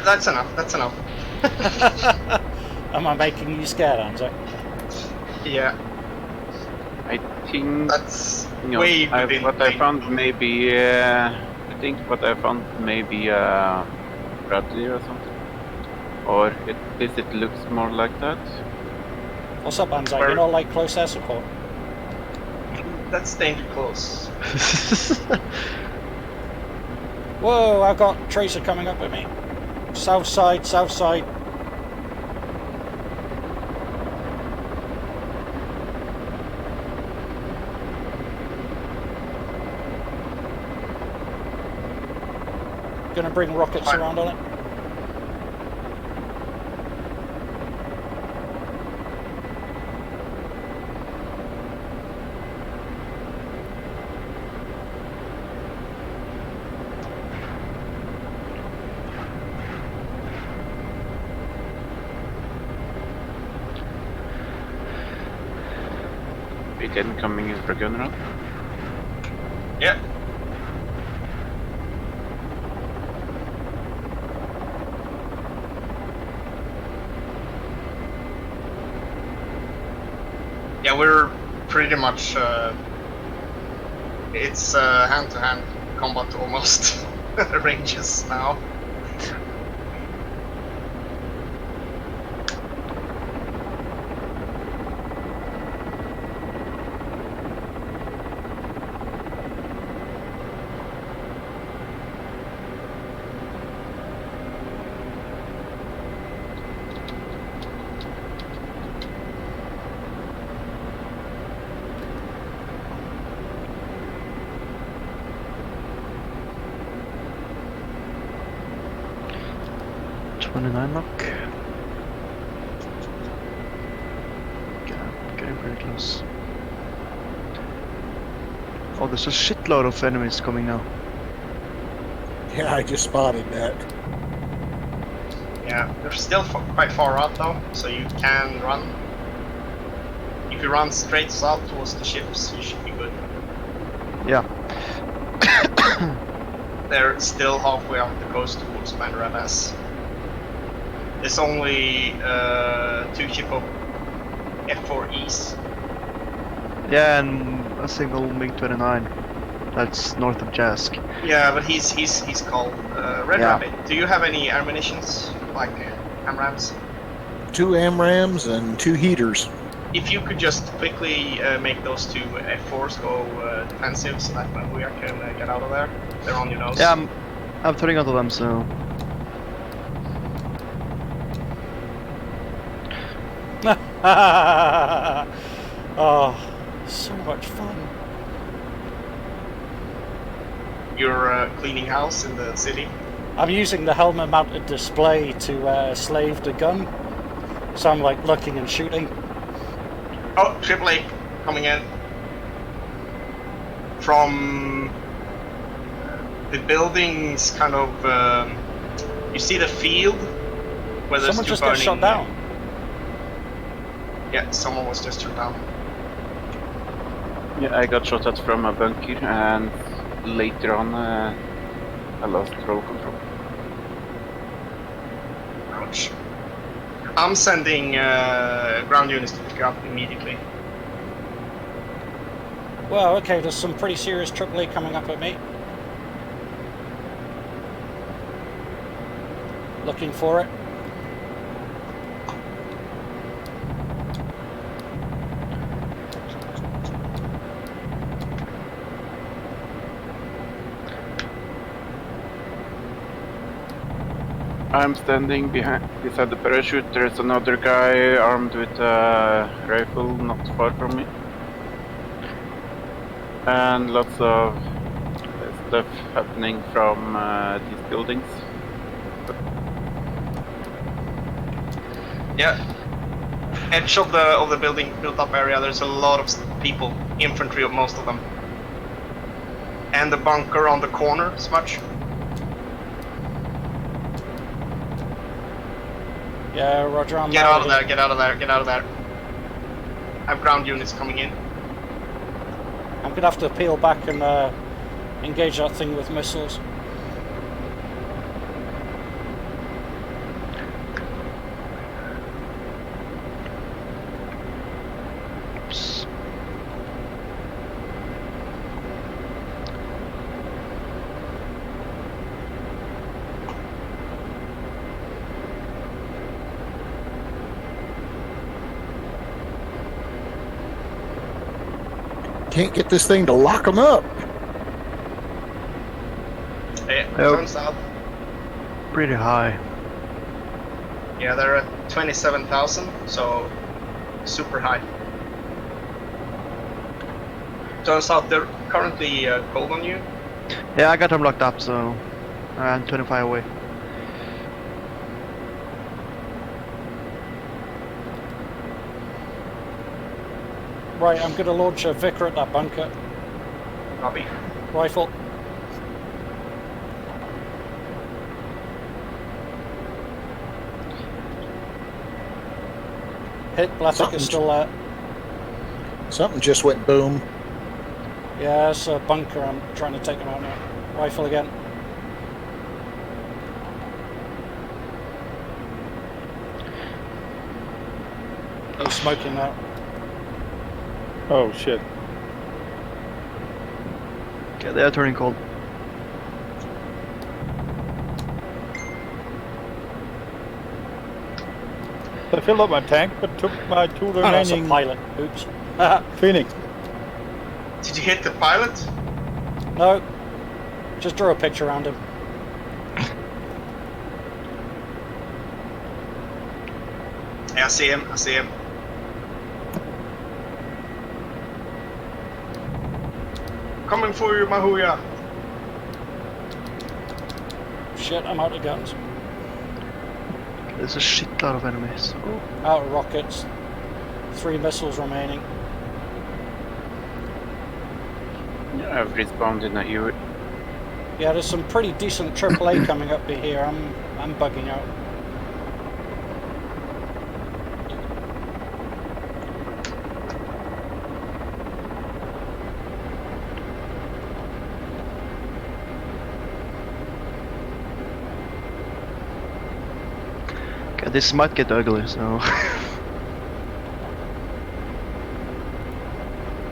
That's enough. That's enough. Am I making you scared, Anza? Yeah, I think that's you know, way within. what I found maybe I think what I found maybe Bradley or something, or at least it looks more like that. What's up, Anza? Where- You know, like close air support? That's danger close. Whoa, I've got Tracer coming up at me. South side, south side. Gonna bring rockets Fine. around on it. B10 coming in for gun run. Yeah. Yeah, we're pretty much. It's hand-to-hand combat almost ranges now. Knock. Getting pretty close. Oh, there's a shitload of enemies coming now. Yeah, I just spotted that. Yeah, they're still quite far out though, so you can run. If you run straight south towards the ships, you should be good. Yeah. They're still halfway up the coast towards Banderas. There's only 2 ship of F4Es. Yeah, and a single MiG-29. That's north of Jask. Yeah, but he's called Red Yeah. Rabbit. Do you have any ammunitions like AMRAAMs? 2 AMRAAMs and 2 heaters. If you could just quickly make those 2 F4s go defensive, so that when we can get out of there, they're on your nose. Yeah, I'm turning onto them, so... Oh, so much fun. You're cleaning house in the city. I'm using the helmet mounted display to slave the gun. So I'm like looking and shooting. Oh, AAA coming in from the buildings. Kind of, you see the field Where there's Someone two just got shot down. Yeah, someone was just shot down. Yeah, I got shot at from a bunker, and later on I lost roll control. Ouch. I'm sending ground units to pick you up immediately. Well, okay, there's some pretty serious AAA coming up at me. Looking for it. I'm standing beside the parachute. There's another guy armed with a rifle not far from me. And lots of stuff happening from these buildings. Yeah. Edge of the building built up area, there's a lot of people, infantry of most of them. And the bunker on the corner, as much. Yeah, Roger, I'm Get out of there. there, get out of there, get out of there. I have ground units coming in. I'm gonna have to peel back and engage that thing with missiles. Oops. Can't get this thing to lock them up. Hey, Yep. turns out, Pretty high. yeah, they're at 27,000, so super high. Turns out they're currently cold on you. Yeah, I got them locked up, so I'm 25 away. Right, I'm gonna launch a Vicar at that bunker. Copy. Rifle. Hit, Blatic is still there. Something just went boom. Yeah, it's a bunker, I'm trying to take him out now. Rifle again. He's smoking now. Oh shit. Okay, they are turning cold. I filled up my tank, but took my two Oh, that's a remaining pilot. Oops. Phoenix. Did you hit the pilot? No. Just draw a picture around him. Yeah, I see him, I see him. Coming for you, Mahuya. Shit, I'm out of guns. There's a shitload of enemies. Out of rockets. 3 missiles remaining. I've respawned in a UE. Yeah, there's some pretty decent AAA coming up here. I'm bugging out. Okay, this might get ugly, so.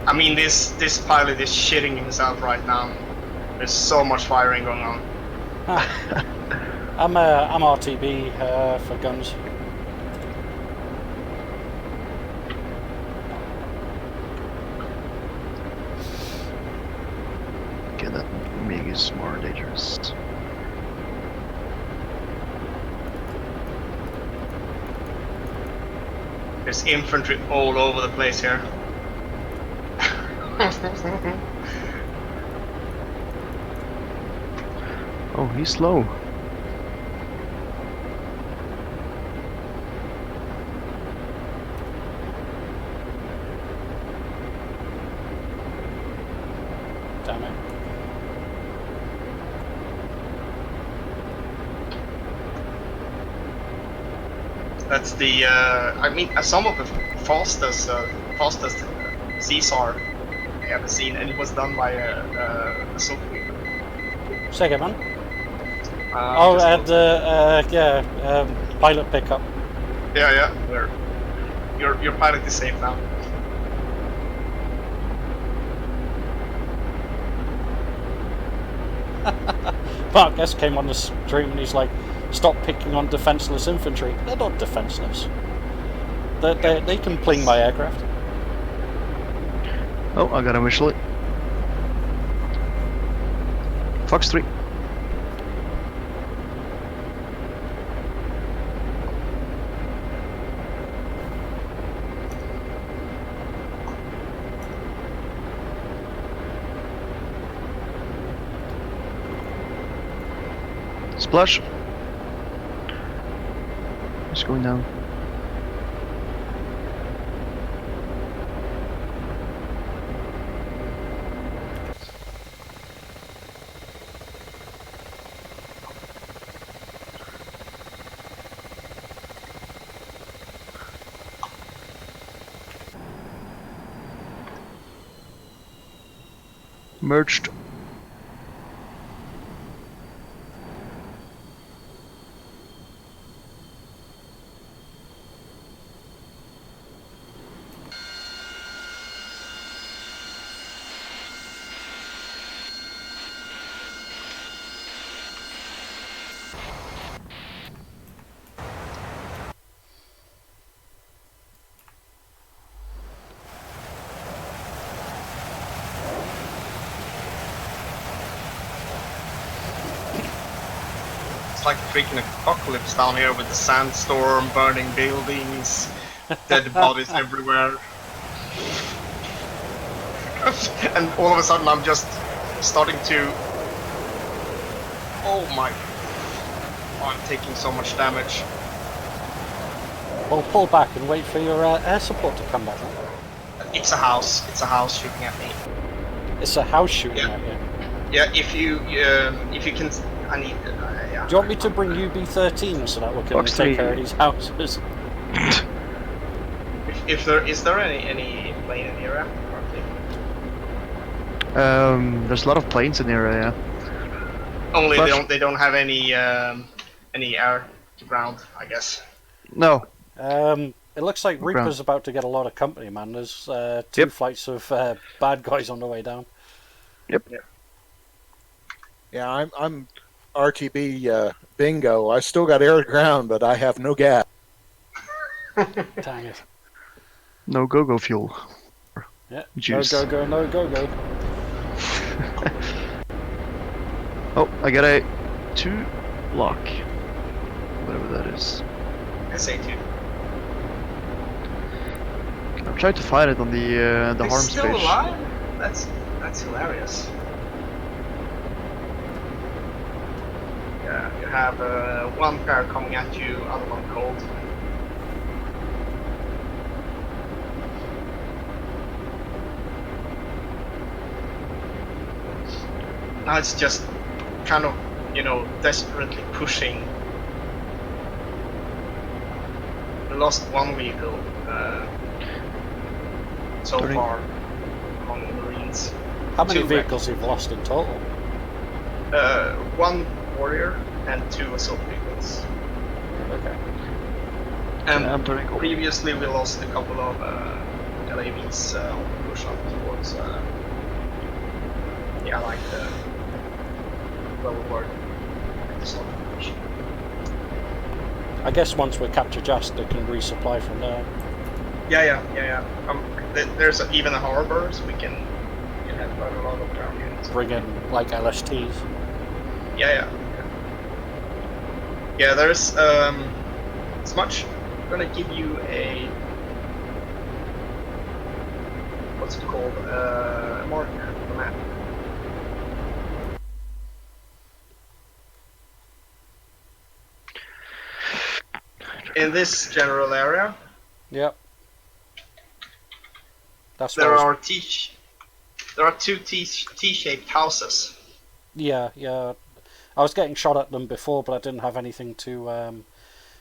I mean, this pilot is shitting himself right now. There's so much firing going on. I'm RTB for guns. Okay, that MiG is more dangerous. There's infantry all over the place here. Oh, he's slow. Damn it. That's the. I mean, some of the fastest Caesar I ever seen, and it was done by a software. Say again, man. Oh, Just at the pilot pickup. yeah. Your pilot is safe now. Marcus came on the stream and he's like, "Stop picking on defenseless infantry. They're not defenseless. They can pling my aircraft." Oh, I got a whistle it. Fox 3. Splash. It's going down. Merged. It's like a freaking apocalypse down here with the sandstorm, burning buildings, dead bodies everywhere. And all of a sudden I'm just starting to... Oh my... Oh, I'm taking so much damage. Well, pull back and wait for your air support to come back. It's a house shooting at me. It's a house shooting Yeah. at you. Yeah, if you can... I need... yeah. Do you want me to bring UB-13 so that we can Fox take 3. care of these houses? If there... Is there any plane in the area? There's a lot of planes in the area, yeah. Only Flash. they don't have any air to ground, I guess. No. It looks like Ground. Reaper's about to get a lot of company, man. There's two Yep. flights of bad guys on the way down. Yeah, I'm RTB bingo. I still got air to ground, but I have no gas. Dang it. No go-go fuel. Yeah. Juice. No go, no go. Oh, I got a 2 lock. Whatever that is. SA2. I'm trying to find it on the He's harms still page. alive? That's hilarious. Yeah, you have one pair coming at you, other one cold. Now it's just kind of, desperately pushing. We lost one vehicle so Turning. far among the Marines. How many 2 vehicles you've lost in total? One warrior and 2 assault vehicles. Okay. And I'm turning cold. previously we lost a couple of LAVs on the push up towards like the lower word. I guess once we capture Just, they can resupply from there. Yeah. There's even a harbor, so we can have quite a lot of ground units. Bring in like LSTs. Yeah. Yeah, there's it's much gonna give you a what's it called? Marker on the map. In this general area, Yep. That's there what I was- are two T-shaped houses. Yeah. I was getting shot at them before, but I didn't have anything to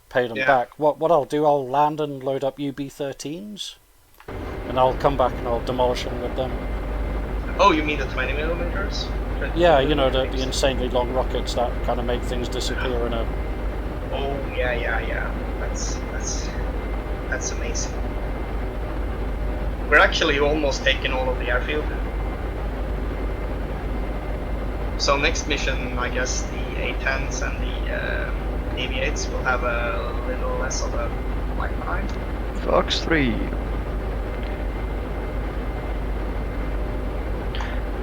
pay them Yeah. back. What I'll do, I'll land and load up UB-13s, and I'll come back and I'll demolish them with them. Oh, you mean the 20 millimeters? Yeah, you know, the insanely long rockets that kind of make things disappear in a... Oh yeah. That's amazing. We're actually almost taking all of the airfield. So next mission, I guess the A-10s and the AV-8s will have a little less of a lifetime. Fox 3.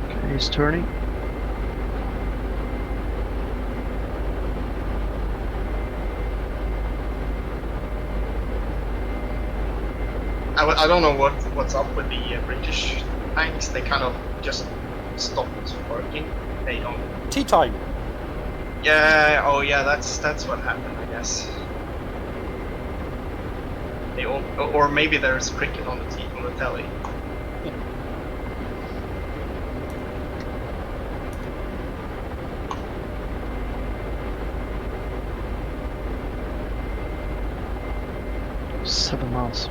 Okay, he's turning. I don't know what's up with the British tanks. They kind of just stopped working. They don't. Tea time! Yeah. Oh yeah. That's what happened. I guess. They all, or maybe there's cricket on the telly. Seven miles.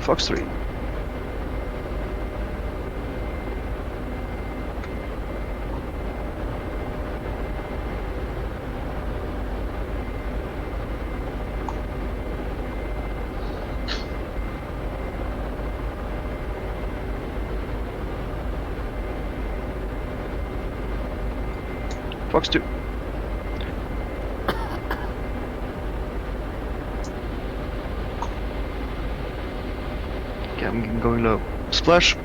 Fox 3. Fox 2. Okay, I'm going low. Splash.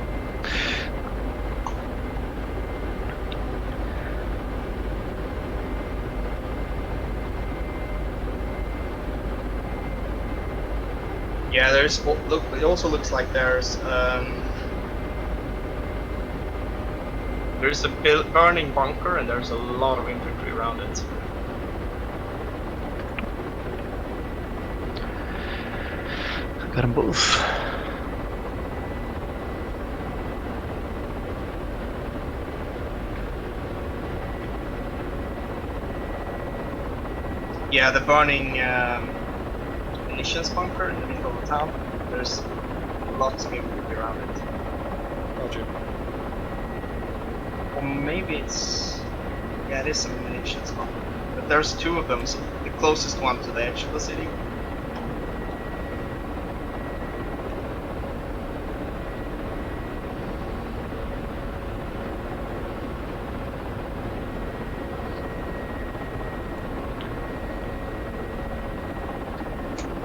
Yeah, there's look. It also looks like there's a burning bunker and there's a lot of infantry around it. Got them both. Yeah, the burning munitions bunker in the middle of the town. There's lots of infantry around it. Roger. Or maybe it's... yeah, it is a munitions bunker. But there's two of them, so the closest one to the edge of the city.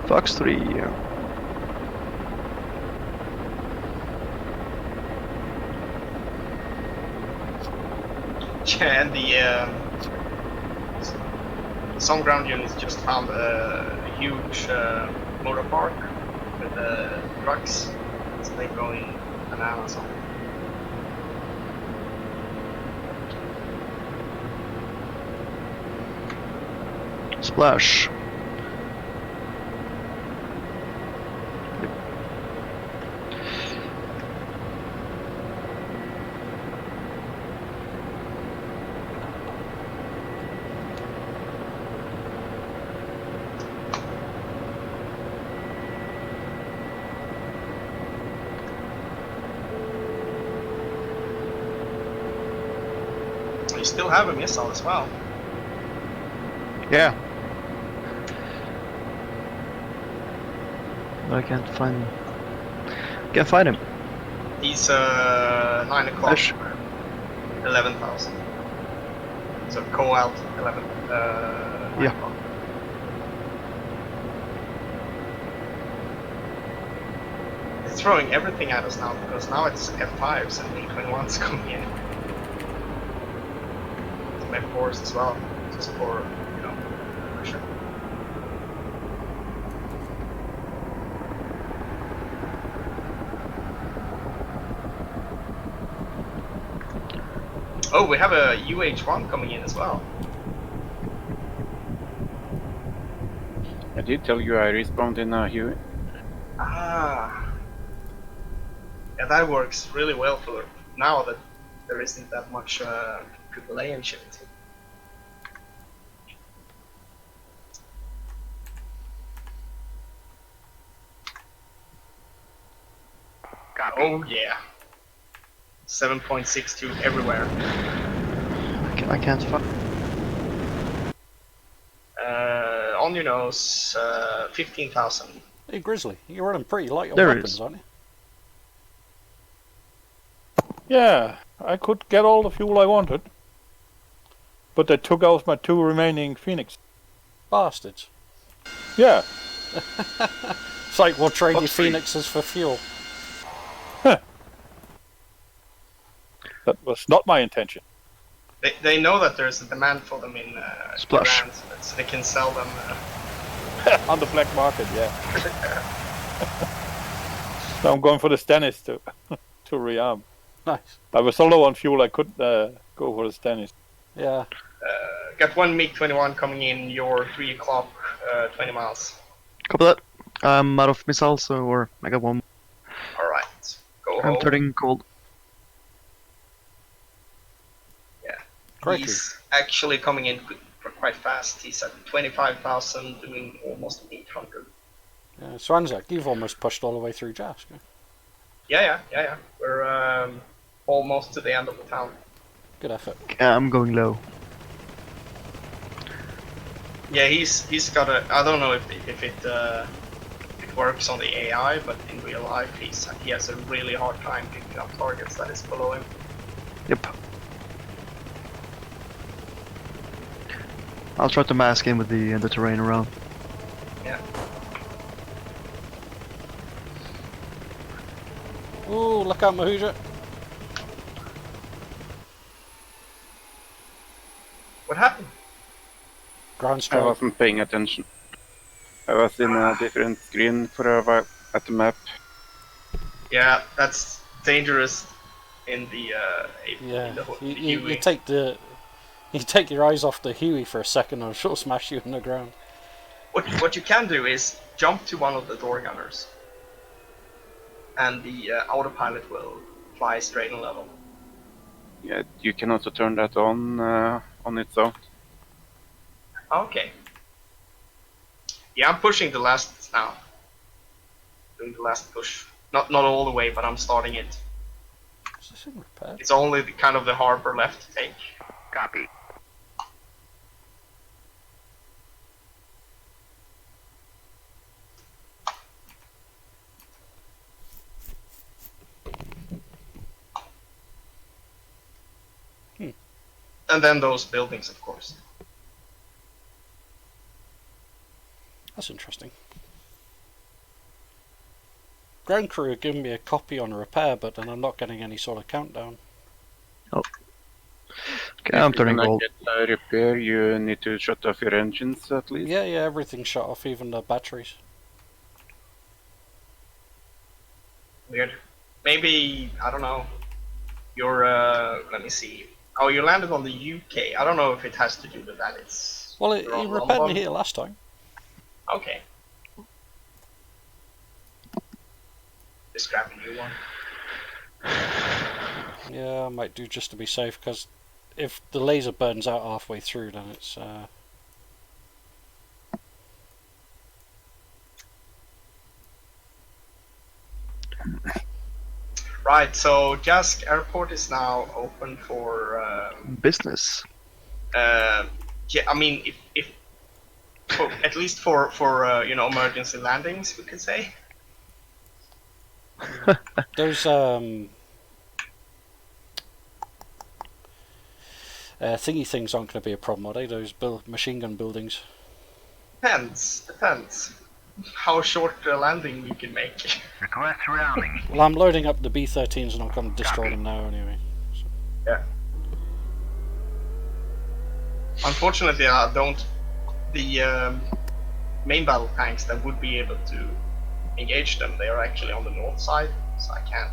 Fox 3. Yeah, and some ground units just found a huge motor park with trucks, so they're going bananas on it. Splash. You still have a missile as well. Yeah. I can't find him. He's 9 o'clock, Fish. 11,000. So go out 11. 9 Yeah. o'clock. It's throwing everything at us now because now it's F5s and B-21s coming in. Some F4s as well, just for, you know, pressure. Oh, we have a UH-1 coming in as well. I did tell you I respawned in Huey. Ah. Yeah, that works really well for now that there isn't that much AAA and shit. Copy. Oh yeah. 7.62 everywhere. I can't find. On your nose, 15,000. Hey, Grizzly, you're running pretty light on There it weapons, is. aren't you? Yeah, I could get all the fuel I wanted. But they took out my 2 remaining Phoenix. Bastards. Yeah, It's like we'll trade you What's free? Phoenixes for fuel. that was not my intention. They know that there's a demand for them in Splash. Iran, so they can sell them. On the black market, yeah. So I'm going for the Stennis to rearm. Nice. I was so low on fuel I couldn't go for the Stennis. Yeah. Got one MiG-21 coming in your 3 o'clock, 20 miles. Copy that. I'm out of missiles, or I got one. Alright, go I'm home. turning cold. Crikey. He's actually coming in quite fast. He's at 25,000, doing almost 800. Yeah, so Anzac, you've almost pushed all the way through Jask. Yeah. We're almost to the end of the town. Good effort. I'm going low. Yeah, he's got a. I don't know if it works on the AI, but in real life, he has a really hard time picking up targets that is below him. Yep. I'll try to mask in with the terrain around. Yeah. Ooh, look out, Mahuja. What happened? Ground I strike. wasn't paying attention. I was in a different screen for a while at the map. Yeah, that's dangerous in the Yeah, in the you Huey. take your eyes off the Huey for a second and she'll smash you in the ground. What you can do is jump to one of the door gunners, and the autopilot will fly straight and level. Yeah, you can also turn that on its own. Okay. Yeah, I'm pushing the last now. Doing the last push. Not all the way, but I'm starting it. Is this in repair? It's only kind of the harbor left to take. Copy. And then those buildings, of course. That's interesting. Ground crew are giving me a copy on repair, but then I'm not getting any sort of countdown. Okay, I'm turning When I cold. get a repair, you need to shut off your engines at least. Yeah, everything's shut off, even the batteries. Weird. Maybe, I don't know. You're, let me see. Oh, you landed on the UK. I don't know if it has to do with that. It's. Well, you're he on repaired me London. here last time. Okay. Just grab a new one. Yeah, I might do just to be safe, because if the laser burns out halfway through, then it's Right, so Jask Airport is now open for. Business. Yeah, I mean, if for, at least for emergency landings, we could say. those thingy things aren't going to be a problem, are they? Those machine gun buildings. Depends. How short a landing you can make. Request surrounding. Well, I'm loading up the B-13s and I'm going to destroy them now anyway. Yeah. Unfortunately, I don't. The main battle tanks that would be able to engage them, they are actually on the north side, so I can't.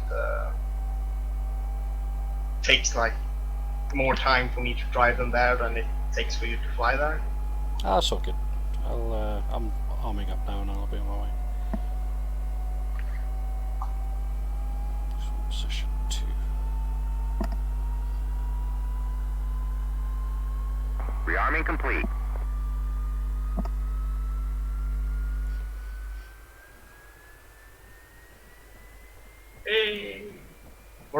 Takes like more time for me to drive them there than it takes for you to fly there. Ah, that's all good. I'm arming up now and I'll be on my way. Position 2. Rearming complete. Hey.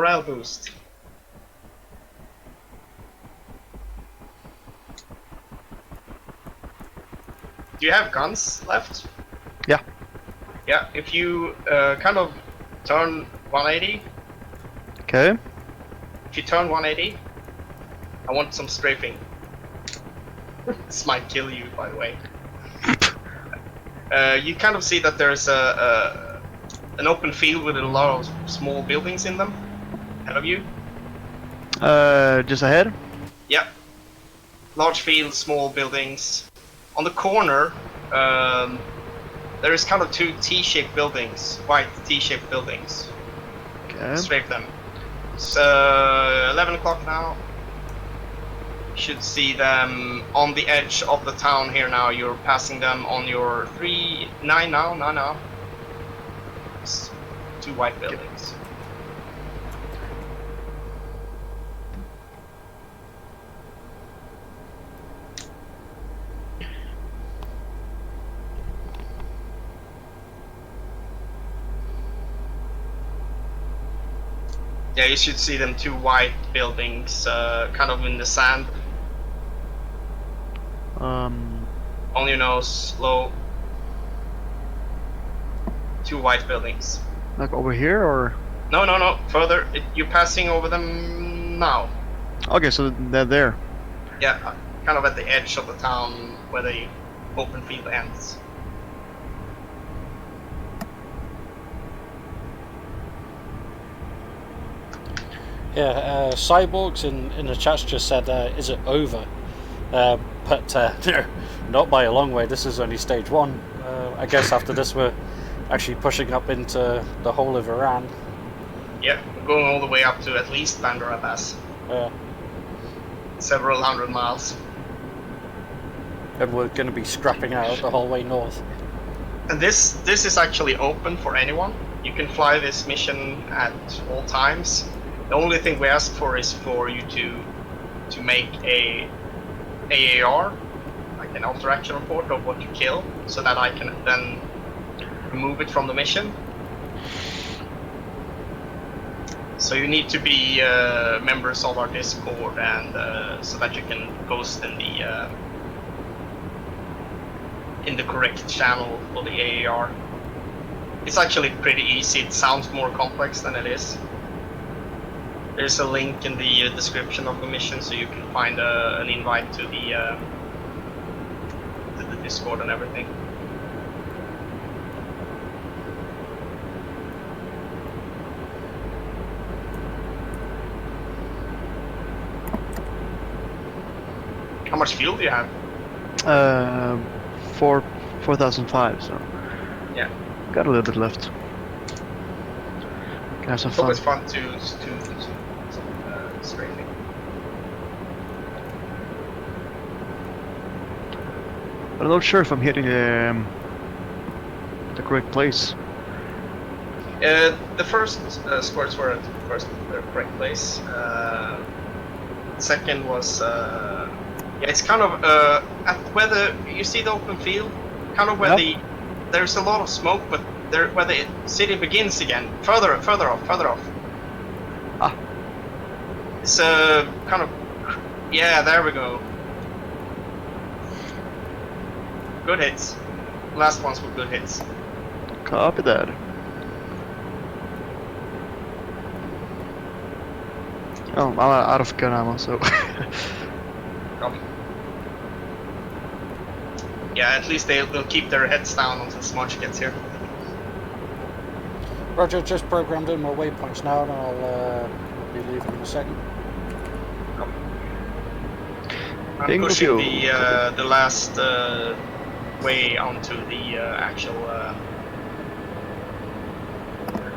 Morale boost. Do you have guns left? Yeah. Yeah, if you kind of turn 180, Okay. if you turn 180, I want some strafing. This might kill you, by the way. You kind of see that there's an open field with a lot of small buildings in them ahead of you. Just ahead. Yep. Large field, small buildings. On the corner, there is kind of two T-shaped buildings, white T-shaped buildings. Okay. Strafe them. It's 11 o'clock now. You should see them on the edge of the town here now. You're passing them on your 9 now. It's two white buildings. Yeah, you should see them two white buildings, kind of in the sand. On your nose, low. Two white buildings. Like over here, or? No. Further. You're passing over them now. Okay, so they're there. Yeah, kind of at the edge of the town where the open field ends. Yeah, Cyborgs in the chat just said, is it over? But no, not by a long way. This is only stage 1. I guess after this we're actually pushing up into the whole of Iran. Yeah, we're going all the way up to at least Bandar Abbas. Several hundred miles. And we're going to be scrapping out the whole way north. And this is actually open for anyone. You can fly this mission at all times. The only thing we ask for is for you to make a AAR, like an after action report of what you kill, so that I can then remove it from the mission. So you need to be members of our Discord, and so that you can post in the correct channel for the AAR. It's actually pretty easy. It sounds more complex than it is. There's a link in the description of the mission, so you can find an invite to the Discord and everything. How much fuel do you have? 4,005. So Yeah. got a little bit left. Can have some It's fun. always fun to strafing. But I'm not sure if I'm hitting the correct place. The first scores were at the correct place. Second was yeah, it's kind of at where you see the open field, kind of where there's a lot of smoke, but where the city begins again, further off. Ah. It's kind of, yeah, there we go. Good hits. Last ones were good hits. Copy that. Oh, I'm out of gun ammo, so. Copy. Yeah, at least they'll keep their heads down until Smudge gets here. Roger, just programmed in my waypoints now, and I'll be leaving in a second. I'm Bingo pushing fuel. the last way onto the actual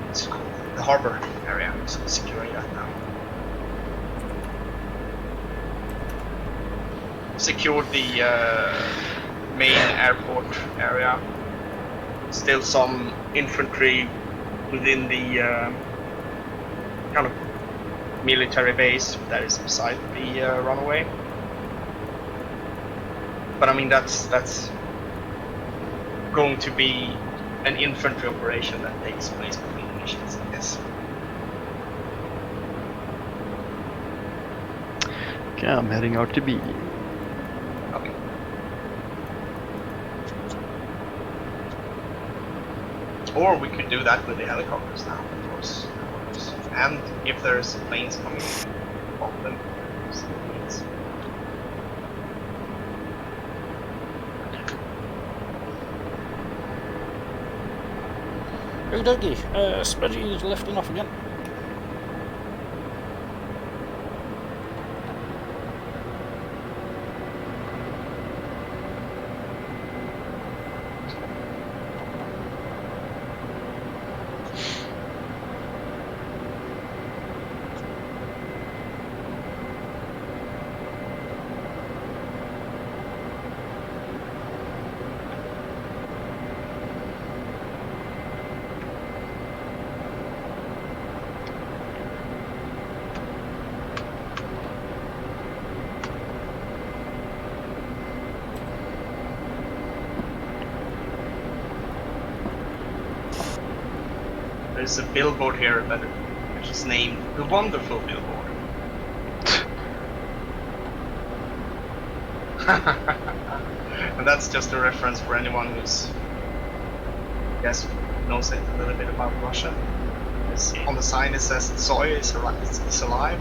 what's it called? The harbor area. So securing that now. Secured the main airport area. Still some infantry within the kind of military base that is beside the runaway. But I mean that's going to be an infantry operation that takes place between the missions, I guess. Okay, I'm heading out to B. Okay. Or we could do that with the helicopters now, of course. And if there's planes coming off them. Okey-dokey, Spudgy is lifting off again. There's a billboard here, which is named The Wonderful Billboard. And that's just a reference for anyone who's, I guess, knows a little bit about Russia. On the sign it says Zoya is alive.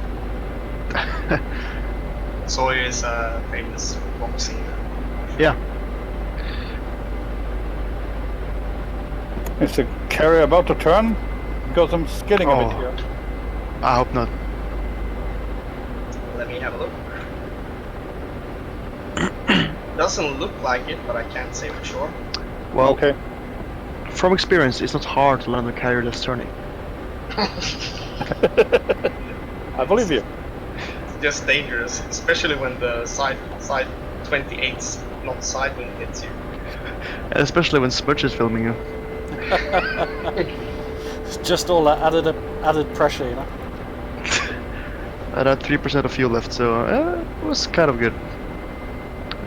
Zoya is a famous rock singer. Yeah. Is the carrier about to turn? Because I'm skidding a bit Oh. here. I hope not. Let me have a look. Doesn't look like it, but I can't say for sure. Well, Okay. from experience, it's not hard to land a carrier that's turning. I believe you. It's just dangerous, especially when the side 28's not side wind hits you. And especially when Spudge is filming you. It's just all that added pressure, you know. I had 3% of fuel left, so it was kind of good.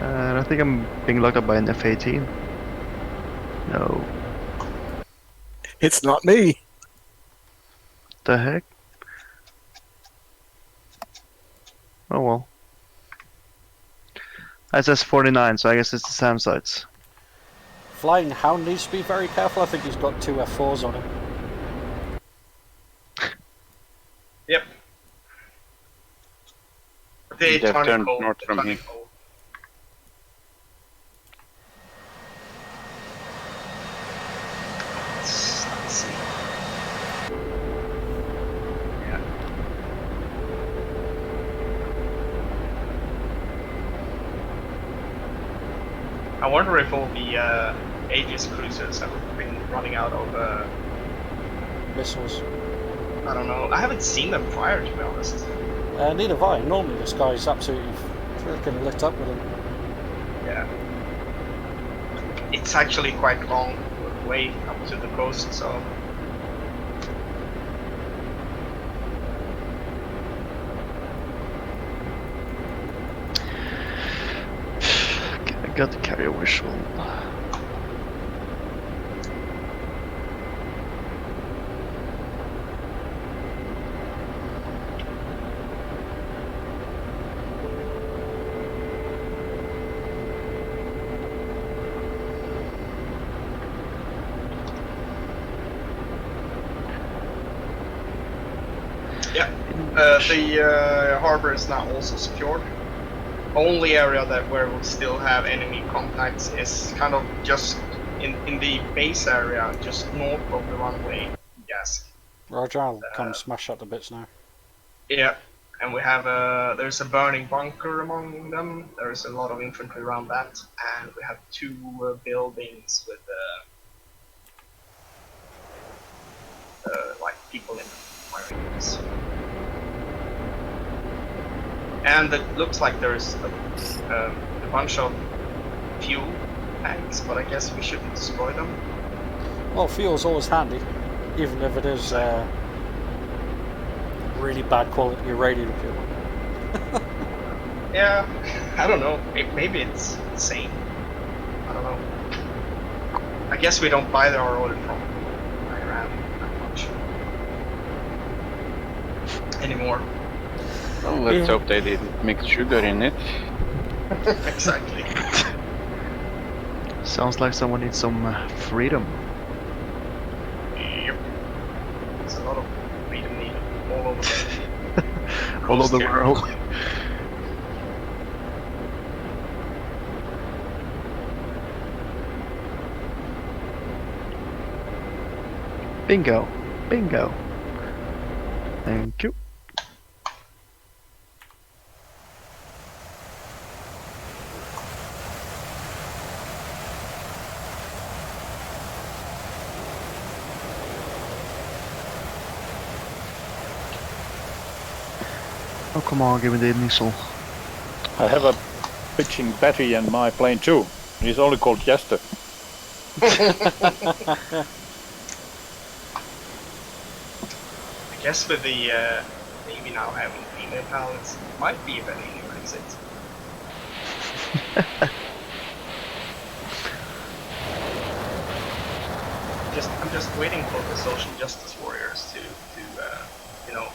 And I think I'm being locked up by an F-18. No. It's not me. The heck? Oh well. It says 49, so I guess it's the SAM sites. Flying Hound needs to be very careful. I think he's got 2 F4s on him. Yep. They They've turn turned cold. north They from turn here. cold. Let's see. Yeah. I wonder if all the Aegis cruisers have been running out of, Missiles. I don't know. I haven't seen them prior, to be honest. Neither have I. Normally this guy's absolutely freaking lit up with them. Yeah. It's actually quite long way up to the coast, so I got the carrier visual. the harbor is now also secured. Only area where we still have enemy contacts is kind of just in the base area, just north of the runway. Yes. Roger, I'll come smash up the bits now. Yeah, and we have there's a burning bunker among them. There's a lot of infantry around that, and we have 2 buildings with like people in firing units. And it looks like there's a bunch of fuel tanks, but I guess we shouldn't destroy them. Well, fuel's always handy, even if it is really bad quality uranium fuel. Yeah, I don't know. Maybe it's the same. I don't know. I guess we don't buy our oil from Iran that much anymore. Well, let's Yeah. hope they didn't mix sugar in it. Exactly. Sounds like someone needs some freedom. Yep. There's a lot of freedom needed all over the All over the here. world. Bingo. Bingo. Thank you. Oh, come on, give me the initial. I have a pitching Betty in my plane too. He's only called Jester. I guess with the maybe now having female pilots, it might be a better exit. I'm just waiting for the social justice warriors to you know,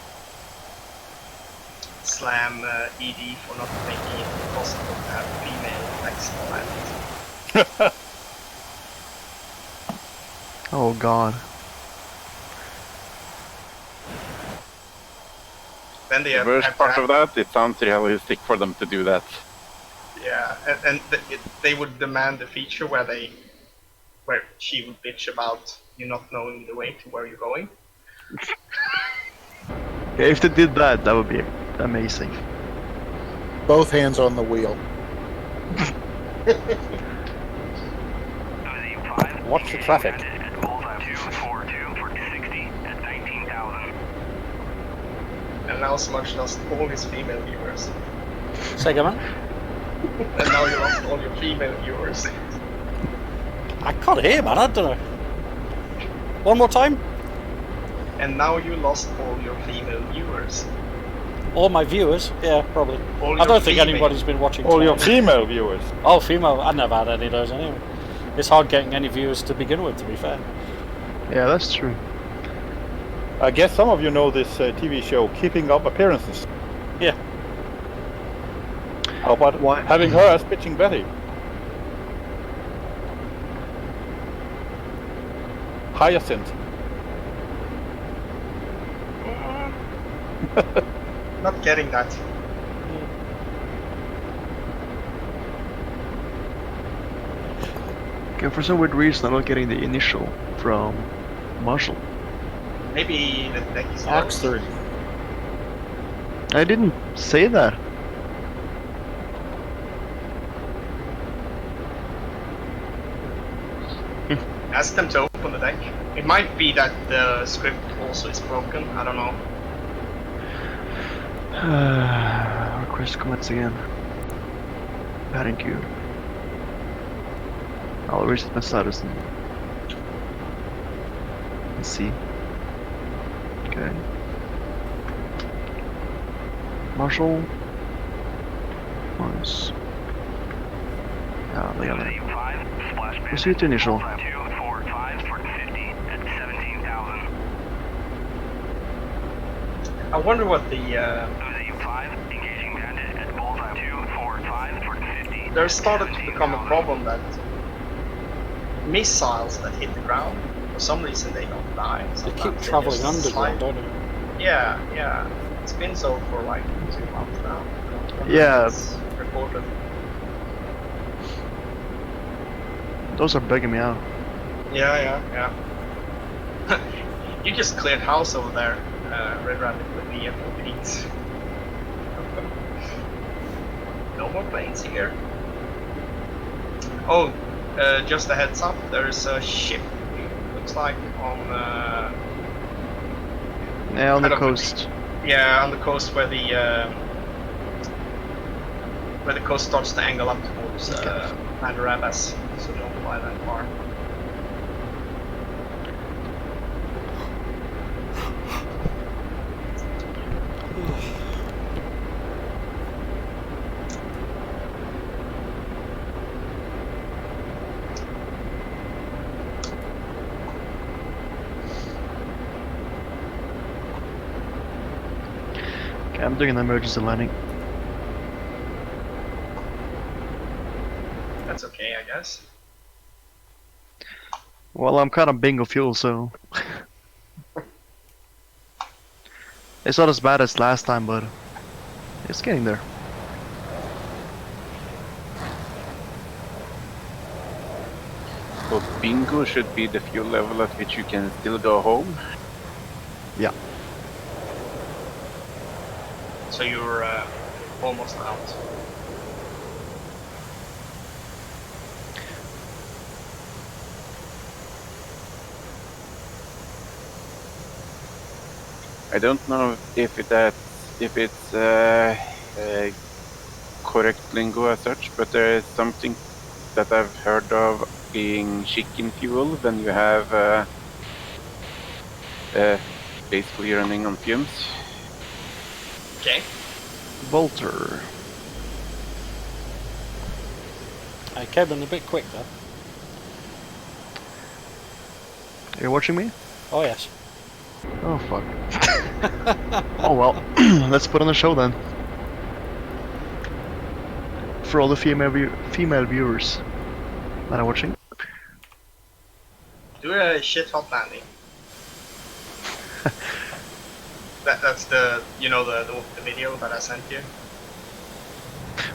slam ED for not making it possible to have female next pilot. Oh god. Then they The have, worst have to part have- of that, it sounds realistic for them to do that. Yeah, and they would demand a feature where she would bitch about you not knowing the way to where you're going. Yeah, if they did that, that would be amazing. Both hands on the wheel. Watch the traffic. At bullseye 242 for 60 at 19,000. And now Smudge lost all his female viewers. Say again, man. And now you lost all your female viewers. I can't hear, man. I don't know. One more time. And now you lost all your female viewers. All my viewers. Yeah, probably. All I your don't think female- anybody's been watching. All your tonight. female viewers. Oh, female. I never had any of those anyway. It's hard getting any viewers to begin with, to be fair. Yeah, that's true. I guess some of you know this TV show, Keeping Up Appearances. Yeah. How about Why- having her as pitching Betty? Hyacinth. Not getting that. Okay, for some weird reason, I'm not getting the initial from Marshall. Maybe the deck is Ox 30. I didn't say that. Ask them to open the deck. It might be that the script also is broken. I don't know. Request comments again. Thank you. I'll reset my status and let's see. Okay. Marshall. Nice. Ah, the other. Proceed to initial. 245 for 50 at 17,000. I wonder what the U5 engaging bandit at bullseye 245 for 50. there started to become a problem that missiles that hit the ground, for some reason they don't die. They keep Sometimes travelling just underground, slide. don't they? Yeah, yeah. It's been so for like 2 months now. Yeah. It's reported. Those are bugging me out. Yeah. You just cleared house over there, Red Rabbit, with the F-14s. No more planes here. Oh, just a heads up, there's a ship, looks like, on Yeah, on the kind of coast. yeah, on the coast where the coast starts to angle up towards Mandarabas, so don't fly that far. I'm doing an emergency landing. That's okay, I guess. Well, I'm kind of bingo fuel, so it's not as bad as last time, but it's getting there. So bingo should be the fuel level at which you can still go home. Yeah. So you're almost out. I don't know if it's correct lingo as such, but there is something that I've heard of being chicken fuel when you have basically running on fumes. Okay. Volter. I came in a bit quick there. You're watching me? Oh yes. Oh fuck. Oh well, let's put on a show then. For all the female viewers that are watching. Do a shit hot landing. That's the the video that I sent you.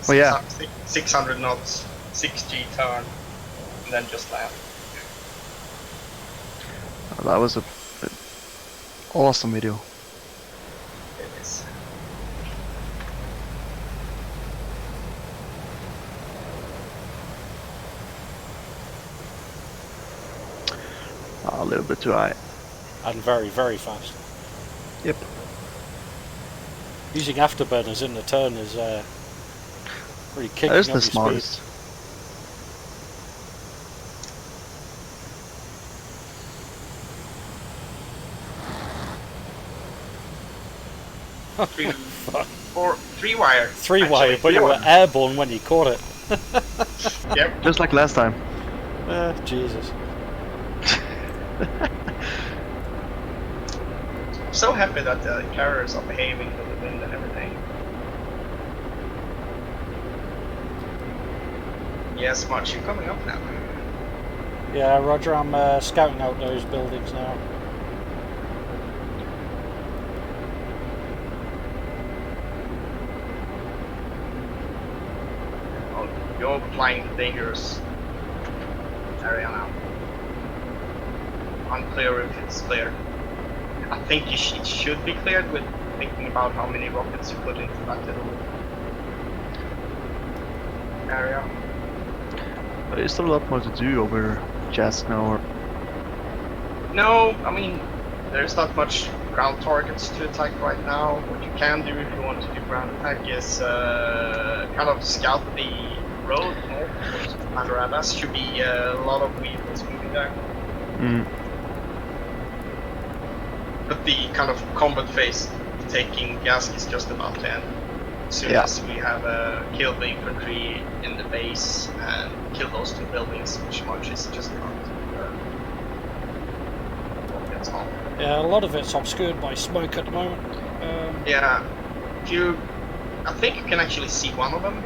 Oh yeah. 600 knots, 6G turn, and then just land. That was a awesome video. It is. A little bit too high. And very, very fast. Yep. Using afterburners in the turn is really kicking That is up the your smartest. speed. Three wire. Three actually, wire, but you were 3-1. airborne when you caught it. Yep. Just like last time. Jesus. So happy that the carriers are behaving with the wind and everything. Yes, March, you're coming up now. Yeah, Roger, I'm scouting out those buildings now. Oh, you're flying the dangerous area now. Unclear if it's cleared. I think it should be cleared with thinking about how many rockets you put into that little area. There's still a lot more to do over Jask now. Or... No, I mean, there's not much ground targets to attack right now. What you can do if you want to do ground attack is kind of scout the road north towards Mandoradas. Should be a lot of vehicles moving there. Mm. But the kind of combat phase taking Gask is just about to end. As soon as we have killed the infantry in the base and killed those two buildings, which March is just about to get on. Yeah, a lot of it's obscured by smoke at the moment. Yeah, I think you can actually see one of them.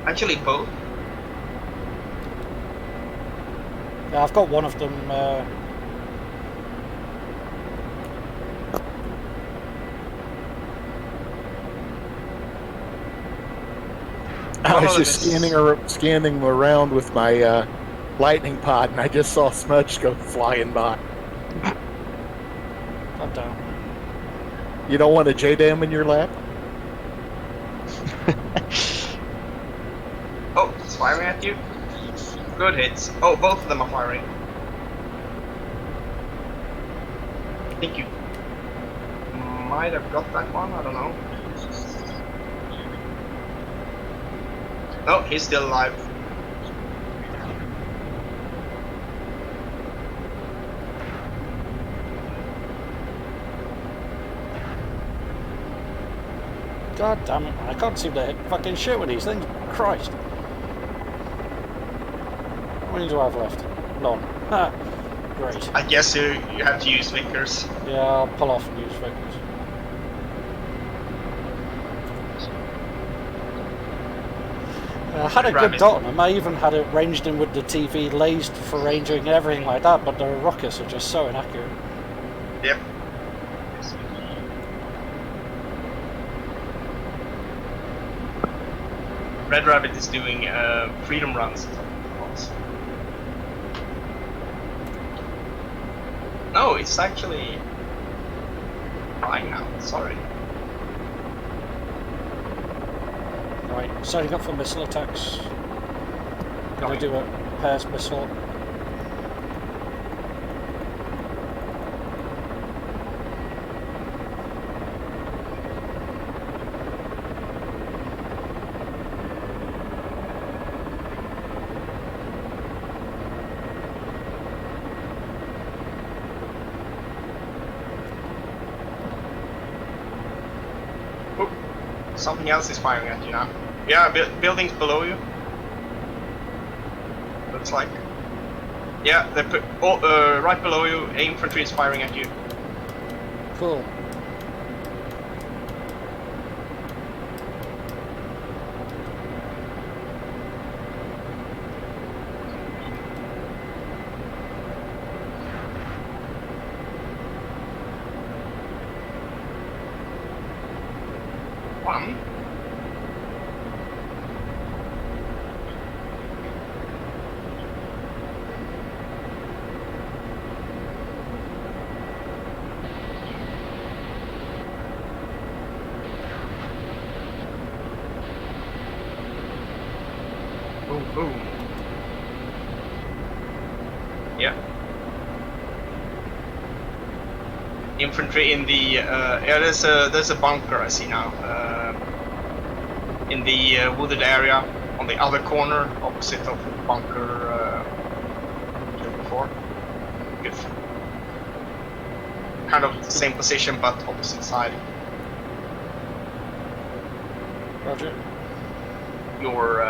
Actually, both. Yeah, I've got one of them. I was just scanning around with my lightning pod, and I just saw Smudge go flying by. God damn. You don't want a JDAM in your lap? Oh, it's firing at you. Good hits. Oh, both of them are firing. I think you might have got that one. I don't know. Oh, he's still alive. God damn it, I can't seem to hit fucking shit with these things. Christ. How many do I have left? None. Ha! Great. I guess you have to use Vickers. Yeah, I'll pull off and use Vickers. I had a Red good Rabbit. dot on them. I even had it ranged in with the TV lased for ranging and everything like that, but the rockets are just so inaccurate. Yep. Red Rabbit is doing freedom runs. No, it's actually flying now. Sorry. Right, setting up for missile attacks. Gonna do a pairs missile. Something else is firing at you now. Yeah, buildings below you. Looks like. Yeah, they put right below you. Infantry is firing at you. Cool. One. Boom, boom. Yeah. Infantry in the yeah. There's a bunker I see now. In the wooded area on the other corner, opposite of the bunker before. Good. Kind of the same position, but opposite side. Roger. You're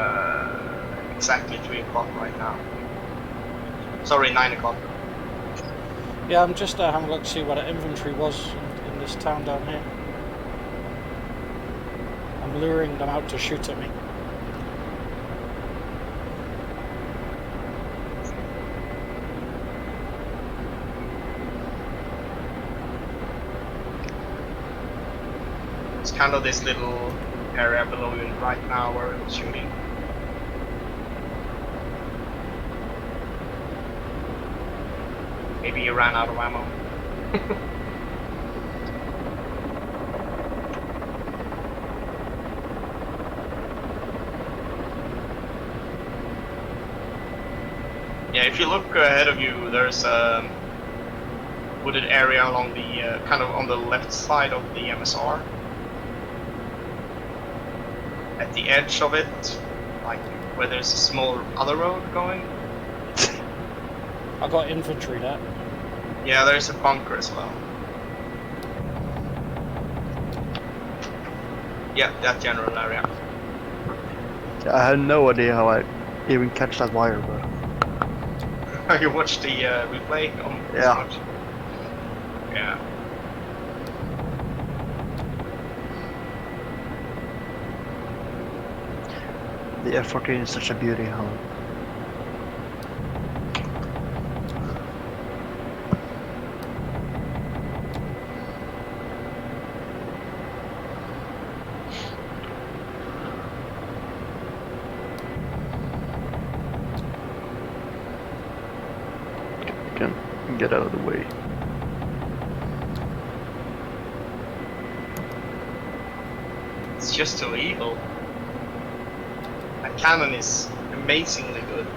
exactly 3 o'clock right now. Sorry, 9 o'clock. Yeah, I'm just having a look to see what our inventory was in this town down here. I'm luring them out to shoot at me. It's kind of this little area below you right now where it's shooting. Maybe you ran out of ammo. Yeah, if you look ahead of you, there's a wooded area along the kind of on the left side of the MSR. At the edge of it, like where there's a small other road going. I got infantry there. Yeah, there's a bunker as well. Yeah, that general area. I had no idea how I even catch that wire, but You watched the replay? Yeah. Yeah. the F-14 is such a beauty, huh? Can get out of the way. It's just too evil. That cannon is amazingly good.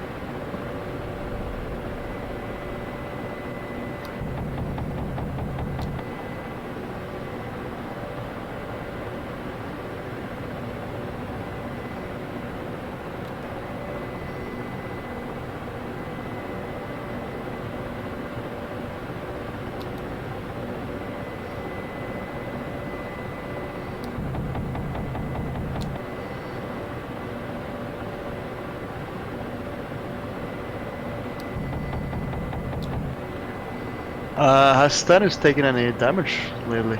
Has Stannis taken any damage lately?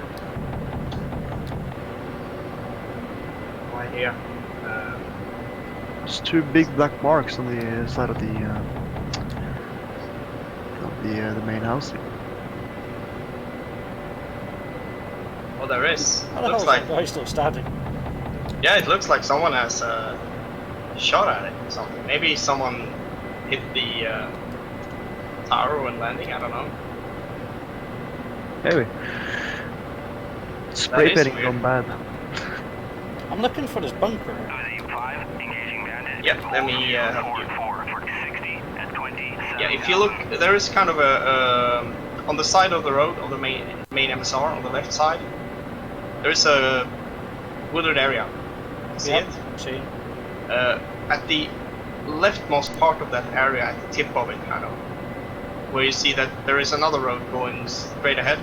Right here. There's two big black marks on the side of the main house. Oh, there is. How the hell Looks is like, that guy still standing? yeah, it looks like someone has shot at it or something. Maybe someone hit the tower when landing. I don't know. Maybe. Spray is painting weird. gone bad. I'm looking for this bunker. OZ5, engaging bandit. Yeah, let me help you. 4 for 60 at 20. Yeah, if you look, there is kind of a on the side of the road of the main MSR on the left side. There is a wooded area. See Yep, it? see. At the leftmost part of that area, at the tip of it, kind of, where you see that there is another road going straight ahead.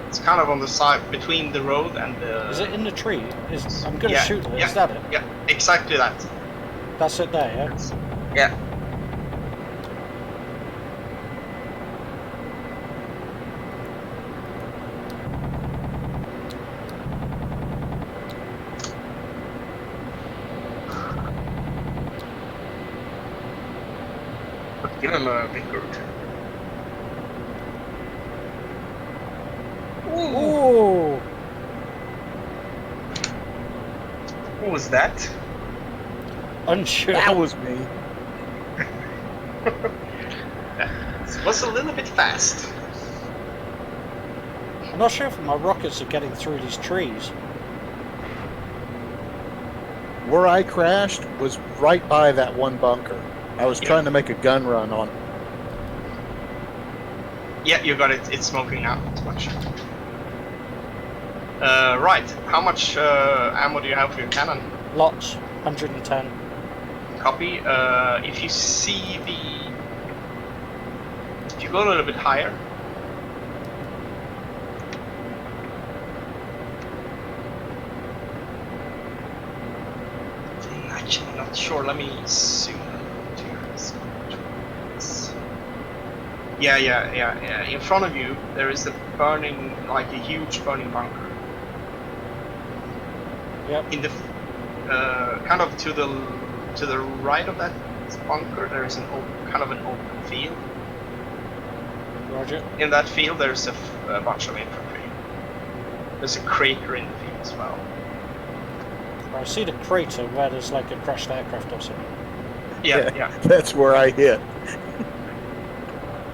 It's kind of on the side between the road and the. Is it in the tree? I'm gonna Yeah, shoot it. yeah. Is that it? Yeah, exactly that. That's it there, yeah? Yeah. Give him a big root. Ooh! What was that? Unsure. That was me. It was a little bit fast. I'm not sure if my rockets are getting through these trees. Where I crashed was right by that one bunker. I was trying to make a gun run on it. Yeah, you got it. It's smoking now. Too much. Right. How much ammo do you have for your cannon? Lots. 110. Copy. If you see the... If you go a little bit higher... I'm actually not sure. Let me zoom to your... Yeah. In front of you, there is a burning, like a huge burning bunker. Yep. In the kind of to the right of that bunker, there is an kind of an open field. Roger. In that field, there's a bunch of infantry. There's a crater in the field as well. I see the crater where there's like a crashed aircraft or something. Yeah. That's where I hit.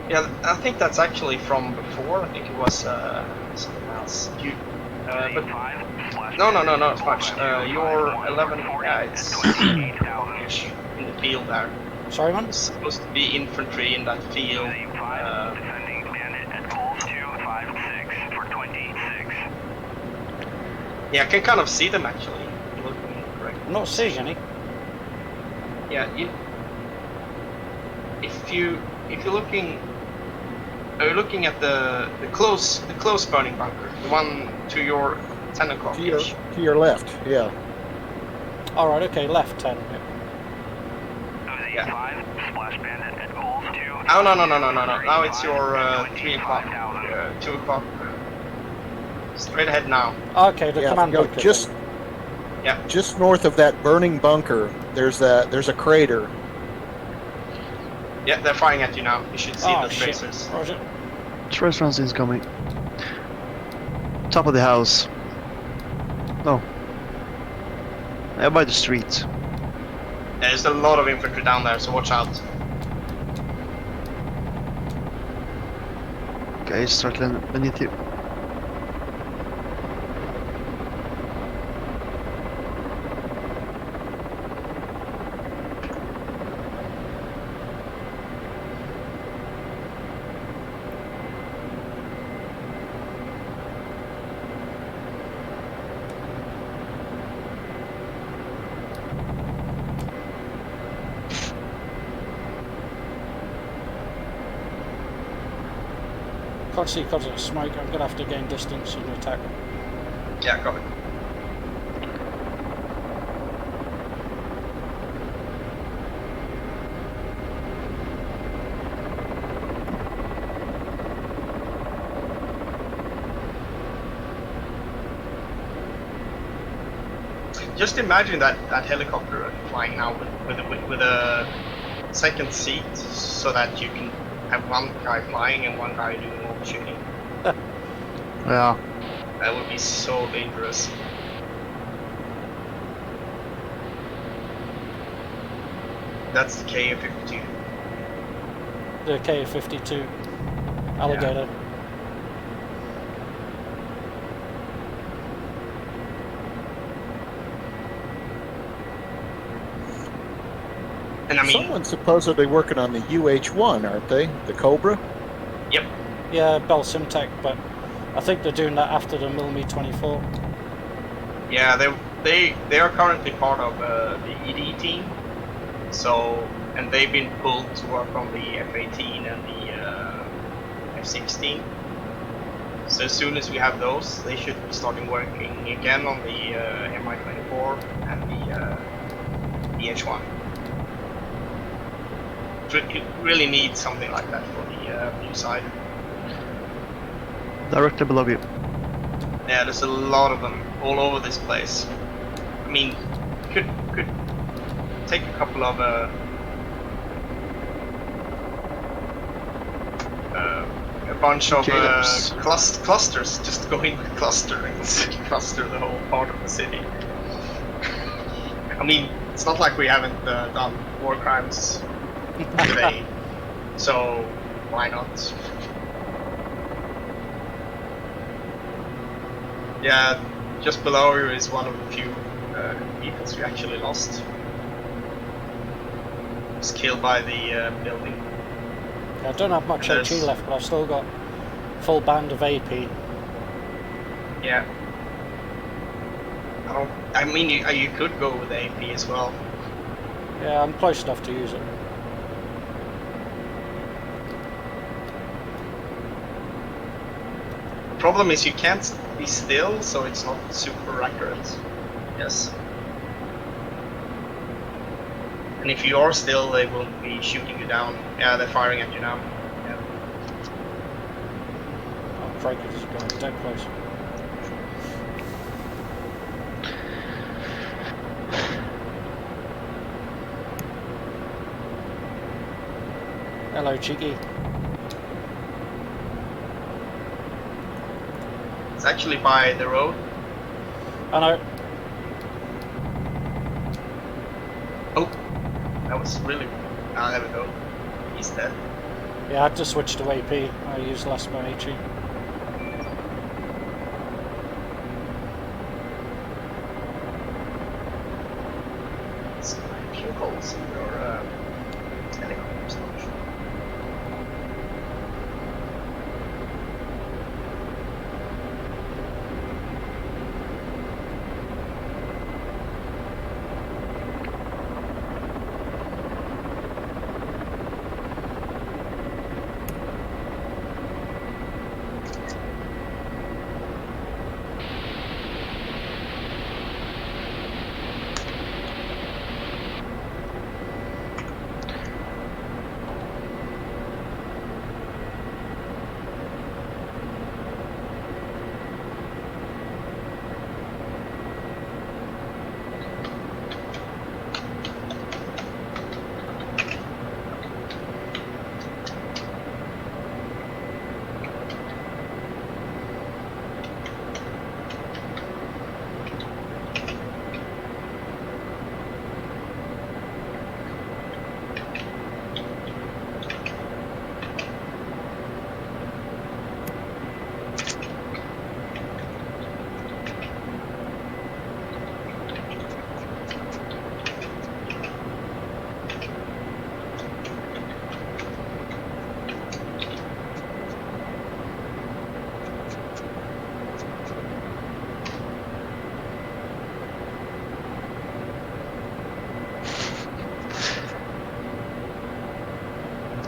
Yeah, I think that's actually from before. I think it was something else. But no, it's much. You're 11. Yeah, it's ish in the field there. Sorry, man? There's supposed to be infantry in that field. defending bandit at goals 256 for 26. Yeah, I can kind of see them actually. Looking correct. I'm not seeing any. Yeah, if you're looking. Are you looking at the close burning bunker, the one to your 10 o'clock? To your left, yeah. Alright, okay, left 10. Yeah. Yeah. Splash bandit at goals 2. Oh no! Now it's your 3 o'clock, 2 o'clock. Straight ahead now. Okay, the Yeah, command go bunker. just Yeah. just north of that burning bunker. There's a crater. Yeah, they're firing at you now. You should see Oh, the shit. tracers. Roger. Trace rounds incoming. Top of the house. No. Yeah, by the street. There's a lot of infantry down there, so watch out. Guys, start landing beneath you. Can't see because of the smoke. I'm going to have to gain distance and attack. Yeah, copy. just imagine that helicopter flying now with a second seat, so that you can have one guy flying and one guy doing all the shooting. Yeah. That would be so dangerous. That's the KA-52. The KA-52 Alligator. And I mean, Someone's supposedly working on the UH-1, aren't they? The Cobra? yep. Yeah, Bell Simtech, but I think they're doing that after the Me-24. Yeah, they are currently part of the ED team. So, and they've been pulled to work on the F-18 and the F-16. So as soon as we have those, they should be starting working again on the Mi-24 and the H-1. You really need something like that for the blue side. Directly below you. Yeah, there's a lot of them all over this place. I mean, could take a couple of a bunch of clusters, just go in with cluster and cluster the whole part of the city. I mean, it's not like we haven't done war crimes today, so why not? Yeah, just below you is one of the few vehicles we actually lost. Was killed by the building. I don't have much HE left, but I've still got full band of AP. Yeah. I mean, you could go with AP as well. Yeah, I'm close enough to use it. The problem is you can't be still, so it's not super accurate. Yes. And if you are still, they will be shooting you down. Yeah, they're firing at you now. Yeah. Oh, crikey, this is going dead close. Hello, Cheeky. It's actually by the road. I know. Oh, that was really... Ah, there we go. He's dead. Yeah, I had to switch to AP. I used less of my HE. It's a few holes in your helicopter station.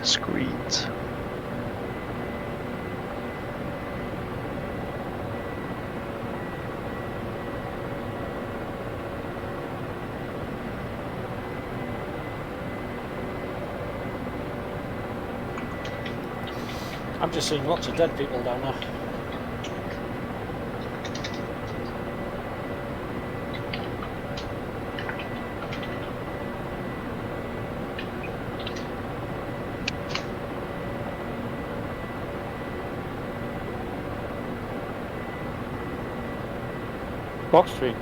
Screens. I'm just seeing lots of dead people down there. Box tree.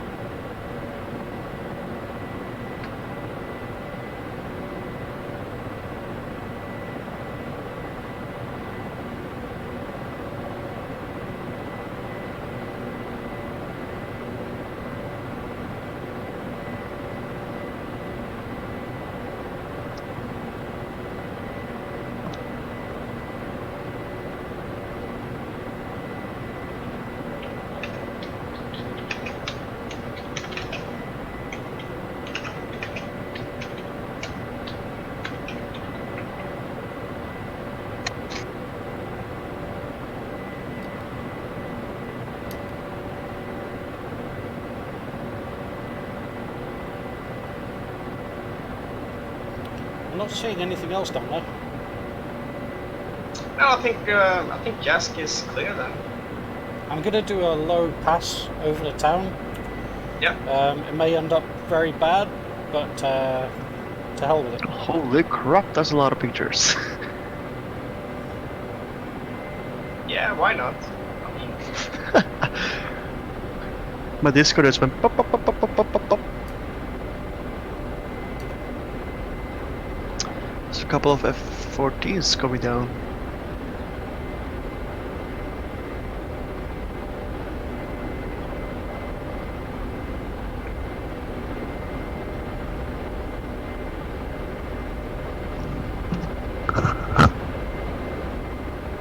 I'm not seeing anything else down there. No, I think Jask is clear then. I'm going to do a low pass over the town. Yeah. It may end up very bad, but to hell with it. Holy crap, that's a lot of pictures. Yeah, why not? I mean, My Discord just went pop, pop, pop, pop, pop, pop, pop, pop. There's a couple of F-14s coming down.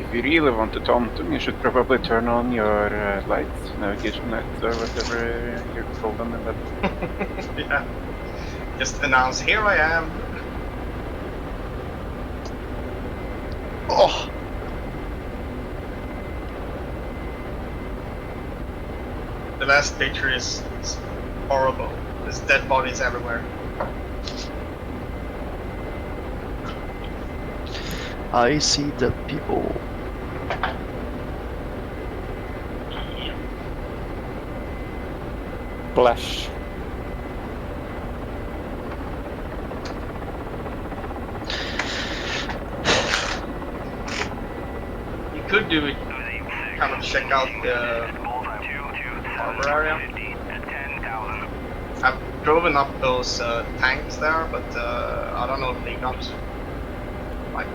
If you really want to taunt them, you should probably turn on your lights, navigation lights, or whatever you call them in that. yeah. Just announce, here I am. Oh! The last picture is horrible. There's dead bodies everywhere. I see dead people. Splash. You could do it, kind of check out the harbor area. I've driven up those tanks there, but I don't know if they got like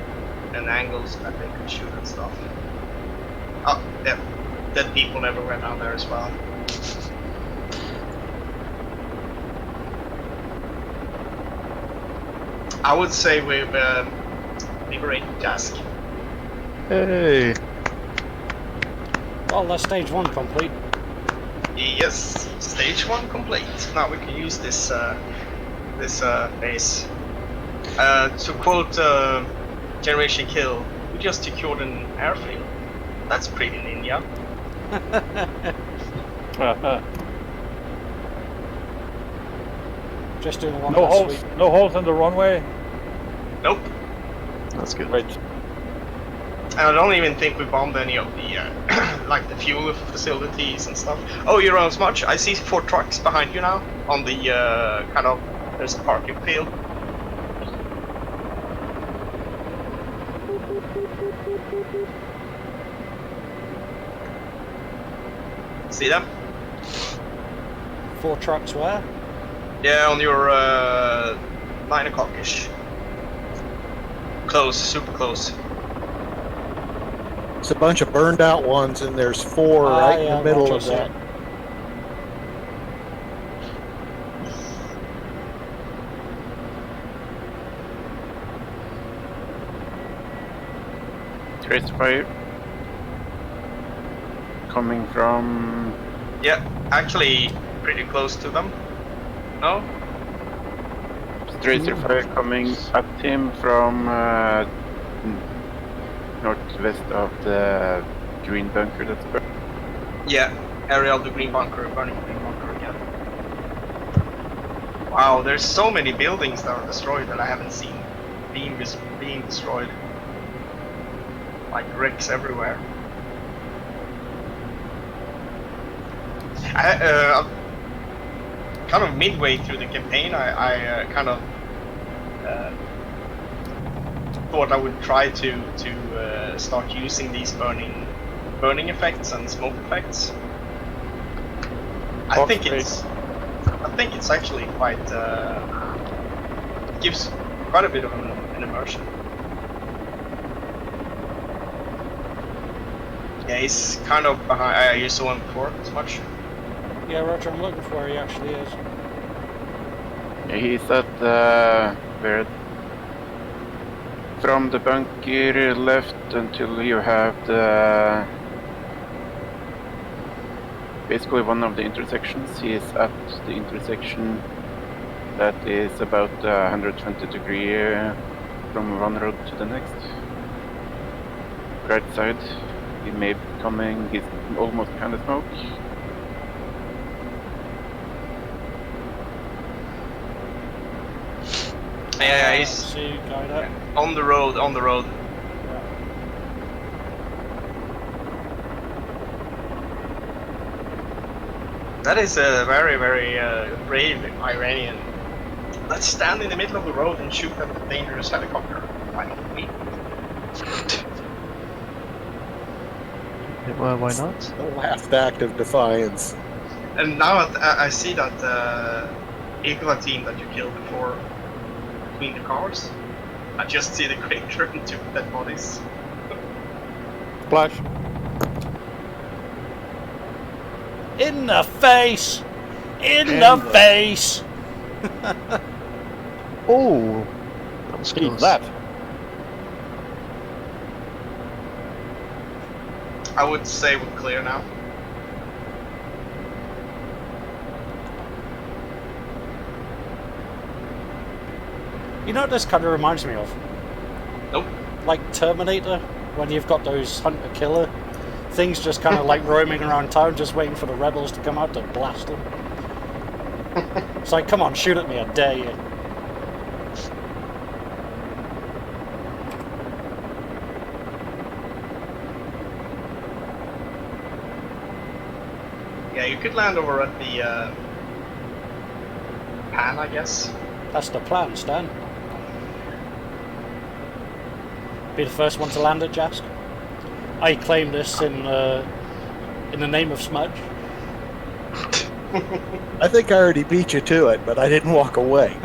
an angles that they could shoot and stuff. Oh, yeah, dead people everywhere down there as well. I would say we've liberated Jask. Hey! Well, that's stage 1 complete. Yes, stage 1 complete. Now we can use this base. To quote Generation Kill, we just secured an airfield. That's pretty ninja. Just doing one No last holes. sweep. No holes in the runway. Nope. That's good. Great. And I don't even think we bombed any of the like the fuel facilities and stuff. Oh, you're on Smudge. I see 4 trucks behind you now on the kind of, there's a parking field. See them? 4 trucks where? Yeah, on your 9 o'clock-ish. Close, super close. It's a bunch of burned out ones, and there's 4 right in yeah, the middle Roger, of that. Trace fire coming from. Yeah, actually pretty close to them. No? Tracer fire coming at him from northwest of the green bunker that's burned. Yeah, area of the green bunker, burning green bunker again. Wow, there's so many buildings that are destroyed that I haven't seen being destroyed. Like wrecks everywhere. Kind of midway through the campaign, I kind of thought I would try to start using these burning effects and smoke effects. I think Fox it's actually quite gives quite a bit of an immersion. Yeah, he's kind of behind. You saw him before as much. Yeah, Roger, I'm looking for where he actually is. Yeah, he's at where from the bunker left until you have the basically one of the intersections. He is at the intersection that is about 120 degree from one road to the next. Right side. He may be coming. He's almost kind of smoke. Yeah, he's See you guy there. on the road. On the road. That is a very, very brave Iranian. Let's stand in the middle of the road and shoot at the dangerous helicopter. Why not we? Well, why not? The last act of defiance. And now I see that Igla team that you killed before between the cars. I just see the crater and two dead bodies. Splash. In the face! In In the the- face! Oh, that was Eat close. that. I would say we're clear now. You know what this kind of reminds me of? Nope. Like Terminator, when you've got those hunter-killer things just kind of like roaming around town, just waiting for the rebels to come out to blast them. It's like, come on, shoot at me, I dare you. Yeah, you could land over at the pan, I guess. That's the plan, Stan. Be the first one to land at Jask. I claim this in the name of Smudge. I think I already beat you to it, but I didn't walk away.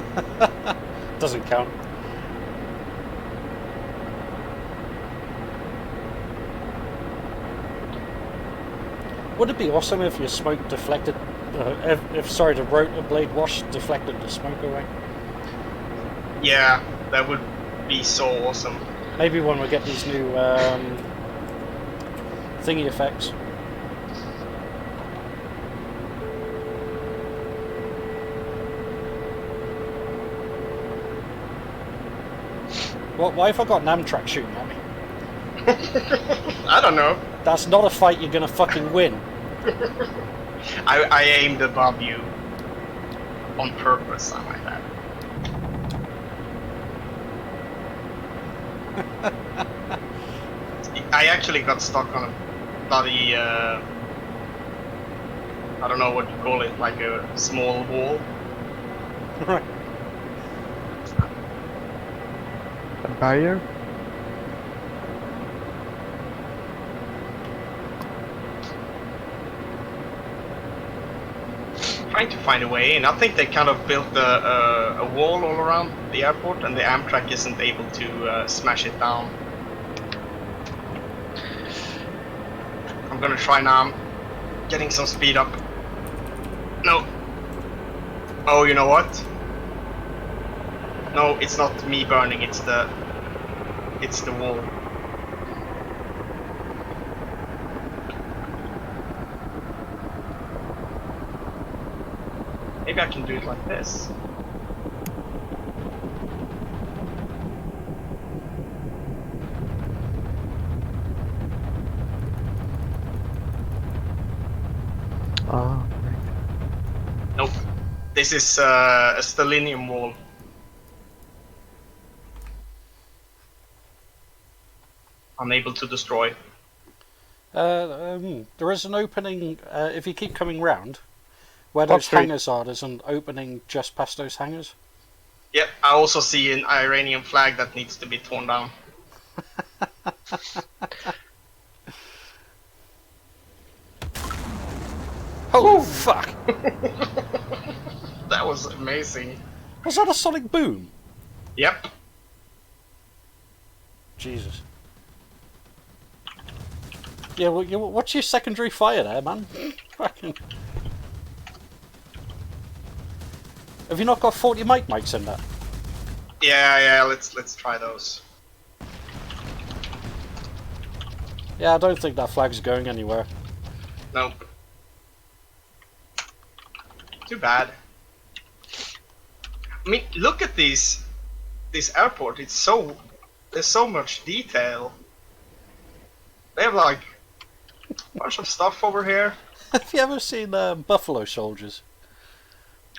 Doesn't count. Would it be awesome if your smoke deflected, if the rotor blade wash deflected the smoke away? Yeah, that would be so awesome. Maybe when we get these new thingy effects. Why have I got an Amtrak shooting at me? I don't know. That's not a fight you're gonna fucking win. I aimed above you on purpose, I might add. I actually got stuck on a bloody, I don't know what you call it, like a small wall. Right. A barrier? Trying to find a way in. I think they kind of built a wall all around the airport, and the Amtrak isn't able to smash it down. I'm gonna try now. I'm getting some speed up. No. Oh, you know what? No, it's not me burning. It's the wall. Maybe I can do it like this. Ah, Nope. This is a stellinium wall. Unable to destroy. There is an opening, if you keep coming round, where Top those street. hangars are, there's an opening just past those hangars. Yep, I also see an Iranian flag that needs to be torn down. Holy fuck! That was amazing. Was that a sonic boom? Yep. Jesus. Yeah, well, what's your secondary fire there, man? Fucking. Have you not got 40 mics in there? Yeah. Let's try those. Yeah, I don't think that flag's going anywhere. Nope. Too bad. I mean, look at this airport. There's so much detail. They have like a bunch of stuff over here. Have you ever seen Buffalo Soldiers?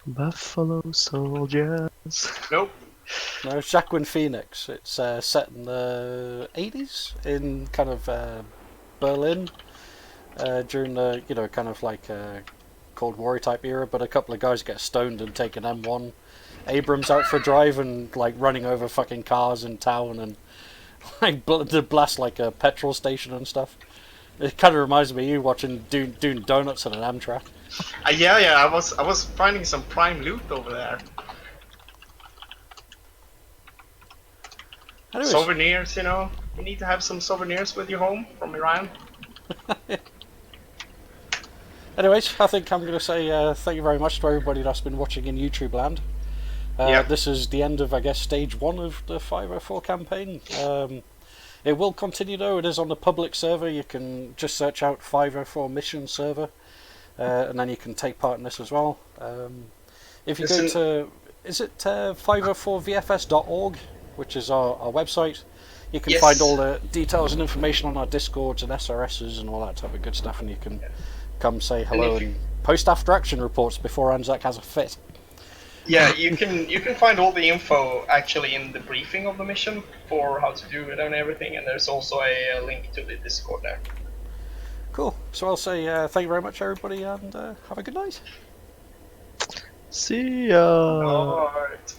Buffalo soldiers. Nope. No, Jacqueline Phoenix. It's set in the 80s in kind of Berlin during the, you know, kind of like Cold War type era, but a couple of guys get stoned and take an M1 Abrams out for a drive and like running over fucking cars in town and like blast like a petrol station and stuff. It kind of reminds me of you watching doing donuts on an Amtrak. Yeah. I was finding some prime loot over there. Anyways, Souvenirs, you know. You need to have some souvenirs with you home from Iran. anyways, I think I'm going to say thank you very much to everybody that's been watching in YouTube land. Yep. This is the end of, I guess, stage 1 of the 504 campaign. It will continue though. It is on the public server. You can just search out 504 mission server, and then you can take part in this as well. If you go to, is it 504vfs.org, which is our website, you can find all the details and information on our Discords and SRSs and all that type of good stuff, and you can come say hello and post after action reports before Anzac has a fit. Yeah, you can find all the info actually in the briefing of the mission for how to do it and everything, and there's also a link to the Discord there. Cool. So I'll say thank you very much, everybody, and have a good night. See ya. Alright.